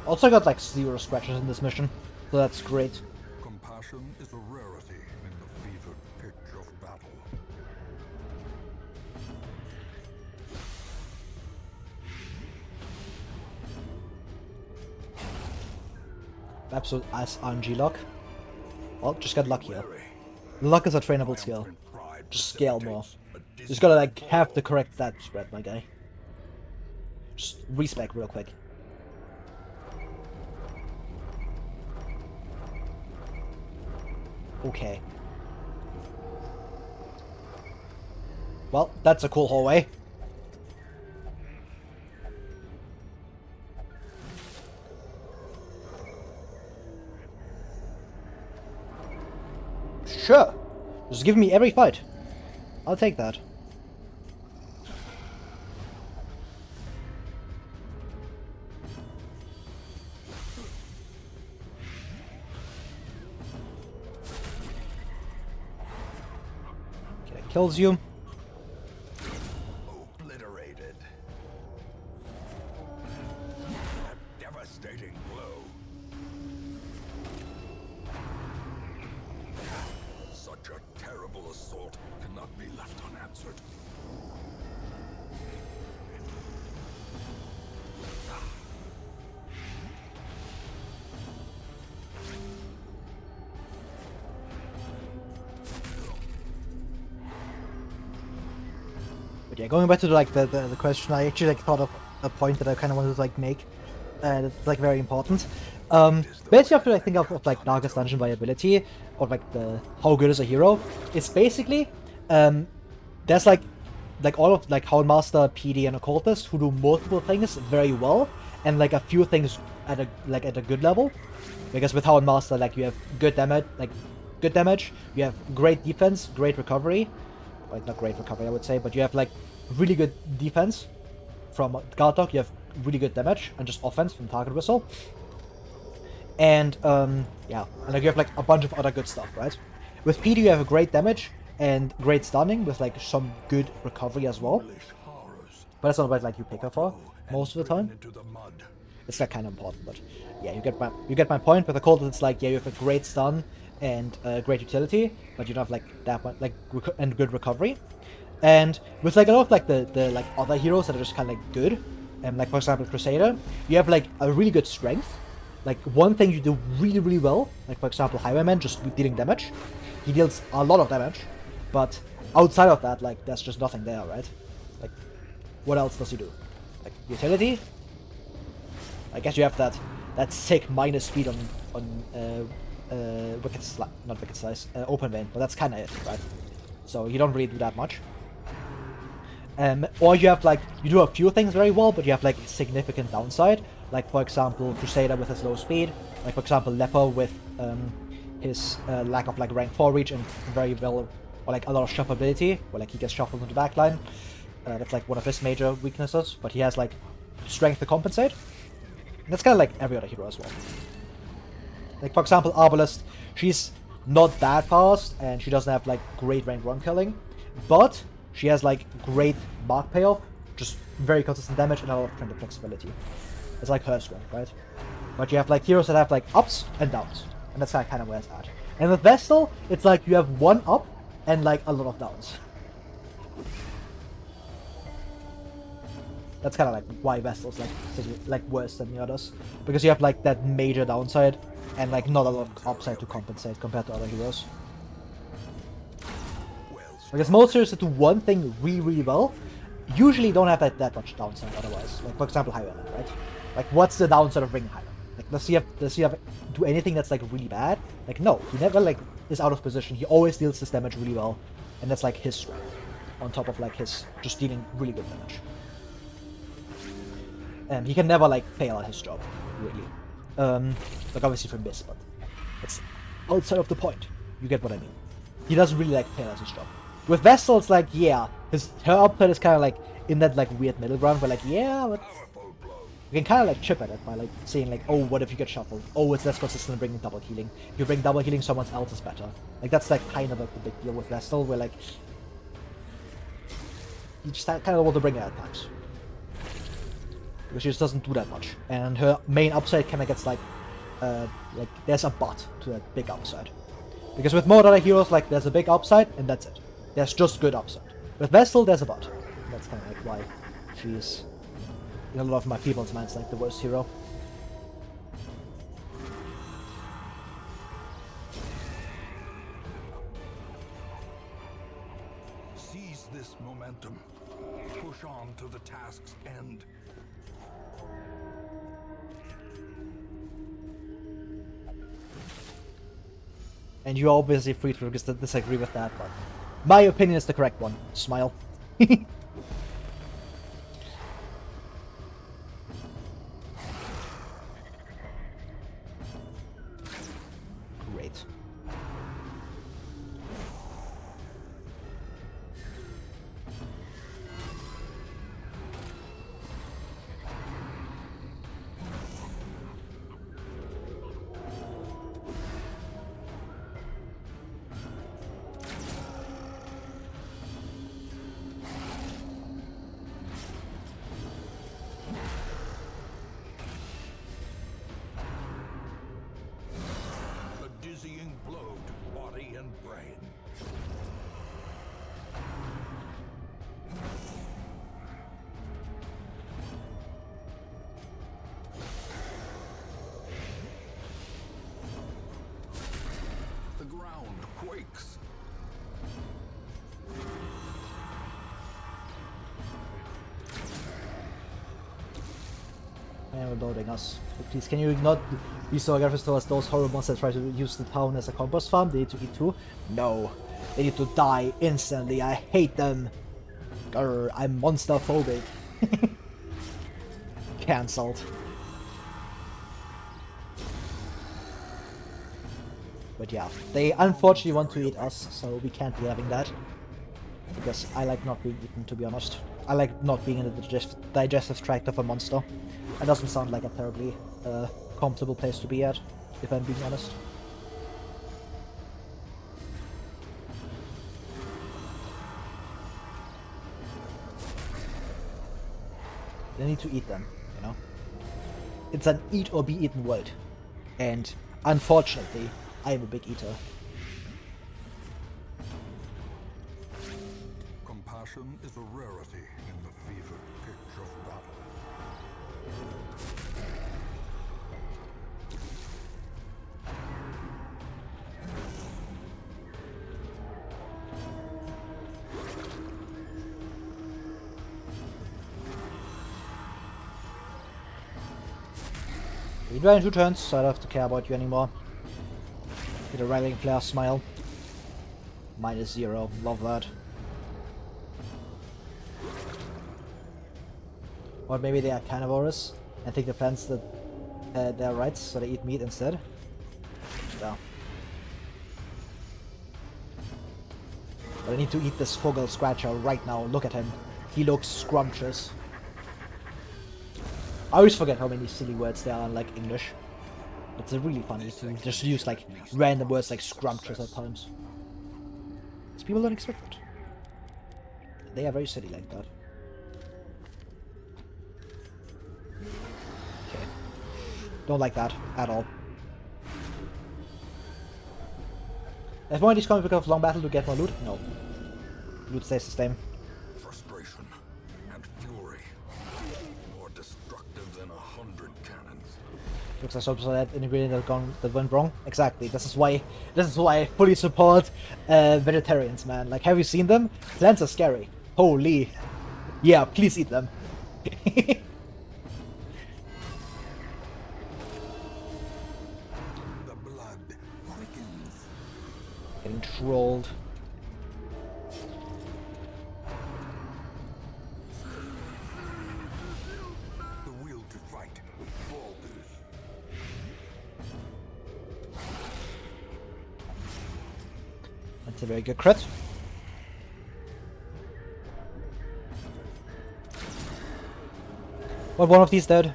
[SPEAKER 1] Also got like 0 scratches in this mission, so that's great.
[SPEAKER 2] Compassion is a rarity in the fevered pitch of battle.
[SPEAKER 1] Absolute ass RNG luck. Well, just get luckier. Luck is a trainable skill. Just scale more. Just gotta like have the correct stat spread, my guy. Just respec real quick. Okay. Well, that's a cool hallway. Sure. Just give me every fight. I'll take that. Okay, that kills you.
[SPEAKER 3] not be left unanswered.
[SPEAKER 1] But yeah, going back to like the question, I actually like thought of a point that I kind of wanted to like make, that's like very important. Basically, you have to like think of like Darkest Dungeon viability, or like the how good is a hero. It's basically, there's like all of like Houndmaster, PD, and Occultist who do multiple things very well, and like a few things at a good level. Because with Houndmaster, like you have good damage, you have great defense, great recovery. Like not great recovery, I would say, but you have like really good defense from Guard Dog. You have really good damage and just offense from Target Whistle. And yeah, and like you have like a bunch of other good stuff, right? With PD, you have a great damage and great stunning with like some good recovery as well. But that's not what like you pick her for most of the time. It's like kind of important, but yeah, you get my point. With the Cold, it's like yeah, you have a great stun and great utility, but you don't have like that much like and good recovery. And with like a lot of like the like other heroes that are just kind of like good, like for example Crusader, you have like a really good strength. Like one thing you do really really well, like for example Highwayman, just dealing damage. He deals a lot of damage, but outside of that, like there's just nothing there, right? Like what else does he do? Like utility. I guess you have that sick minus speed on not Wicked Slice, Open Vein, but that's kind of it, right? So you don't really do that much. Or you have like, you do a few things very well, but you have like significant downside. Like for example, Crusader with his low speed. Like for example, Leper with his lack of like rank 4 reach and very well, or like a lot of shuffleability, where like he gets shuffled into the backline. That's like one of his major weaknesses, but he has like strength to compensate. And that's kind of like every other hero as well. Like for example, Arbalest, she's not that fast and she doesn't have like great rank 1 killing, but she has like great mark payoff, just very consistent damage and a lot of trend flexibility. It's like her strength, right? But you have like heroes that have like ups and downs, and that's kind of where it's at. And with Vestal, it's like you have one up and like a lot of downs. That's kind of like why Vestal's like worse than the others, because you have like that major downside and like not a lot of upside to compensate compared to other heroes. Because most heroes that do one thing really really well usually don't have that much downside otherwise. Like for example Highwayman, right? Like what's the downside of bringing Highwayman? Like does he have do anything that's like really bad? Like no, he never like is out of position. He always deals this damage really well, and that's like his strength on top of like his just dealing really good damage. He can never like fail at his job, really. Like obviously for Miss, but it's outside of the point. You get what I mean. He doesn't really like fail at his job. With Vestal, it's like yeah, her upside is kind of like in that like weird middle ground where like yeah, but you can kind of like chip at it by like saying like oh what if you get shuffled? Oh it's less consistent than bringing double healing. If you bring double healing, someone else is better. Like that's like kind of a big deal with Vestal, where like you just kind of want to bring it at times. Because she just doesn't do that much, and her main upside kind of gets like there's a but to that big upside. Because with more other heroes, like there's a big upside and that's it. There's just good upside. With Vestal, there's a but. And that's kind of like why she's in a lot of my people's minds like the worst hero.
[SPEAKER 3] Seize this momentum. Push on to the task's end.
[SPEAKER 1] And you're obviously free to disagree with that, but my opinion is the correct one. Smile. Great.
[SPEAKER 3] quakes.
[SPEAKER 1] And reloading us. But please, can you not be so aggressive towards those horrible monsters that try to use the town as a compost farm? They need to eat too? No. They need to die instantly. I hate them. Grr, I'm monster phobic. Cancelled. But yeah, they unfortunately want to eat us, so we can't be having that. Because I like not being eaten, to be honest. I like not being in the digestive tract of a monster. It doesn't sound like a terribly comfortable place to be at, if I'm being honest. They need to eat them, you know? It's an eat or be eaten world. And unfortunately, I am a big eater.
[SPEAKER 3] Compassion is a rarity in the fevered pitch of battle.
[SPEAKER 1] You die in 2 turns, so I don't have to care about you anymore. Get a rallying flare smile. -0, love that. Or maybe they are carnivores and think the plants that they're rights, so they eat meat instead. Yeah. But I need to eat this Fogel Scratcher right now. Look at him. He looks scrumptious. I always forget how many silly words there are in like English. It's really funny to just use like random words like scrumptious at times. Because people don't expect it. They are very silly like that. Okay. Don't like that at all. If one of these comic because of long battle to get more loot? No. Loot stays the same.
[SPEAKER 3] Frustration and fury, more destructive than 100 cannons.
[SPEAKER 1] Looks like some sort of ingredient that went wrong. Exactly. This is why I fully support vegetarians, man. Like, have you seen them? Plants are scary. Holy. Yeah, please eat them.
[SPEAKER 3] The blood quickens.
[SPEAKER 1] Getting trolled.
[SPEAKER 3] The will to fight falters.
[SPEAKER 1] That's a very good crit. But one of these dead.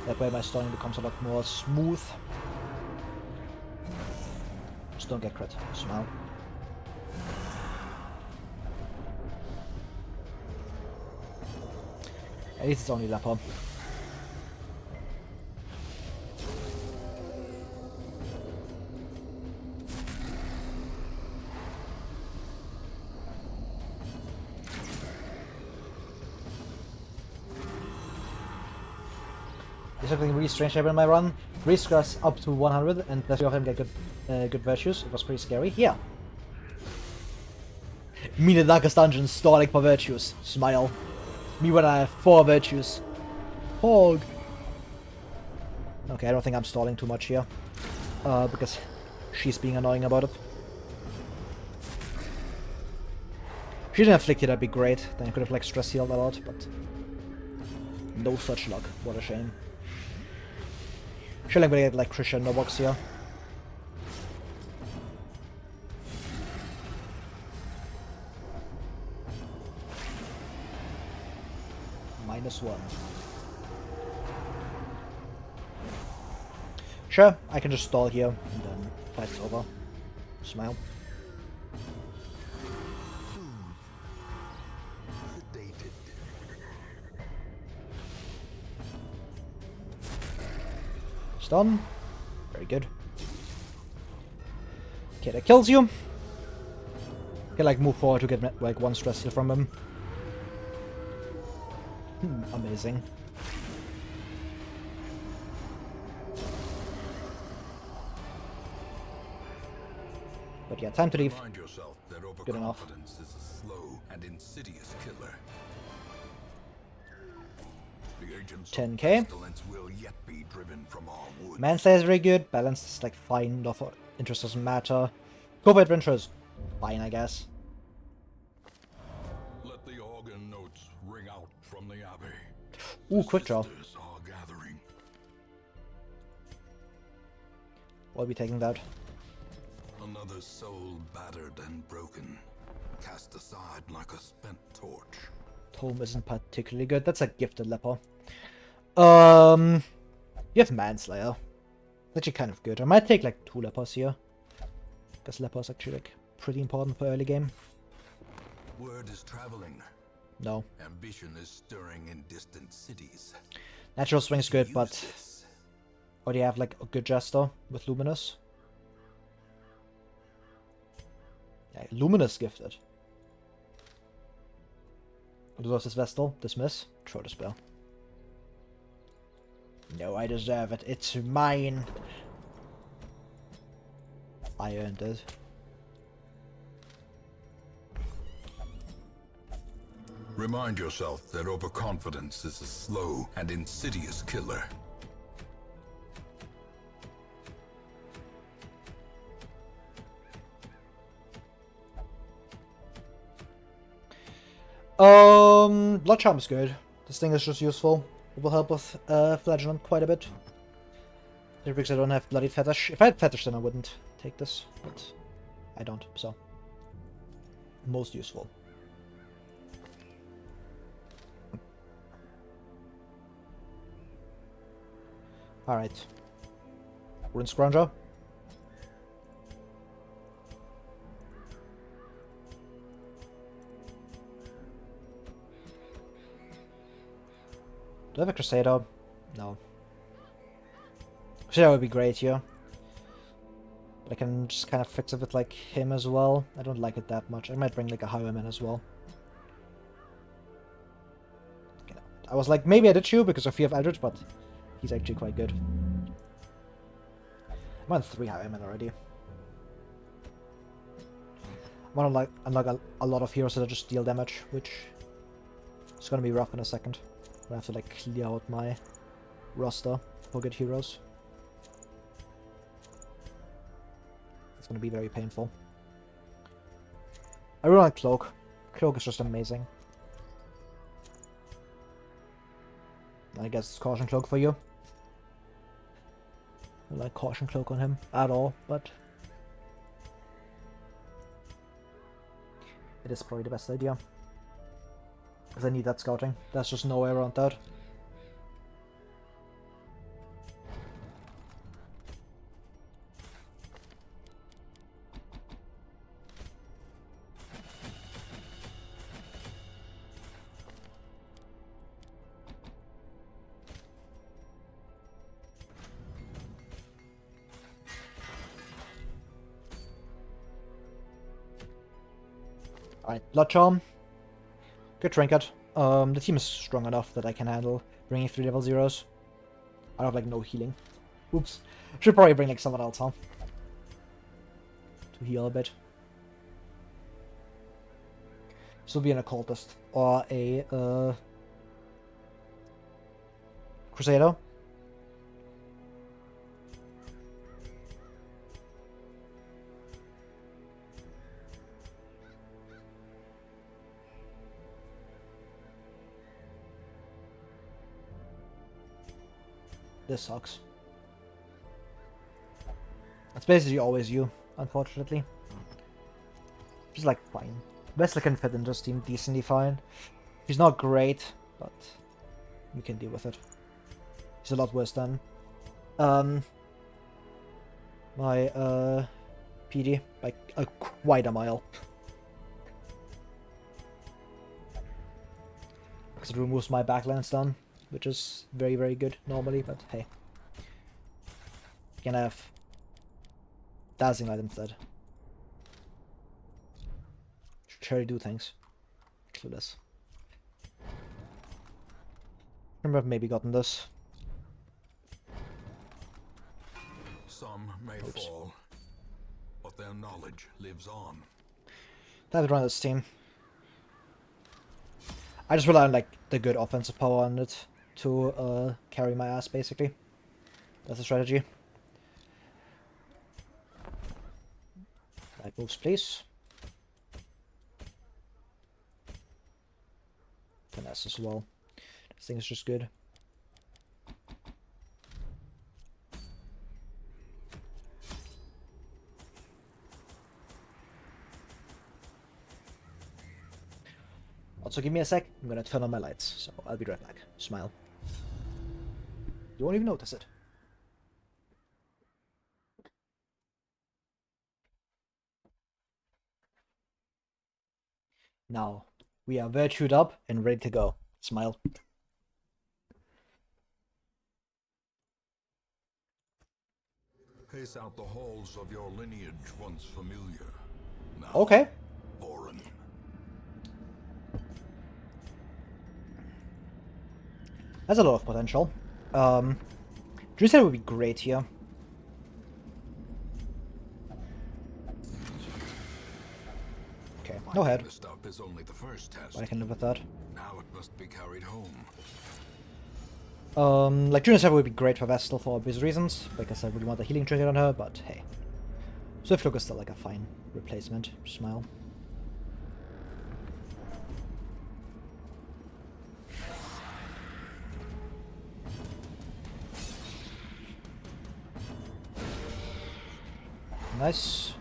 [SPEAKER 1] That way my stunning becomes a lot more smooth. Just don't get crit. Smile. At least it's only leper. There's something really strange happened in my run. Risk us up to 100 and the 3 of them get good virtues. It was pretty scary. Yeah. Me in the darkest dungeon stalling for virtues. Smile. Me when I have 4 virtues. Hog. Okay, I don't think I'm stalling too much here. Because she's being annoying about it. If she didn't afflict it, that'd be great. Then I could have like stress healed a lot, but no such luck. What a shame. Should I get like Christian no box here? -1. Sure, I can just stall here and then fight's over. Smile.
[SPEAKER 3] Sedated.
[SPEAKER 1] Stun. Very good. Okay, that kills you. Can like move forward to get like 1 stress heal from him. Amazing. But yeah, time to leave.
[SPEAKER 3] Remind yourself that
[SPEAKER 1] Good enough.
[SPEAKER 3] overconfidence is a slow and insidious killer. The agents
[SPEAKER 1] 10K.
[SPEAKER 3] of pestilence will yet be driven from our woods.
[SPEAKER 1] Manslayer is very good. Balance is like fine. Love for interest doesn't matter. Go for adventures. Fine, I guess.
[SPEAKER 3] Let the organ notes ring out from the abbey.
[SPEAKER 1] Ooh, quick draw.
[SPEAKER 3] Sisters are gathering.
[SPEAKER 1] We'll be taking that.
[SPEAKER 3] Another soul battered and broken, cast aside like a spent torch.
[SPEAKER 1] Tome isn't particularly good. That's a gifted leper. You have Manslayer. Actually kind of good. I might take like 2 lepers here. Because lepers actually like pretty important for early game.
[SPEAKER 3] Word is traveling.
[SPEAKER 1] No.
[SPEAKER 3] Ambition is stirring in distant cities.
[SPEAKER 1] Natural swing is good,
[SPEAKER 3] Use
[SPEAKER 1] but
[SPEAKER 3] this.
[SPEAKER 1] or do you have like a good Jester with Luminous? Yeah, Luminous gifted. Lose this Vestal. Dismiss. Throw the spell. No, I deserve it. It's mine. I earned it.
[SPEAKER 3] Remind yourself that overconfidence is a slow and insidious killer.
[SPEAKER 1] Blood Charm is good. This thing is just useful. It will help with Flagellant quite a bit. Because I don't have Bloody Fetish. If I had Fetish, then I wouldn't take this, but I don't, so. Most useful. Alright. Rune Scrounger. Do I have a Crusader? No. Crusader would be great here. But I can just kind of fix it with like him as well. I don't like it that much. I might bring like a Highwayman as well. Okay, I was like, maybe I did Chew because of Fear of Eldritch, but he's actually quite good. I'm on 3 Highwaymen already. I'm on unlock a lot of heroes that just deal damage, which is gonna be rough in a second. I have to like clear out my roster for good heroes. It's gonna be very painful. I really like Cloak. Cloak is just amazing. I guess it's Caution Cloak for you. I like Caution Cloak on him at all, but it is probably the best idea. Because I need that scouting. There's just no way around that. Alright, Blood Charm. Good trinket. The team is strong enough that I can handle bringing 3 level 0s. I have like no healing. Oops. Should probably bring like someone else, huh? To heal a bit. This will be an occultist or a Crusader. This sucks. It's basically always you, unfortunately. He's like fine. Wesley can fit in this team decently fine. He's not great, but we can deal with it. He's a lot worse than my PD by quite a mile. Because it removes my backland stun, which is very, very good normally, but hey. You can have Dazzling Light instead. Should surely do things. Clueless. Remember I've maybe gotten this.
[SPEAKER 3] Some may fall, but their knowledge lives on.
[SPEAKER 1] That would run this team. I just rely on like the good offensive power on it to carry my ass, basically. That's the strategy. Light moves, please. Finesse as well. This thing is just good. Also, give me a sec. I'm gonna turn on my lights, so I'll be right back. Smile. You won't even notice it. Now, we are virtued up and ready to go. Smile.
[SPEAKER 3] Pace out the halls of your lineage once familiar. Now,
[SPEAKER 1] Okay.
[SPEAKER 3] foreign.
[SPEAKER 1] That's a lot of potential. Druid would be great here. Okay, no head.
[SPEAKER 3] The stuff is only the first test.
[SPEAKER 1] I can live with that.
[SPEAKER 3] Now it must be carried home.
[SPEAKER 1] Like Druid would be great for Vestal for obvious reasons, because I really want the healing trigger on her, but hey. Swiftlook is still like a fine replacement. Smile. Nice.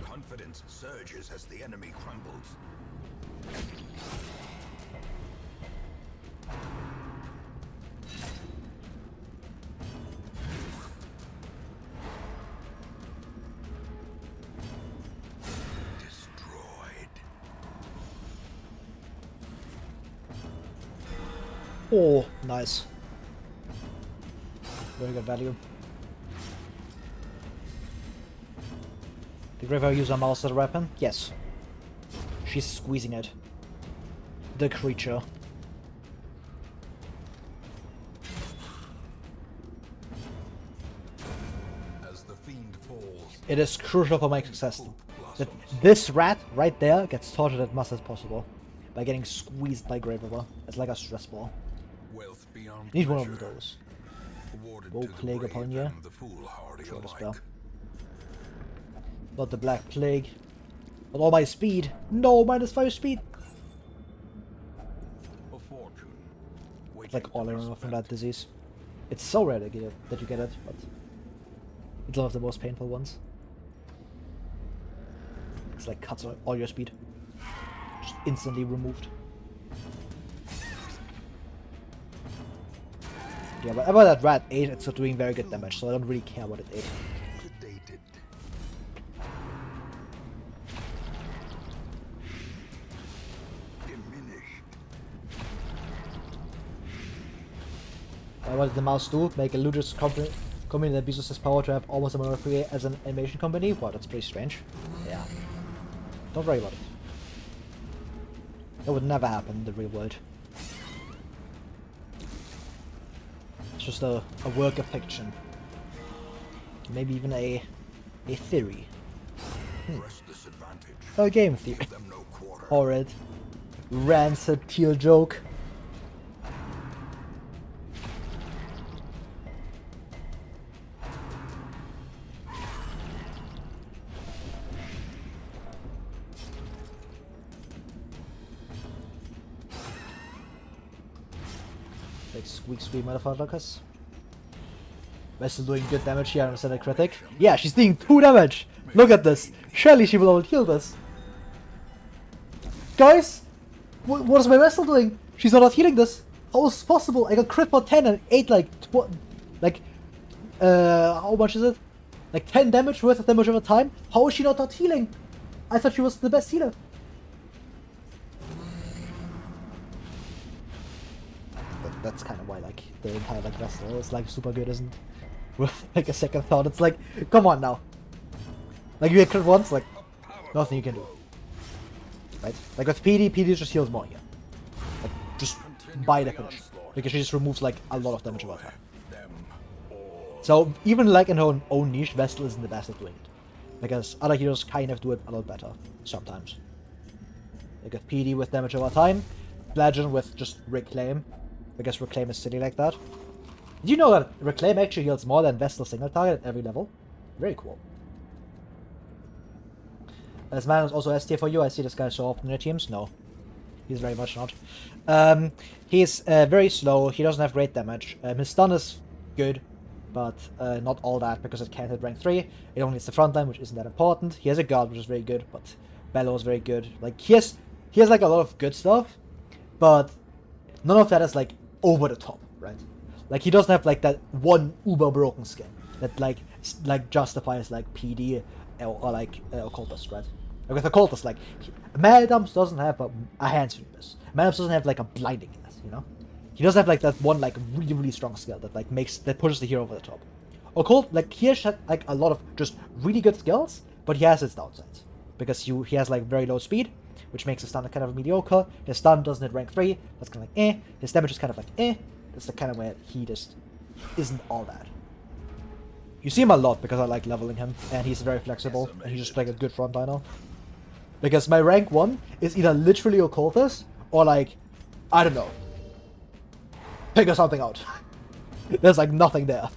[SPEAKER 3] Confidence surges as the enemy crumbles. Destroyed.
[SPEAKER 1] Oh, nice. Very good value. Did River use a mouse as a weapon? Yes. She's squeezing it. The creature.
[SPEAKER 3] As the fiend falls,
[SPEAKER 1] It is crucial for my success that this rat right there gets tortured as much as possible by getting squeezed by Grave River. It's like a stress ball.
[SPEAKER 3] wealth beyond
[SPEAKER 1] Need one of
[SPEAKER 3] measure,
[SPEAKER 1] those.
[SPEAKER 3] awarded
[SPEAKER 1] Woe
[SPEAKER 3] to the
[SPEAKER 1] plague
[SPEAKER 3] brave
[SPEAKER 1] upon you.
[SPEAKER 3] and the foolhardy
[SPEAKER 1] Short
[SPEAKER 3] alike.
[SPEAKER 1] spell. Not the Black Plague. With all my speed. No, -5 speed.
[SPEAKER 3] A fortune.
[SPEAKER 1] It's like all I remember from that disease. It's so rare to get it, that you get it, but it's one of the most painful ones. It's like cuts all your speed. Just instantly removed. Yeah, whatever that rat ate, it's not doing very good damage, so I don't really care what it ate.
[SPEAKER 3] Sedated. Diminished.
[SPEAKER 1] What did the mouse do? Make a Ludius company that abuses his power to have almost a monopoly as an animation company? Wow, that's pretty strange. Yeah. Don't worry about it. That would never happen in the real world. It's just a work of maybe even a theory.
[SPEAKER 3] Press this advantage.
[SPEAKER 1] A game theory.
[SPEAKER 3] Give them no quarter.
[SPEAKER 1] Horrid. Rancid teal joke. Like squeak squeak motherfuckers. Vessel doing good damage here instead of critic. Yeah, she's doing 2 damage! Look at this! Surely she will heal this. Guys! What is my Vessel doing? She's not healing this! How is this possible? I got crit for 10 and 8 how much is it? Like 10 damage worth of damage over time? How is she not healing? I thought she was the best healer. That's kind of why like the entire like Vessel is like super good, isn't? With like a second thought, it's like, come on now. Like you hit crit once, like nothing you can do. Right? Like with PD just heals more here. Like just by definition. Because she just removes like a lot of damage over time.
[SPEAKER 3] Them all.
[SPEAKER 1] So even like in her own niche, Vestal isn't the best at doing it. Because other heroes kind of do it a lot better, sometimes. Like with PD with damage over time, Bludgeon with just Reclaim, because Reclaim is silly like that. Did you know that Reclaim actually heals more than Vestal single target at every level? Very cool. As man is also S tier for you, I see this guy so often in your teams. No, he's very much not. He's very slow, he doesn't have great damage. His stun is good, but not all that, because it can't hit rank 3. It only hits the frontline, which isn't that important. He has a guard, which is very good, but Bellow is very good. Like, he has like a lot of good stuff, but none of that is like over the top, right? Like, he doesn't have like that one uber broken skill that like justifies like PD or like Occultist, right? Like with Occultist, like Madams doesn't have a handsomeness. Madams doesn't have like a blindingness, you know? He doesn't have like that one like really strong skill that like pushes the hero over the top. Occult, like he has like a lot of just really good skills, but he has his downsides because he has like very low speed, which makes his stun kind of mediocre. His stun doesn't hit rank 3, that's kind of like eh. His damage is kind of like eh. That's the kind of way he just isn't all that. You see him a lot because I like leveling him, and he's very flexible, and he's just like a good frontliner. Because my rank 1 is either literally Occultist, or like, I don't know, figure something out. There's like nothing there.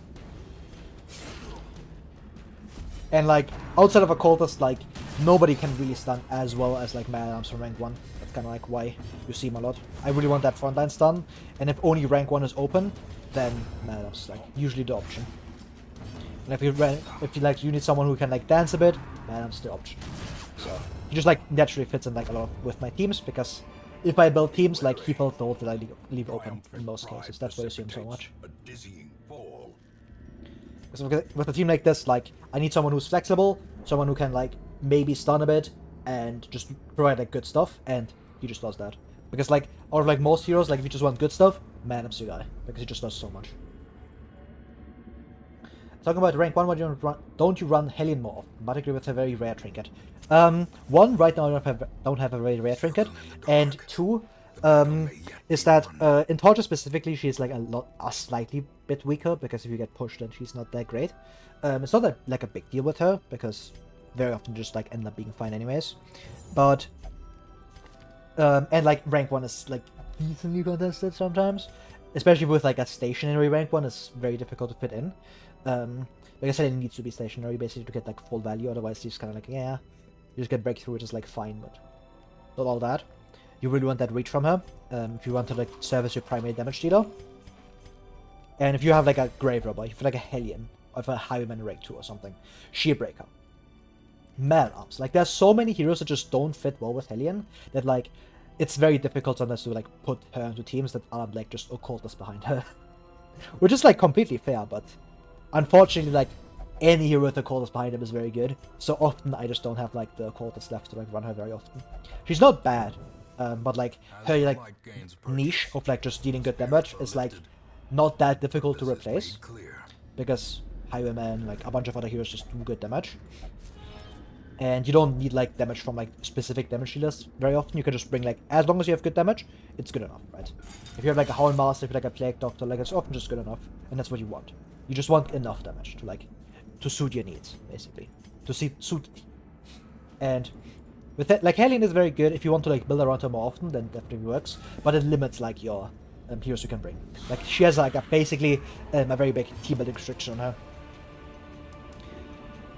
[SPEAKER 1] And like, outside of Occultist, like, nobody can really stun as well as like Mad Arms from rank 1. That's kind of like why you see him a lot. I really want that frontline stun, and if only rank 1 is open, then Mad Arms is like usually the option. And if you need someone who can like dance a bit, Mad Arms is the option. So he just like naturally fits in like a lot with my teams, because if I build teams, like he felt the ult that I leave open in most cases. That's why I see him so much. So with a team like this, like I need someone who's flexible, someone who can like maybe stun a bit and just provide like good stuff, and he just does that. Because like out of like most heroes, like if you just want good stuff, man, I'm the guy, because he just does so much. Talking about rank 1, don't you run Hellion more often, particularly with a very rare trinket? 1, right now I don't have a very rare trinket, and 2, is that in Torchless specifically, she's like a slightly bit weaker, because if you get pushed then she's not that great. It's not that like a big deal with her, because very often just like end up being fine anyways. But and like rank 1 is like decently contested sometimes, especially with like a stationary rank 1 is very difficult to fit in. Like I said, it needs to be stationary basically to get like full value, otherwise you just kind of like, yeah, you just get breakthrough, which is like fine, but not all that. You really want that reach from her, if you want to like service your primary damage dealer. And if you have like a Grave Robber, if you have like a Hellion, or if a Highwayman rank 2 or something, Shearbreaker, Mad Arms, like there's so many heroes that just don't fit well with Hellion, that like, it's very difficult sometimes to like put her into teams that aren't like just Occultists behind her. Which is like completely fair, but unfortunately, like, any hero with Occultist behind him is very good, so often I just don't have, like, the Occultist left to, like, run her very often. She's not bad, but, like, her, like, niche of, like, just dealing good damage is, like, not that difficult to replace, because Highwayman, like, a bunch of other heroes just do good damage. And you don't need, like, damage from, like, specific damage dealers very often. You can just bring, like, as long as you have good damage, it's good enough, right? If you have, like, a Houndmaster, if you have, like, a Plague Doctor, like, it's often just good enough, and that's what you want. You just want enough damage to, like, to suit your needs, basically. To suit the team. And with that, like, Hellion is very good. If you want to, like, build around her more often, then definitely works. But it limits, like, your heroes you can bring. Like, she has, like, basically a very big team building restriction on her.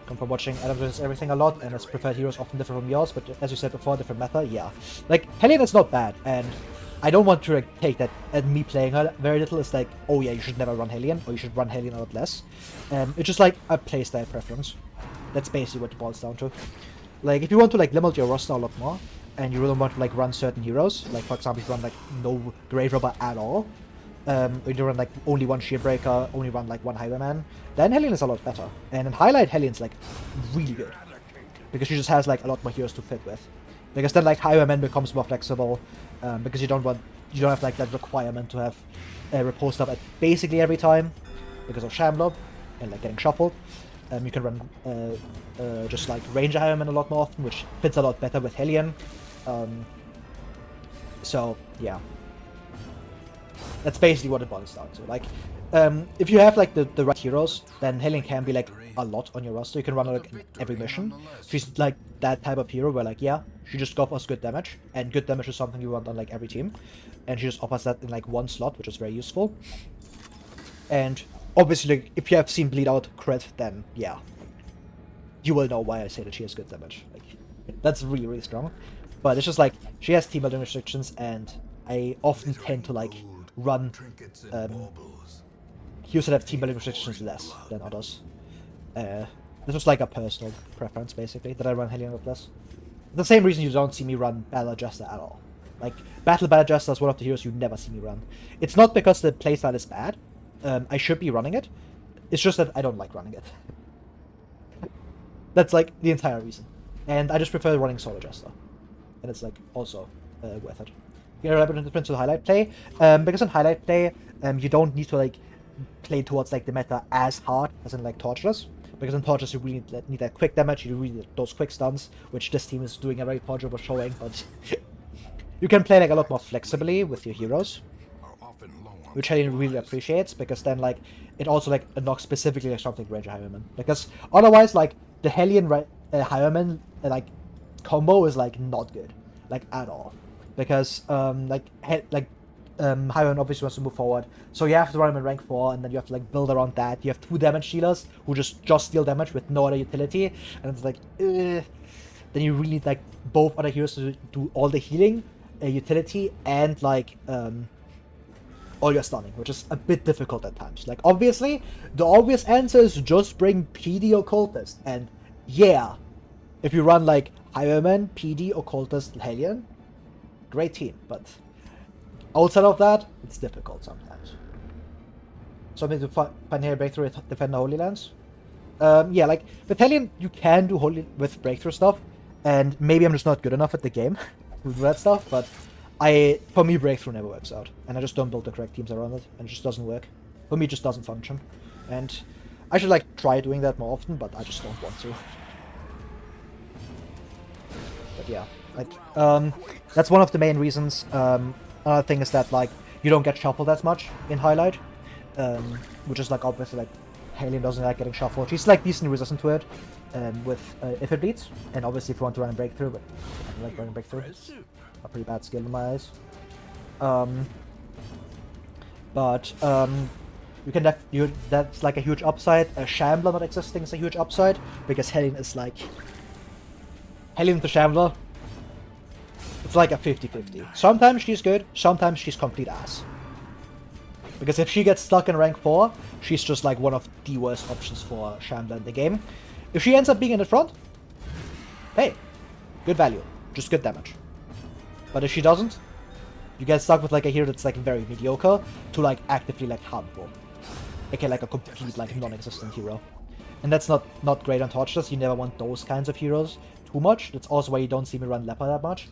[SPEAKER 1] Come from watching Adam does everything a lot, and his preferred heroes often differ from yours, but as you said before, different meta, yeah. Like, Hellion is not bad, and I don't want to like, take that, and me playing her very little is like, oh yeah, you should never run Hellion, or you should run Hellion a lot less. It's just like a playstyle preference. That's basically what it boils down to. Like, if you want to like limit your roster a lot more, and you really want to like run certain heroes, like for example, if you run like no Grave Robber at all, or you run like only one Shearbreaker, only run like one Highwayman, then Hellion is a lot better. And in Highlight, Hellion's like really good, because she just has like a lot more heroes to fit with. Because then like Highwayman becomes more flexible, because you don't have like that requirement to have riposte up at basically every time, because of Shambler and like getting shuffled. You can run just like Ranger Highwayman a lot more often, which fits a lot better with Hellion. So yeah. That's basically what it boils down to. Like, if you have like the right heroes, then Hellion can be like a lot on your roster. You can run like every mission. She's like that type of hero where like, yeah, she just offers good damage, and good damage is something you want on like every team, and she just offers that in like one slot, which is very useful. And obviously, like, if you have seen Bleed Out crit, then yeah, you will know why I say that she has good damage. Like, that's really, really strong. But it's just like, she has team building restrictions, and I often tend to like run heroes that have team building restrictions less than others. This was like a personal preference, basically, that I run Hellion with less. The same reason you don't see me run Battle Adjuster at all. Like, Battle Adjuster is one of the heroes you never see me run. It's not because the playstyle is bad. I should be running it. It's just that I don't like running it. That's like the entire reason. And I just prefer running Soul Adjuster. And it's like also worth it. You know, a bit difference to highlight play. Because in highlight play, you don't need to like play towards like the meta as hard as in like Torchless. Because in Torchless you really need that quick damage, you really need those quick stuns, which this team is doing a very poor job of showing, but you can play like a lot more flexibly with your heroes. Which Hellion really appreciates, because then like it also like unlocks specifically like something Ranger Highwayman. Because otherwise like the Hellion Highwayman like combo is like not good. Like at all. Because Highwayman obviously wants to move forward, so you have to run him in rank 4, and then you have to like build around that. You have 2 damage dealers who just deal damage with no other utility, and it's like, then you really need like both other heroes to do all the healing, utility, and like all your stunning, which is a bit difficult at times. Like obviously, the obvious answer is just bring PD Occultist, and yeah, if you run like Highwayman, PD, Occultist, Hellion, great team, but outside of that, it's difficult sometimes. Something to find here, Breakthrough, defend the Holy Lands. Yeah, like, with Hellion, you can do with Breakthrough stuff, and maybe I'm just not good enough at the game to do that stuff, but for me, Breakthrough never works out, and I just don't build the correct teams around it, and it just doesn't work. For me, it just doesn't function, and I should, like, try doing that more often, but I just don't want to. But yeah, like, that's one of the main reasons. Another thing is that, like, you don't get shuffled as much in Highlight, which is, like, obviously, like, Hellion doesn't like getting shuffled. She's, like, decently resistant to it, if it bleeds, and obviously if you want to run a Breakthrough, but I don't like running Breakthrough. It's a pretty bad skill in my eyes. You can that's, like, a huge upside. A Shambler not existing is a huge upside, because Hellion is, like... Hellion to Shambler, it's like a 50-50. Sometimes she's good, sometimes she's complete ass. Because if she gets stuck in rank 4, she's just like one of the worst options for Shambler in the game. If she ends up being in the front, hey, good value, just good damage. But if she doesn't, you get stuck with like a hero that's like very mediocre to like actively like harmful. Okay, like a complete like non-existent hero. And that's not great on Torchless. You never want those kinds of heroes too much. That's also why you don't see me run Leper that much.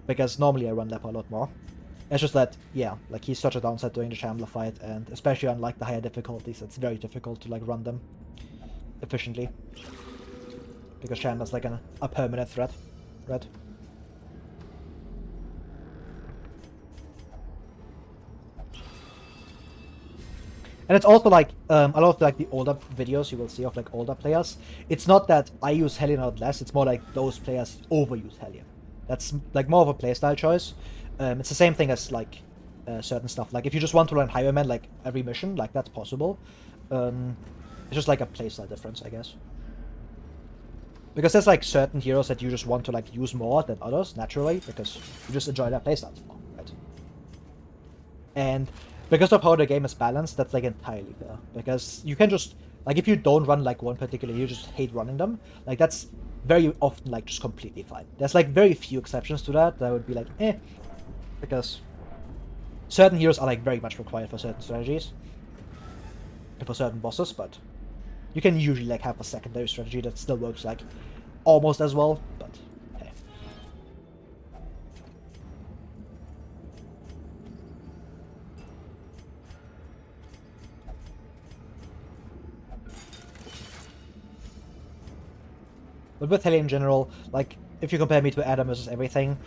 [SPEAKER 1] Because normally I run Leper a lot more. It's just that, yeah, like he's such a downside during the Shambler fight, and especially on like the higher difficulties, it's very difficult to like run them efficiently. Because Shambler's like a permanent threat, right? And it's also like, a lot of like the older videos you will see of like older players, it's not that I use Hellion out less, it's more like those players overuse Hellion. That's like more of a playstyle choice. It's the same thing as like certain stuff. Like if you just want to run Highwayman like every mission, like that's possible. It's just like a playstyle difference, I guess. Because there's like certain heroes that you just want to like use more than others, naturally, because you just enjoy their playstyles more, right? And because of how the game is balanced, that's like entirely fair. Because you can just, like if you don't run like one particular hero, you just hate running them, like that's very often like just completely fine. There's like very few exceptions to that would be like, eh. Because certain heroes are like very much required for certain strategies. And for certain bosses, but you can usually like have a secondary strategy that still works like almost as well, but hey. But with Hellion in general, like if you compare me to Adam versus everything,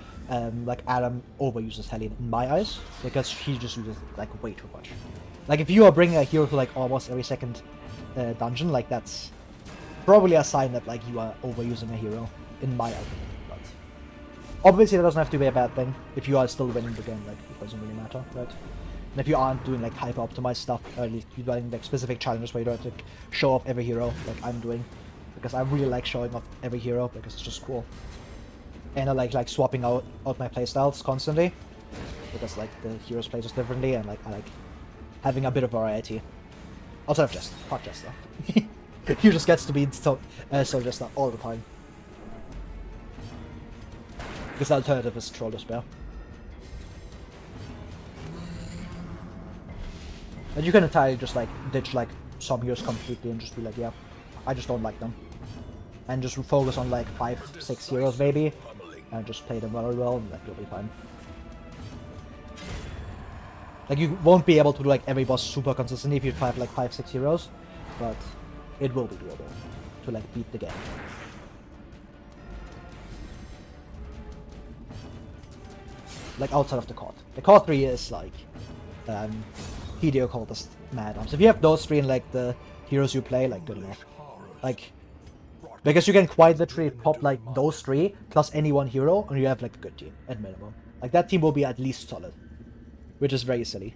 [SPEAKER 1] like Adam overuses Helene in my eyes because he just uses like way too much. Like if you are bringing a hero to like almost every second dungeon, like that's probably a sign that like you are overusing a hero in my opinion. But obviously that doesn't have to be a bad thing if you are still winning the game. Like it doesn't really matter, right? And if you aren't doing like hyper optimized stuff, or at least you're doing like specific challenges where you don't have to show off every hero like I'm doing, because I really like showing off every hero because it's just cool. And I like swapping out my playstyles constantly because like the heroes play just differently, and like I like having a bit of variety. Also, I've just fuck Jester. He just gets to be so Jester all the time. Because the alternative is Troll Despair. And you can entirely just like ditch like some heroes completely and just be like, yeah, I just don't like them. And just focus on like 5-6 heroes maybe, and just play them very well, and like you'll be fine. Like you won't be able to do like every boss super consistently if you have like 5-6 heroes, but it will be doable to like beat the game. Like outside of the COD. The COD 3 is like Hideo Cultist Mad Arms. If you have those three and like the heroes you play, like good enough. Like because you can quite literally pop like those three plus any one hero and you have like a good team at minimum. Like that team will be at least solid. Which is very silly.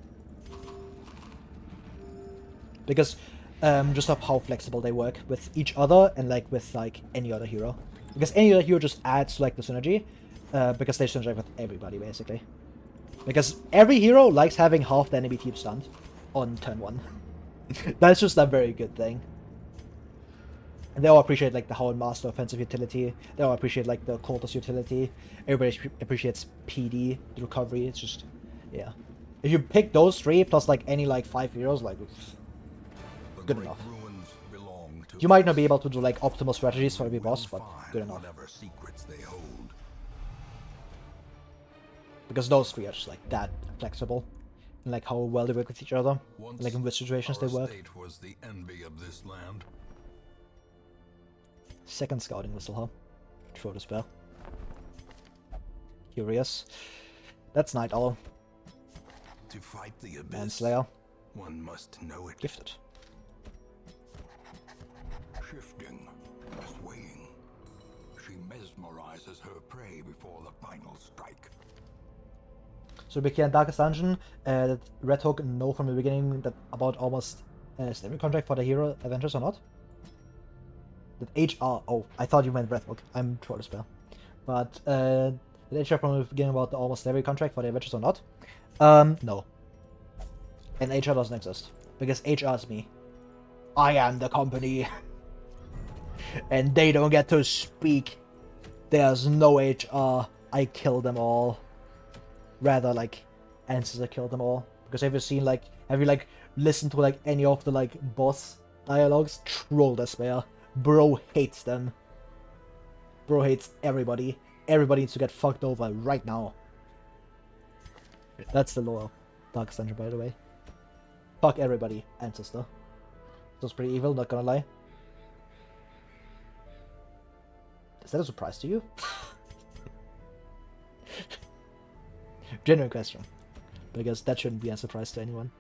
[SPEAKER 1] Because just of how flexible they work with each other and like with like any other hero. Because any other hero just adds to like the synergy. Because they synergize with everybody basically. Because every hero likes having half the enemy team stunned on turn 1. That's just a very good thing. And they all appreciate like the Hound Master offensive utility. They all appreciate like the Cultist utility. Everybody appreciates PD, the recovery. It's just, yeah. If you pick those three plus like any like 5 heroes, like good enough. You might not be able to do like optimal strategies for every boss, but good enough. Because those three are just like that flexible, and like how well they work with each other, and, like in which situations they work.
[SPEAKER 2] Was the envy of this land.
[SPEAKER 1] Second scouting whistle, huh? Throw the spell. Curious. That's Night Owl.
[SPEAKER 3] To fight the abyss,
[SPEAKER 1] Manslayer.
[SPEAKER 3] one must know it.
[SPEAKER 1] Gifted.
[SPEAKER 2] Shifting, swaying. She mesmerizes her prey before the final strike.
[SPEAKER 1] So we can Darkest Dungeon, that Red Hook know from the beginning that about almost slavery contract for the hero Avengers or not? That HR, oh, I thought you meant Red Hook. I'm Troll Spell. But did HR from the beginning about the almost slavery contract for the Avengers or not? No. And HR doesn't exist. Because HR is me. I am the company. And they don't get to speak. There's no HR. I kill them all. Rather, like, Ancestor killed them all. Because have you like listened to like any of the like boss dialogues? Troll Despair. Bro hates them. Bro hates everybody. Everybody needs to get fucked over right now. That's the lore of Darkest Dungeon, by the way. Fuck everybody, Ancestor. That's pretty evil, not gonna lie. Is that a surprise to you? Genuine question. Because that shouldn't be a surprise to anyone.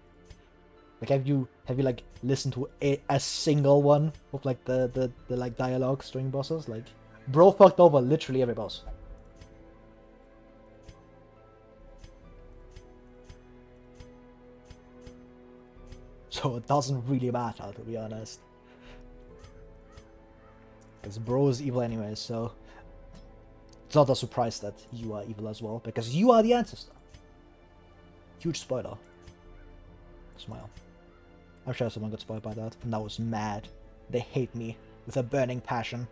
[SPEAKER 1] Like, have you like listened to a single one of like the like dialogues during bosses? Like, bro fucked over literally every boss. So it doesn't really matter, to be honest. Because bro is evil anyway, so it's not a surprise that you are evil as well, because you are the Ancestor. Huge spoiler. Smile. I'm sure someone got spoiled by that, and I was mad. They hate me with a burning passion.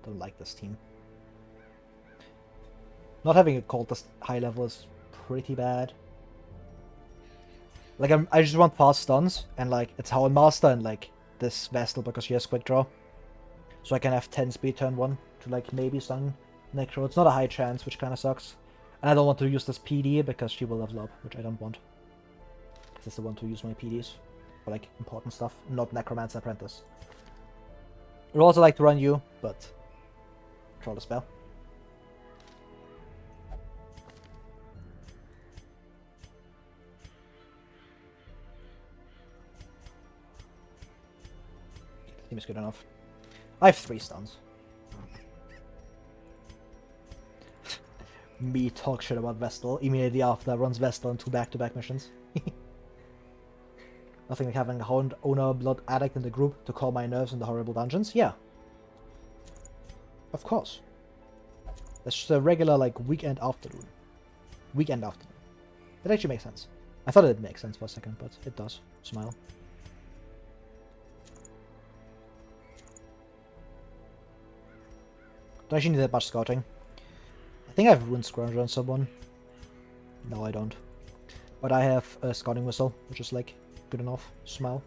[SPEAKER 1] Don't like this team. Not having a cultist high level is pretty bad. Like, I just want fast stuns, and like, it's Hound Master and like this Vestal because she has quick draw. So I can have 10 speed turn 1 to like maybe stun Necro. It's not a high chance, which kind of sucks. And I don't want to use this PD because she will level up, which I don't want. Because I still want to use my PDs for like important stuff, not Necromancer Apprentice. I would also like to run you, but control the spell. Seems good enough. I have 3 stuns. Me talk shit about Vestal immediately after runs Vestal in 2 back-to-back missions. Nothing like having a owner blood addict in the group to calm my nerves in the horrible dungeons. Yeah. Of course. That's just a regular, like, weekend afternoon. Weekend afternoon. It actually makes sense. I thought it didn't make sense for a second, but it does. Smile. Don't actually need that much scouting. I think I have Rune Scrounger on someone. No, I don't. But I have a Scouting Whistle, which is like good enough. Smile.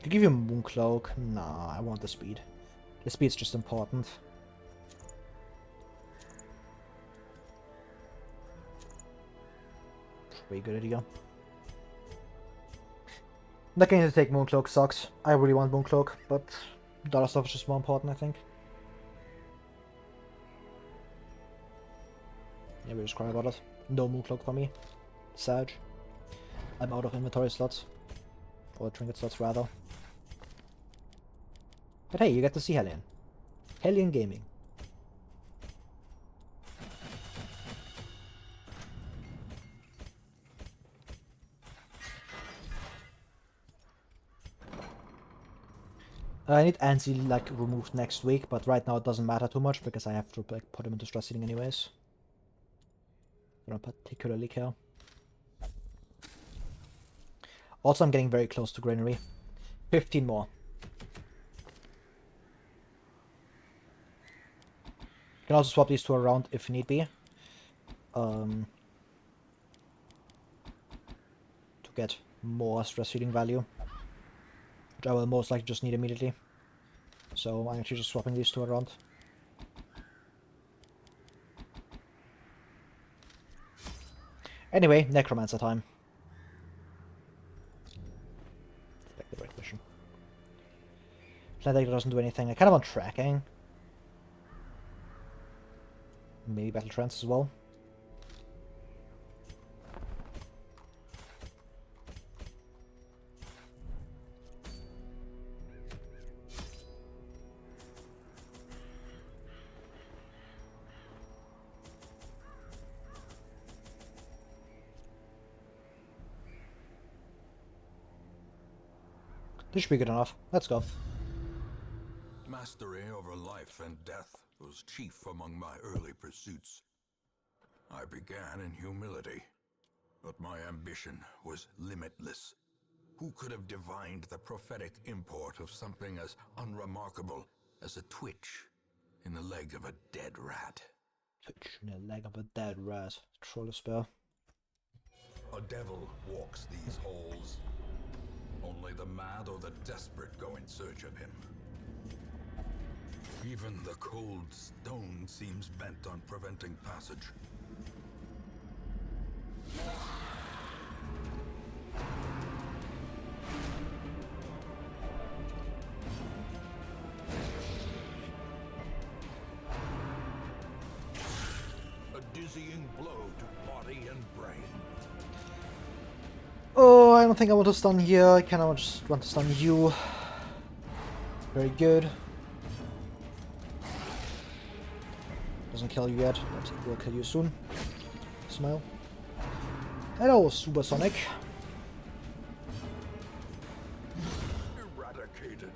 [SPEAKER 1] Could give you Mooncloak. Nah, I want the speed. The speed's just important. Pretty good idea. Not going to take Mooncloak sucks. I really want Mooncloak, but the other stuff is just more important, I think. Yeah, we just cry about it. No Mooncloak for me. Sad. I'm out of inventory slots. Or trinket slots, rather. But hey, you get to see Hellion. Hellion Gaming. I need Ansi like removed next week, but right now it doesn't matter too much because I have to like put him into stress eating anyways. I don't particularly care. Also, I'm getting very close to Granary. 15 more. You can also swap these 2 around if need be. To get more stress eating value. Which I will most likely just need immediately. So I'm actually just swapping these 2 around. Anyway, Necromancer time. Back the right mission. Athletic doesn't do anything. I kind of want tracking. Maybe Battle Trance as well. This should be good enough. Let's go.
[SPEAKER 3] Mastery over life and death was chief among my early pursuits. I began in humility, but my ambition was limitless. Who could have divined the prophetic import of something as unremarkable as a twitch in the leg of a dead rat?
[SPEAKER 1] Twitch in the leg of a dead rat. Troll spell.
[SPEAKER 3] A devil walks these halls. Only the mad or the desperate go in search of him. Even the cold stone seems bent on preventing passage. A dizzying blow to body and brain.
[SPEAKER 1] Oh, I don't think I want to stun here. I kind of just want to stun you. Very good. Doesn't kill you yet, but it will kill you soon. Smile. Hello, Supersonic.
[SPEAKER 3] Eradicated.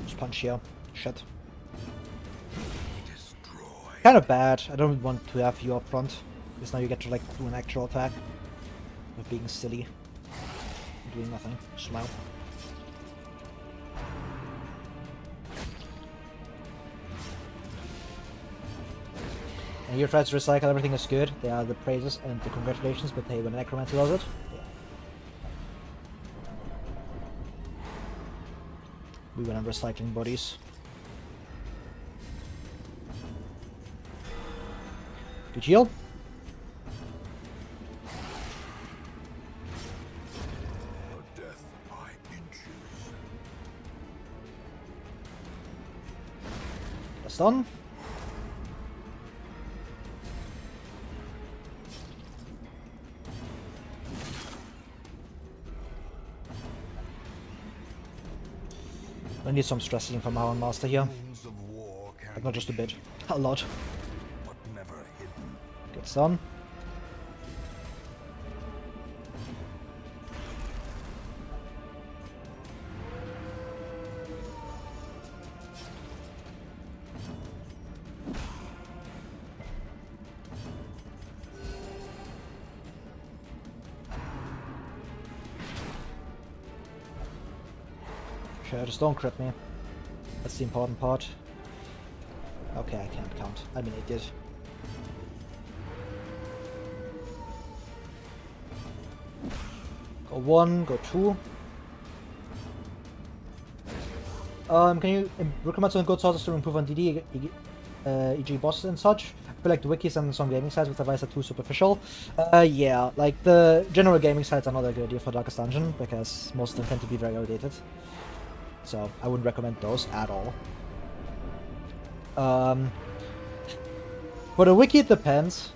[SPEAKER 1] Just punch here. Shit.
[SPEAKER 3] Destroy.
[SPEAKER 1] Kind of bad. I don't want to have you up front. Because now you get to like do an actual attack. Of being silly. Doing nothing. Smile. And you try to recycle everything is good. They are the praises and the congratulations, but hey, when a necromancer does it, yeah. We went on recycling bodies. Good heal.
[SPEAKER 3] A death by inches.
[SPEAKER 1] That's done. I need some stress healing from our master here.
[SPEAKER 3] Wounds of war can
[SPEAKER 1] But not just a
[SPEAKER 3] be
[SPEAKER 1] bit. A lot.
[SPEAKER 3] but never hidden.
[SPEAKER 1] Gets done. Sure, just don't crit me. That's the important part. Okay, I can't count. I mean, it did. Go 1, go 2. Can you recommend some good sources to improve on DD, e.g. bosses and such? I feel like the wikis and some gaming sites with advice are too superficial. Yeah, like the general gaming sites are not a good idea for Darkest Dungeon, because most of them tend to be very outdated. So I wouldn't recommend those at all. For the wiki, it depends.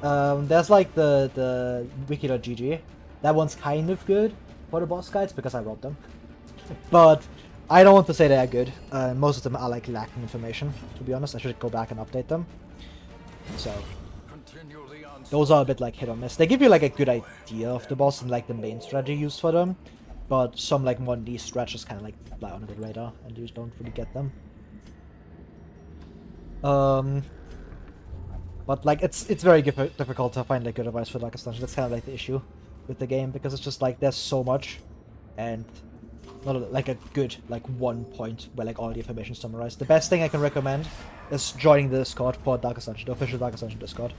[SPEAKER 1] There's like the wiki.gg. That one's kind of good for the boss guides because I wrote them. But I don't want to say they are good. Most of them are like lacking information, to be honest. I should go back and update them. So those are a bit like hit or miss. They give you like a good idea of the boss and like the main strategy used for them. But some like more niche stretches kind of like fly under the radar and you just don't really get them. But like it's very difficult to find like good advice for Darkest Dungeon. That's kind of like the issue with the game because it's just like there's so much, and not like a good like one point where like all the information is summarized. The best thing I can recommend is joining the Discord for Darkest Dungeon, the official Darkest Dungeon Discord,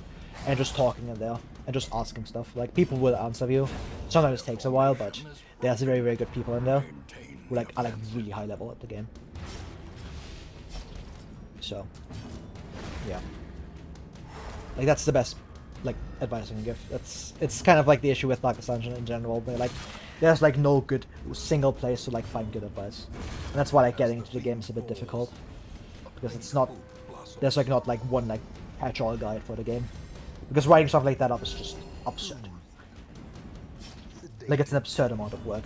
[SPEAKER 1] and just talking in there and just asking stuff. Like people will answer you. Sometimes it takes a while, but there's very good people in there who like are like really high level at the game. So yeah, like that's the best like advice I can give. It's kind of like the issue with Darkest Dungeon in general. But like there's like no good single place to like find good advice, and that's why like getting into the game is a bit difficult because it's not there's like not like one like catch-all guide for the game, because writing stuff like that up is just absurd. Like it's an absurd amount of work,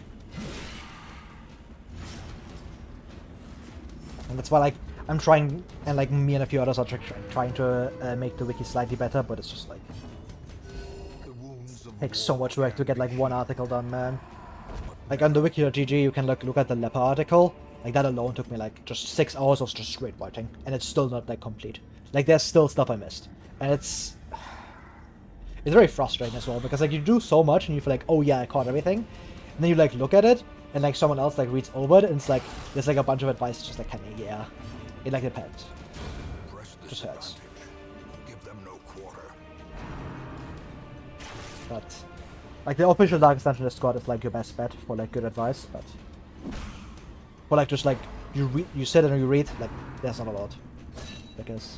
[SPEAKER 1] and that's why like I'm trying, and like me and a few others are trying to make the wiki slightly better, but it's just like takes so much work to get like one article done, man. Like on the wiki.gg you can look at the leper article. Like that alone took me like just 6 hours of just straight writing, and it's still not like complete. Like there's still stuff I missed, and it's very frustrating as well because like you do so much and you feel like, oh yeah, I caught everything, and then you like look at it and like someone else like reads over it and it's like there's like a bunch of advice just like kinda yeah. It like depends. Just hurts.
[SPEAKER 3] Give them no quarter.
[SPEAKER 1] But like the official Darkest Dungeon Discord is like your best bet for like good advice, but for like just like you sit and you read, like there's not a lot. Because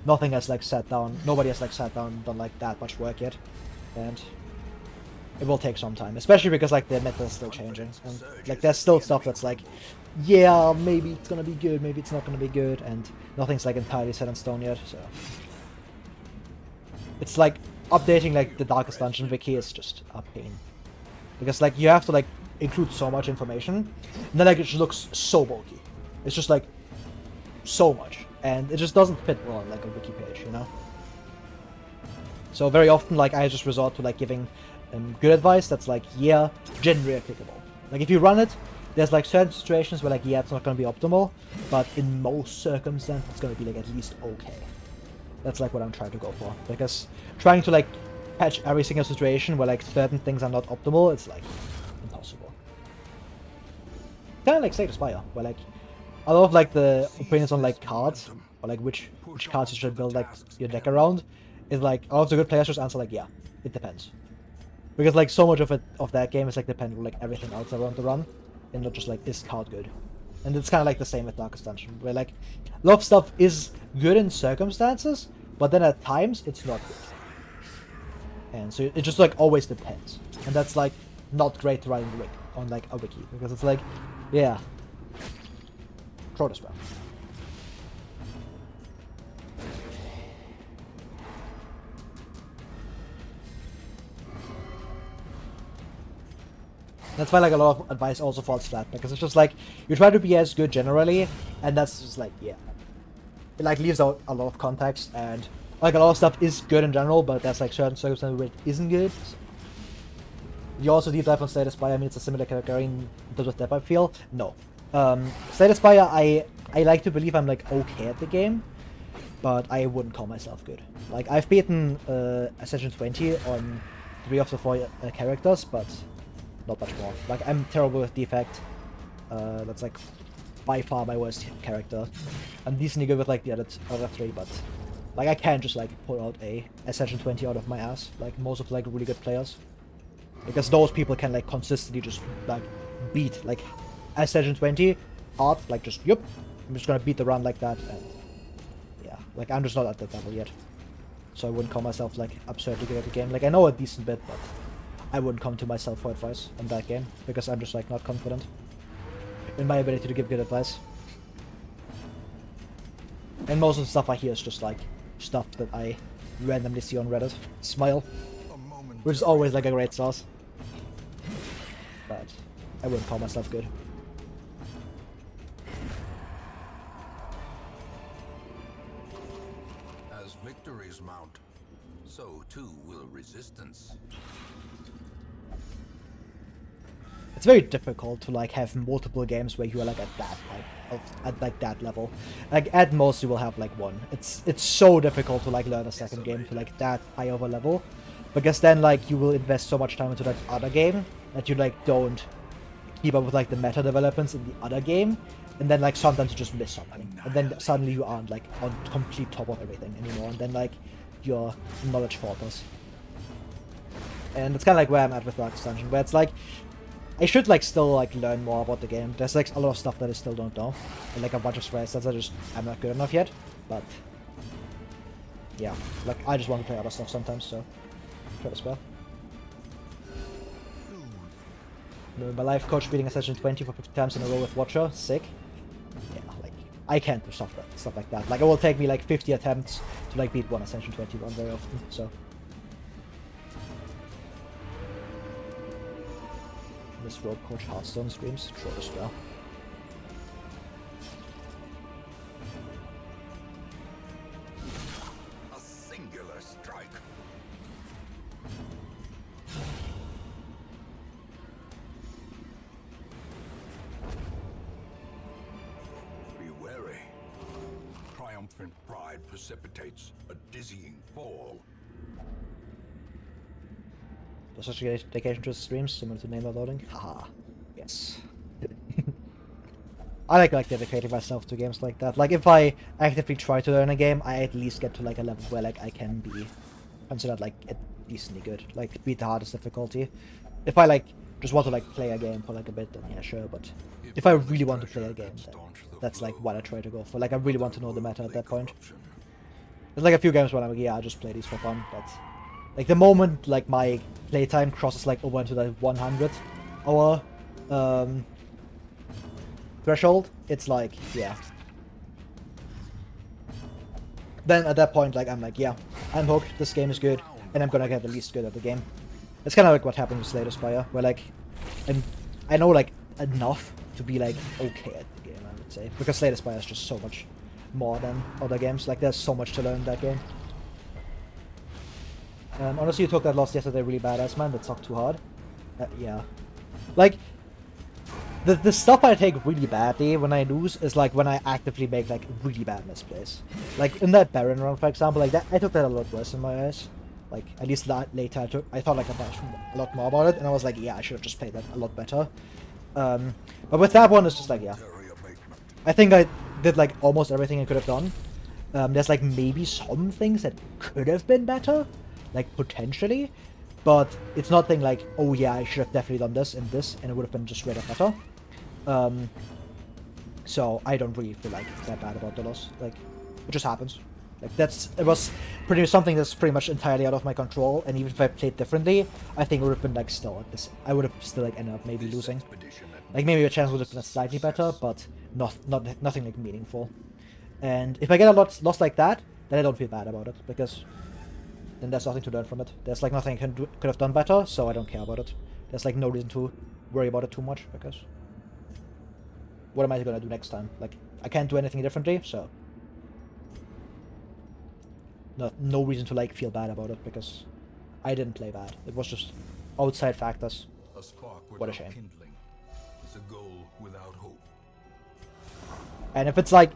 [SPEAKER 1] nothing has like sat down, nobody has like sat down and done like that much work yet. And it will take some time, especially because like the meta is still changing, and like there's still stuff that's like, yeah, maybe it's gonna be good, maybe it's not gonna be good, and nothing's like entirely set in stone yet. So it's like updating like the Darkest Dungeon wiki is just a pain, because like you have to like include so much information, and then like it just looks so bulky. It's just like so much, and it just doesn't fit well on like a wiki page, you know. So very often like I just resort to like giving good advice that's like, yeah, generally applicable. Like if you run it, there's like certain situations where like, yeah, it's not going to be optimal, but in most circumstances it's going to be like at least okay. That's like what I'm trying to go for, because trying to like patch every single situation where like certain things are not optimal, it's like impossible. Kind of like Slay the Spire, where like a lot of like the opinions on like cards, or like which cards you should build like your deck around, is like all of the good players just answer like, yeah, it depends. Because like so much of that game is like dependent on like everything else around the run. and not just like, is card good? And it's kind of like the same with Darkest Dungeon, where like, a lot of stuff is good in circumstances, but then at times it's not good. And so it just like always depends. And that's like not great to write in the wiki, on like a wiki, because it's like, yeah, throw this well. That's why like a lot of advice also falls flat, because it's just like you try to be as good generally, and that's just like, yeah, it like leaves out a lot of context, and like a lot of stuff is good in general, but there's like certain circumstances where it isn't good. So you also deep dive on Slay the Spire. I mean, it's a similar category in terms of depth, I feel. No, Slay the Spire, I like to believe I'm like okay at the game, but I wouldn't call myself good. Like I've beaten Ascension 20 on 3 of the 4 characters, but not much more. Like, I'm terrible with Defect. That's like by far my worst character. I'm decently good with like the other 3, but like I can't just like pull out a Ascension 20 out of my ass, like most of like really good players. Because those people can like consistently just like beat like Ascension 20 hard, like just yep, I'm just gonna beat the run like that, and yeah, like I'm just not at that level yet. So I wouldn't call myself like absurdly good at the game. Like I know a decent bit, but I wouldn't come to myself for advice on that game, because I'm just like not confident in my ability to give good advice. And most of the stuff I hear is just like stuff that I randomly see on Reddit. Smile. Which is always like a great source. But I wouldn't call myself good.
[SPEAKER 3] As victories mount, so too will resistance.
[SPEAKER 1] It's very difficult to like have multiple games where you are like at that at like that level. Like at most you will have like one. It's so difficult to like learn a second game to like that high of a level, because then like you will invest so much time into that other game that you like don't keep up with like the meta developments in the other game, and then like sometimes you just miss something, and then suddenly you aren't like on complete top of everything anymore, and then like your knowledge falters. And it's kind of like where I'm at with Darkest Dungeon, where it's like I should like still like learn more about the game. There's like a lot of stuff that I still don't know, and like a bunch of swears that I'm not good enough yet. But yeah, like I just want to play other stuff sometimes, so try to spell. My life coach beating Ascension 20 for 50 times in a row with Watcher, sick. Yeah, like I can't do stuff like that. Like it will take me like 50 attempts to like beat one Ascension 21 very often. So. This rope coach Hearthstone streams, sure as well.
[SPEAKER 3] A singular strike. Be wary. Triumphant pride precipitates a dizzying fall.
[SPEAKER 1] Such a dedication to streams, similar to name loading. Haha. Yes. I like dedicating myself to games like that. Like if I actively try to learn a game, I at least get to like a level where like I can be considered like decently good. Like beat the hardest difficulty. If I like just want to like play a game for like a bit, then yeah, sure. But if I really want to play a game, then that's like what I try to go for. Like I really want to know the meta at that point. There's like a few games where I'm like, yeah, I'll just play these for fun, but like the moment like my playtime crosses like over into the 100-hour threshold, it's like, yeah. Then at that point, like I'm like, yeah, I'm hooked. This game is good, and I'm gonna get the least good at the game. It's kind of like what happened with Slay the Spire, where like I know like enough to be like okay at the game, I would say, because Slay the Spire is just so much more than other games. Like there's so much to learn in that game. Honestly, you took that loss yesterday really badass, man. That sucked too hard. Yeah. Like, the stuff I take really badly when I lose is like when I actively make like really bad misplays. Like in that Baron run, for example, like that I took that a lot worse in my eyes. Like at least later I thought like a lot more about it, and I was like, yeah, I should have just played that a lot better. But with that one, it's just like, yeah. I think I did like almost everything I could have done. There's like maybe some things that could have been better. Like potentially, but it's nothing like, oh yeah, I should have definitely done this and this, and it would have been just straight up better. So I don't really feel like that bad about the loss. Like, it just happens. Like, it was pretty something that's pretty much entirely out of my control, and even if I played differently, I think it would have been like still at this. I would have still like ended up maybe losing. Like maybe your chance would have been slightly better, but nothing like meaningful. And if I get a loss like that, then I don't feel bad about it, because then there's nothing to learn from it. There's like nothing I could have done better, so I don't care about it. There's like no reason to worry about it too much, because what am I gonna do next time? Like, I can't do anything differently, so no reason to like feel bad about it, because I didn't play bad. It was just outside factors.
[SPEAKER 3] A spark
[SPEAKER 1] What a shame.
[SPEAKER 3] kindling is a goal without hope.
[SPEAKER 1] And if it's like,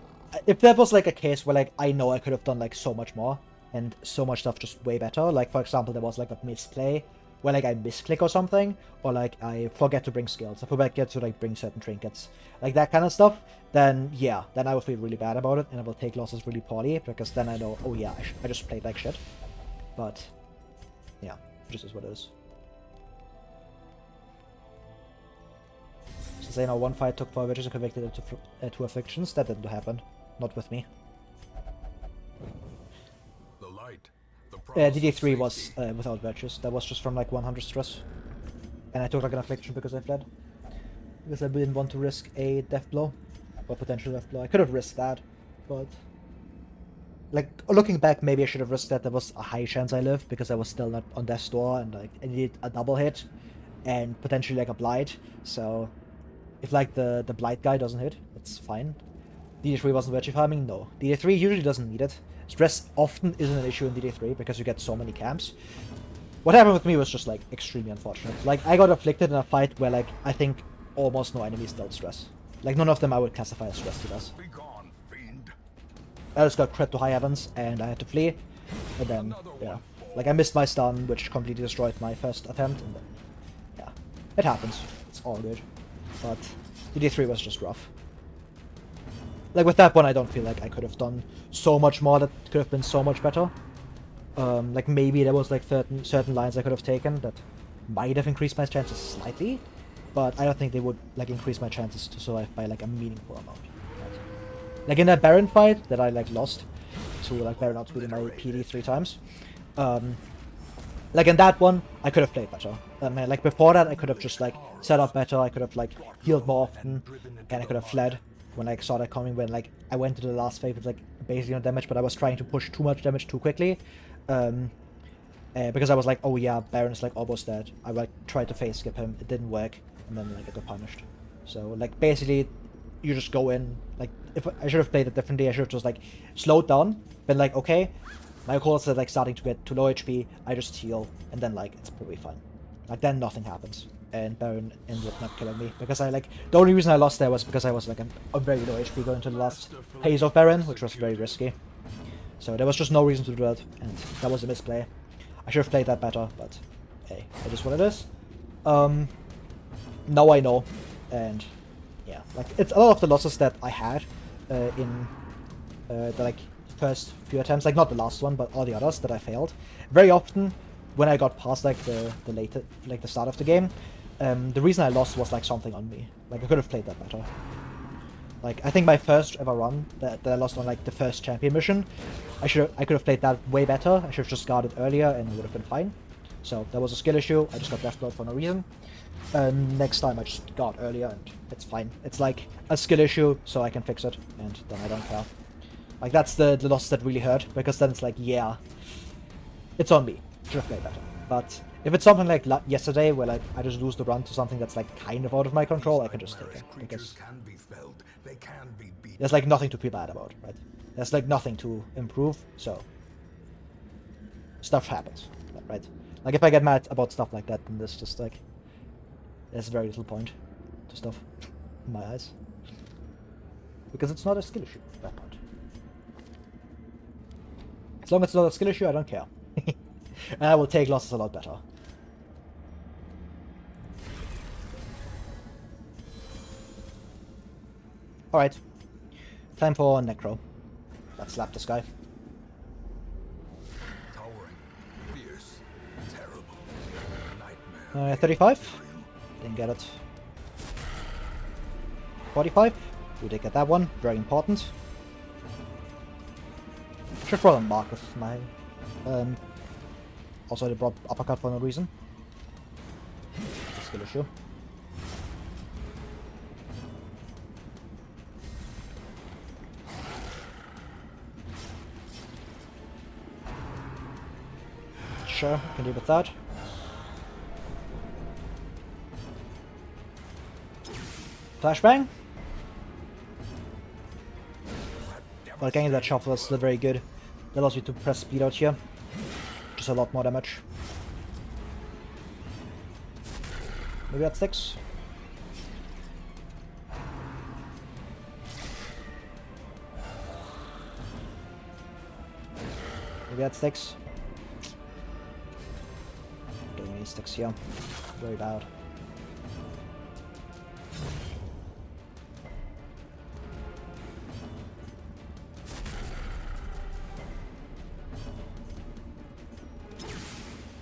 [SPEAKER 1] if that was like a case where like I know I could have done like so much more and so much stuff just way better, like for example there was like a misplay where like I misclick or something, or like I forget to bring skills, I forget to like bring certain trinkets, like that kind of stuff, then yeah, then I will feel really bad about it and I will take losses really poorly, because then I know, oh yeah, I just played like shit. But yeah, just is what it is. Since I know one fight took 4 witches and convicted it to 2 afflictions, that didn't happen. Not with me.
[SPEAKER 3] The light,
[SPEAKER 1] DD3 was without virtues. That was just from like 100 stress. And I took like an affliction because I fled. Because I didn't want to risk a death blow. Or potential death blow. I could have risked that, but like looking back, maybe I should have risked that. There was a high chance I lived because I was still not on death's door, and like I needed a double hit and potentially like a blight. So if like the blight guy doesn't hit, it's fine. DD3 wasn't virtue farming? No. DD3 usually doesn't need it. Stress often isn't an issue in DD3 because you get so many camps. What happened with me was just like extremely unfortunate. Like I got afflicted in a fight where like I think almost no enemies dealt stress. Like none of them I would classify as stress to us. I just got crit to high heavens and I had to flee. And then, yeah. Like I missed my stun, which completely destroyed my first attempt. And then, yeah. It happens. It's all good. But DD3 was just rough. Like with that one, I don't feel like I could have done so much more that could have been so much better. Like maybe there was like certain lines I could have taken that might have increased my chances slightly, but I don't think they would like increase my chances to survive by like a meaningful amount. Right? Like in that Baron fight that I like lost to like Baron outspeeding my PD 3 times. Like in that one, I could have played better. Like before that, I could have just like set up better. I could have like healed more often, and I could have fled when I saw that coming. When like I went to the last phase with like basically no damage, but I was trying to push too much damage too quickly, because I was like, oh yeah, Baron's like almost dead. I like tried to phase skip him, it didn't work, and then like I got punished. So like basically, you just go in. Like if I should have played it differently, I should have just like slowed down, been like, okay, my calls are like starting to get too low HP. I just heal, and then like it's probably fine. Like then nothing happens, and Baron ended up not killing me because I like the only reason I lost there was because I was like a very low HP going to the last phase of Baron, which was very risky. So there was just no reason to do that, and that was a misplay. I should have played that better, but hey, it is what it is. Now I know, and yeah, like it's a lot of the losses that I had in the like first few attempts, like not the last one, but all the others that I failed. Very often, when I got past like the later, like the start of the game, the reason I lost was like something on me. Like I could have played that better. Like I think my first ever run that I lost on like the first champion mission, I could have played that way better. I should have just guarded earlier and it would have been fine. So that was a skill issue. I just got left out for no reason. Next time I just guard earlier and it's fine. It's like a skill issue, so I can fix it, and then I don't care. Like that's the loss that really hurt, because then it's like, yeah, it's on me. Should have played better. But if it's something like yesterday, where like I just lose the run to something that's like kind of out of my control, I can just take it, because there's like nothing to feel bad about, right? There's like nothing to improve, so stuff happens, right? Like if I get mad about stuff like that, then there's just like there's very little point to stuff in my eyes, because it's not a skill issue at that point. As long as it's not a skill issue, I don't care. And I will take losses a lot better. Alright. Time for Necro. Let's slap this guy.
[SPEAKER 3] Towering, fierce, terrible, nightmare.
[SPEAKER 1] 35? Didn't get it. 45. We did get that one. Very important. Should probably mark with my... also, I brought uppercut for no reason. It's a skill issue. Sure, I can deal with that. Flashbang? But getting that shuffle is still very good. That allows me to press speed out here. Just a lot more damage. Maybe that sticks. Maybe that sticks. Don't need sticks here. Very bad.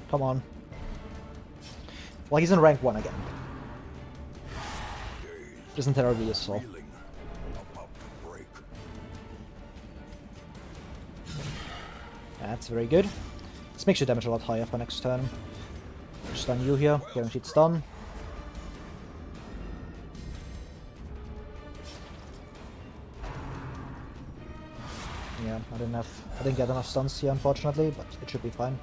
[SPEAKER 1] Come on. Well, he's in rank 1 again. Isn't terribly useful. That's very good. This makes your damage a lot higher for next turn. Stun you here, guaranteed stun. Yeah, I didn't get enough stuns here, unfortunately, but it should be fine.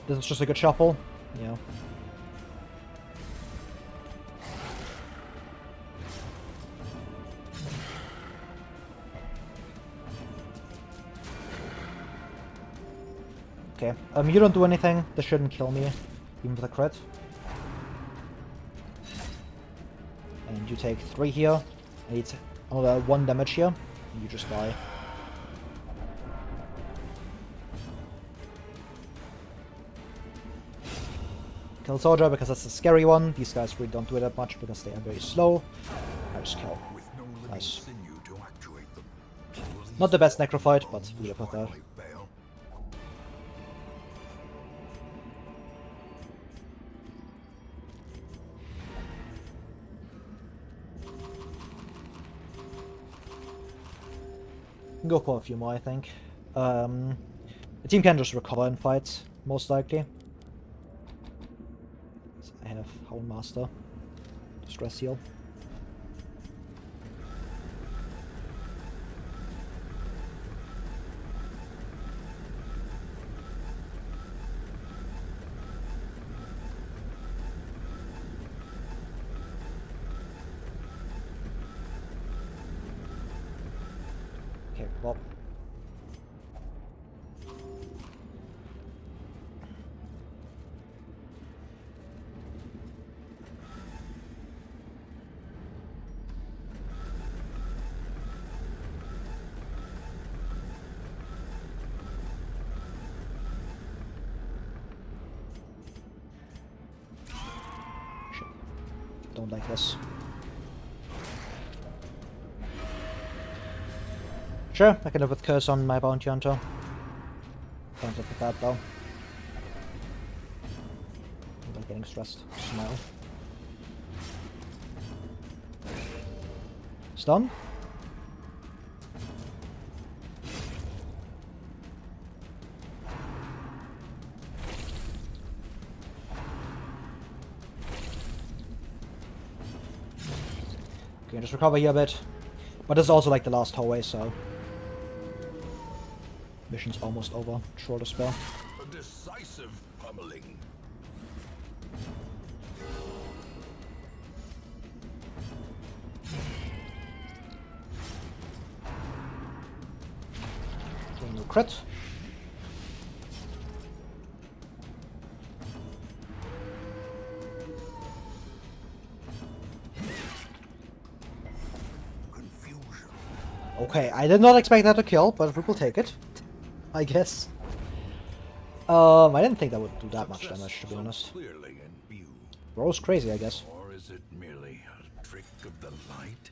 [SPEAKER 1] This is just a good shuffle. Yeah. Okay. You don't do anything. This shouldn't kill me, even with a crit. And you take 3 here. I need another 1 damage here. And you just die. Kill Soldier because that's the scary one. These guys really don't do it that much because they are very slow. I just kill. Nice. Not the best necrofight, but we'll put that. Go for a few more, I think. The team can just recover in fights, most likely. So I have Houndmaster. Stress heal. Okay, well. Shit. Don't like this. Sure, I can live with Curse on my Bounty Hunter. Don't live with that though. I'm not getting stressed. Smile. Stun? Okay, just recover here a bit. But this is also like the last hallway, so... Mission's almost over. Shorter spell.
[SPEAKER 3] A decisive pummeling.
[SPEAKER 1] Okay, no crit.
[SPEAKER 3] Confusion.
[SPEAKER 1] Okay, I did not expect that to kill, but we will take it. I guess. I didn't think that would do that much damage, to be honest.
[SPEAKER 3] Clearly in view.
[SPEAKER 1] Rose crazy, I guess.
[SPEAKER 3] Or is it merely a trick of the light?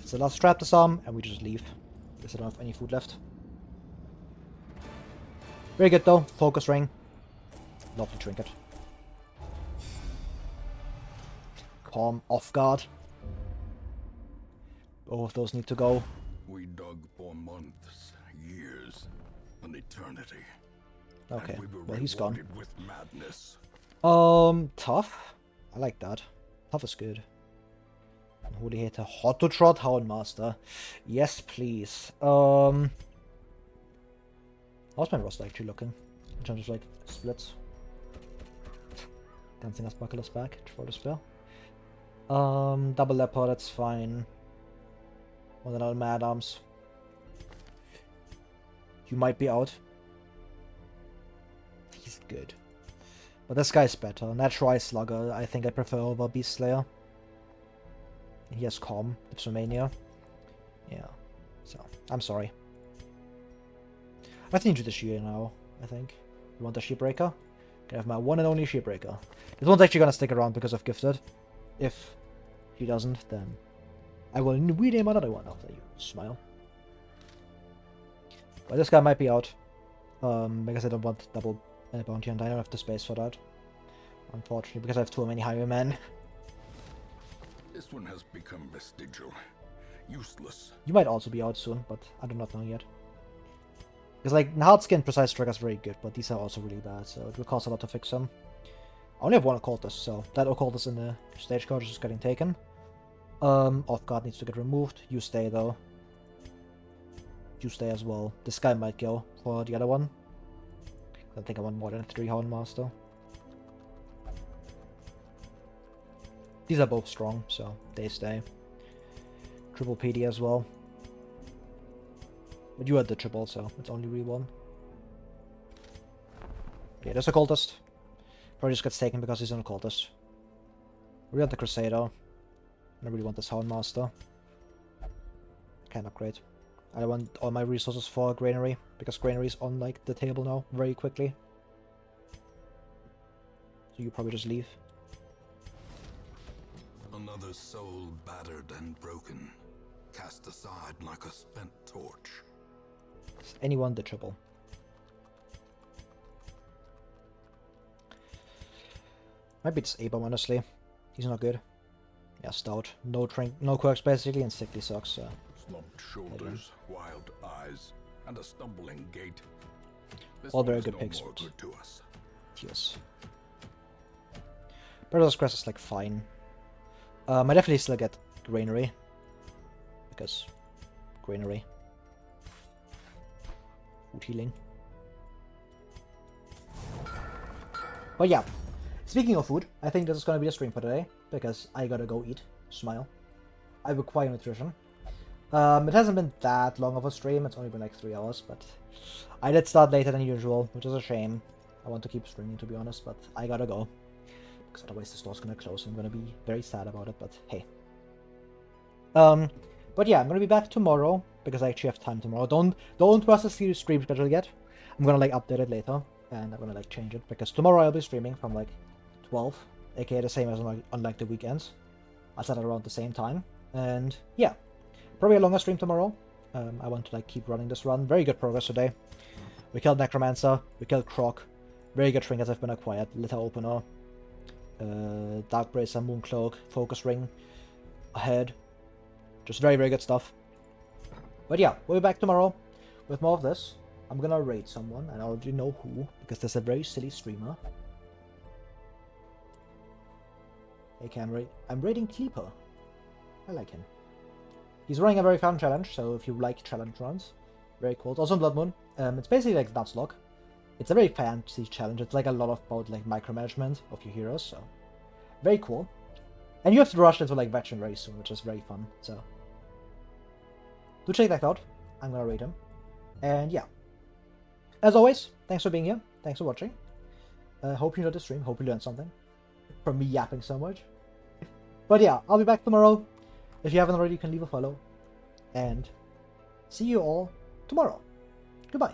[SPEAKER 1] So let's trap this arm, and we just leave. Guess I don't have any food left. Very good though. Focus ring. Lovely trinket. calm, off guard. Both of those need to go.
[SPEAKER 3] We dug for months, years, an eternity.
[SPEAKER 1] Okay,
[SPEAKER 3] And we were
[SPEAKER 1] well, he's gone.
[SPEAKER 3] rewarded with madness.
[SPEAKER 1] Tough. I like that. Tough is good. Holy hater. Hot to trot Houndmaster. Yes, please. How's my roster actually looking? In terms of like splits. Dancing as Buckle is back. Throw the spell. Double Leopard, that's fine. One another Mad Arms. You might be out. He's good. But this guy's better. Natural Ice Slugger, I think I prefer over Beast Slayer. He has Calm, Dipsomania. Yeah. So, I'm sorry. I think you do the Shear now, I think. You want the Sheepbreaker? Can I have my one and only Sheepbreaker. This one's actually gonna stick around because of Gifted. If he doesn't, then I will rename another one after you smile. But this guy might be out. Because I don't want double bounty and I don't have the space for that. Unfortunately, because I have too many highwaymen.
[SPEAKER 3] This one has become vestigial, useless.
[SPEAKER 1] You might also be out soon, but I do not know yet. Because like hard skin precise trigger is very good, but these are also really bad, so it will cost a lot to fix them. I only have one occultist, so that occultist in the stagecoach is just getting taken. Off guard needs to get removed. You stay though. You stay as well. This guy might go for the other one. I think I want more than 3 Houndmaster. These are both strong, so they stay. Triple PD as well. But you had the triple, so it's only really one. Okay, there's a cultist. Probably just gets taken because he's an occultist. We got the Crusader. I really want this Houndmaster. Can't upgrade. I want all my resources for Granary, because Granary is on like the table now very quickly. So you probably just leave.
[SPEAKER 3] Another soul battered and broken, cast aside like a spent torch.
[SPEAKER 1] Is anyone the triple? Might be this Abram, honestly. He's not good. Yeah, stout. No quirks basically, and sickly sucks, so.
[SPEAKER 3] Slumped shoulders, wild eyes, and a stumbling gait. This
[SPEAKER 1] All very
[SPEAKER 3] one is
[SPEAKER 1] good
[SPEAKER 3] no
[SPEAKER 1] picks.
[SPEAKER 3] more good to us.
[SPEAKER 1] Yes. Brother's Crest is like fine. I definitely still get Granary. Because Granary. Food healing. But yeah. Speaking of food, I think this is gonna be the stream for today. Because I gotta go eat. Smile. I require nutrition. It hasn't been that long of a stream, it's only been like 3 hours, but I did start later than usual, which is a shame. I want to keep streaming, to be honest, but I gotta go. Because otherwise the store's gonna close, I'm gonna be very sad about it, but hey. But yeah, I'm gonna be back tomorrow, because I actually have time tomorrow. Don't rush the stream schedule yet. I'm gonna like update it later, and I'm gonna like change it, because tomorrow I'll be streaming from like 12, aka the same as on like the weekends. I'll set it around the same time, and yeah. Probably a longer stream tomorrow. I want to like keep running this run. Very good progress today. We killed Necromancer. We killed Croc. Very good trinkets have been acquired. Litter Opener. Dark Bracer, Mooncloak, Focus Ring. Ahead. Just very, very good stuff. But yeah, we'll be back tomorrow with more of this. I'm gonna raid someone, and I already know who, because there's a very silly streamer. Okay, I'm raiding Kleeper. I like him. He's running a very fun challenge, so if you like challenge runs, very cool. It's also in Blood Moon. It's basically like Nuzlocke. It's a very fancy challenge. It's like a lot of about like micromanagement of your heroes, so very cool. And you have to rush into like veteran very soon, which is very fun. So do check that out. I'm gonna raid him. And yeah, as always, thanks for being here. Thanks for watching. Hope you enjoyed the stream. Hope you learned something from me yapping so much. But yeah, I'll be back tomorrow. If you haven't already, you can leave a follow. And see you all tomorrow. Goodbye.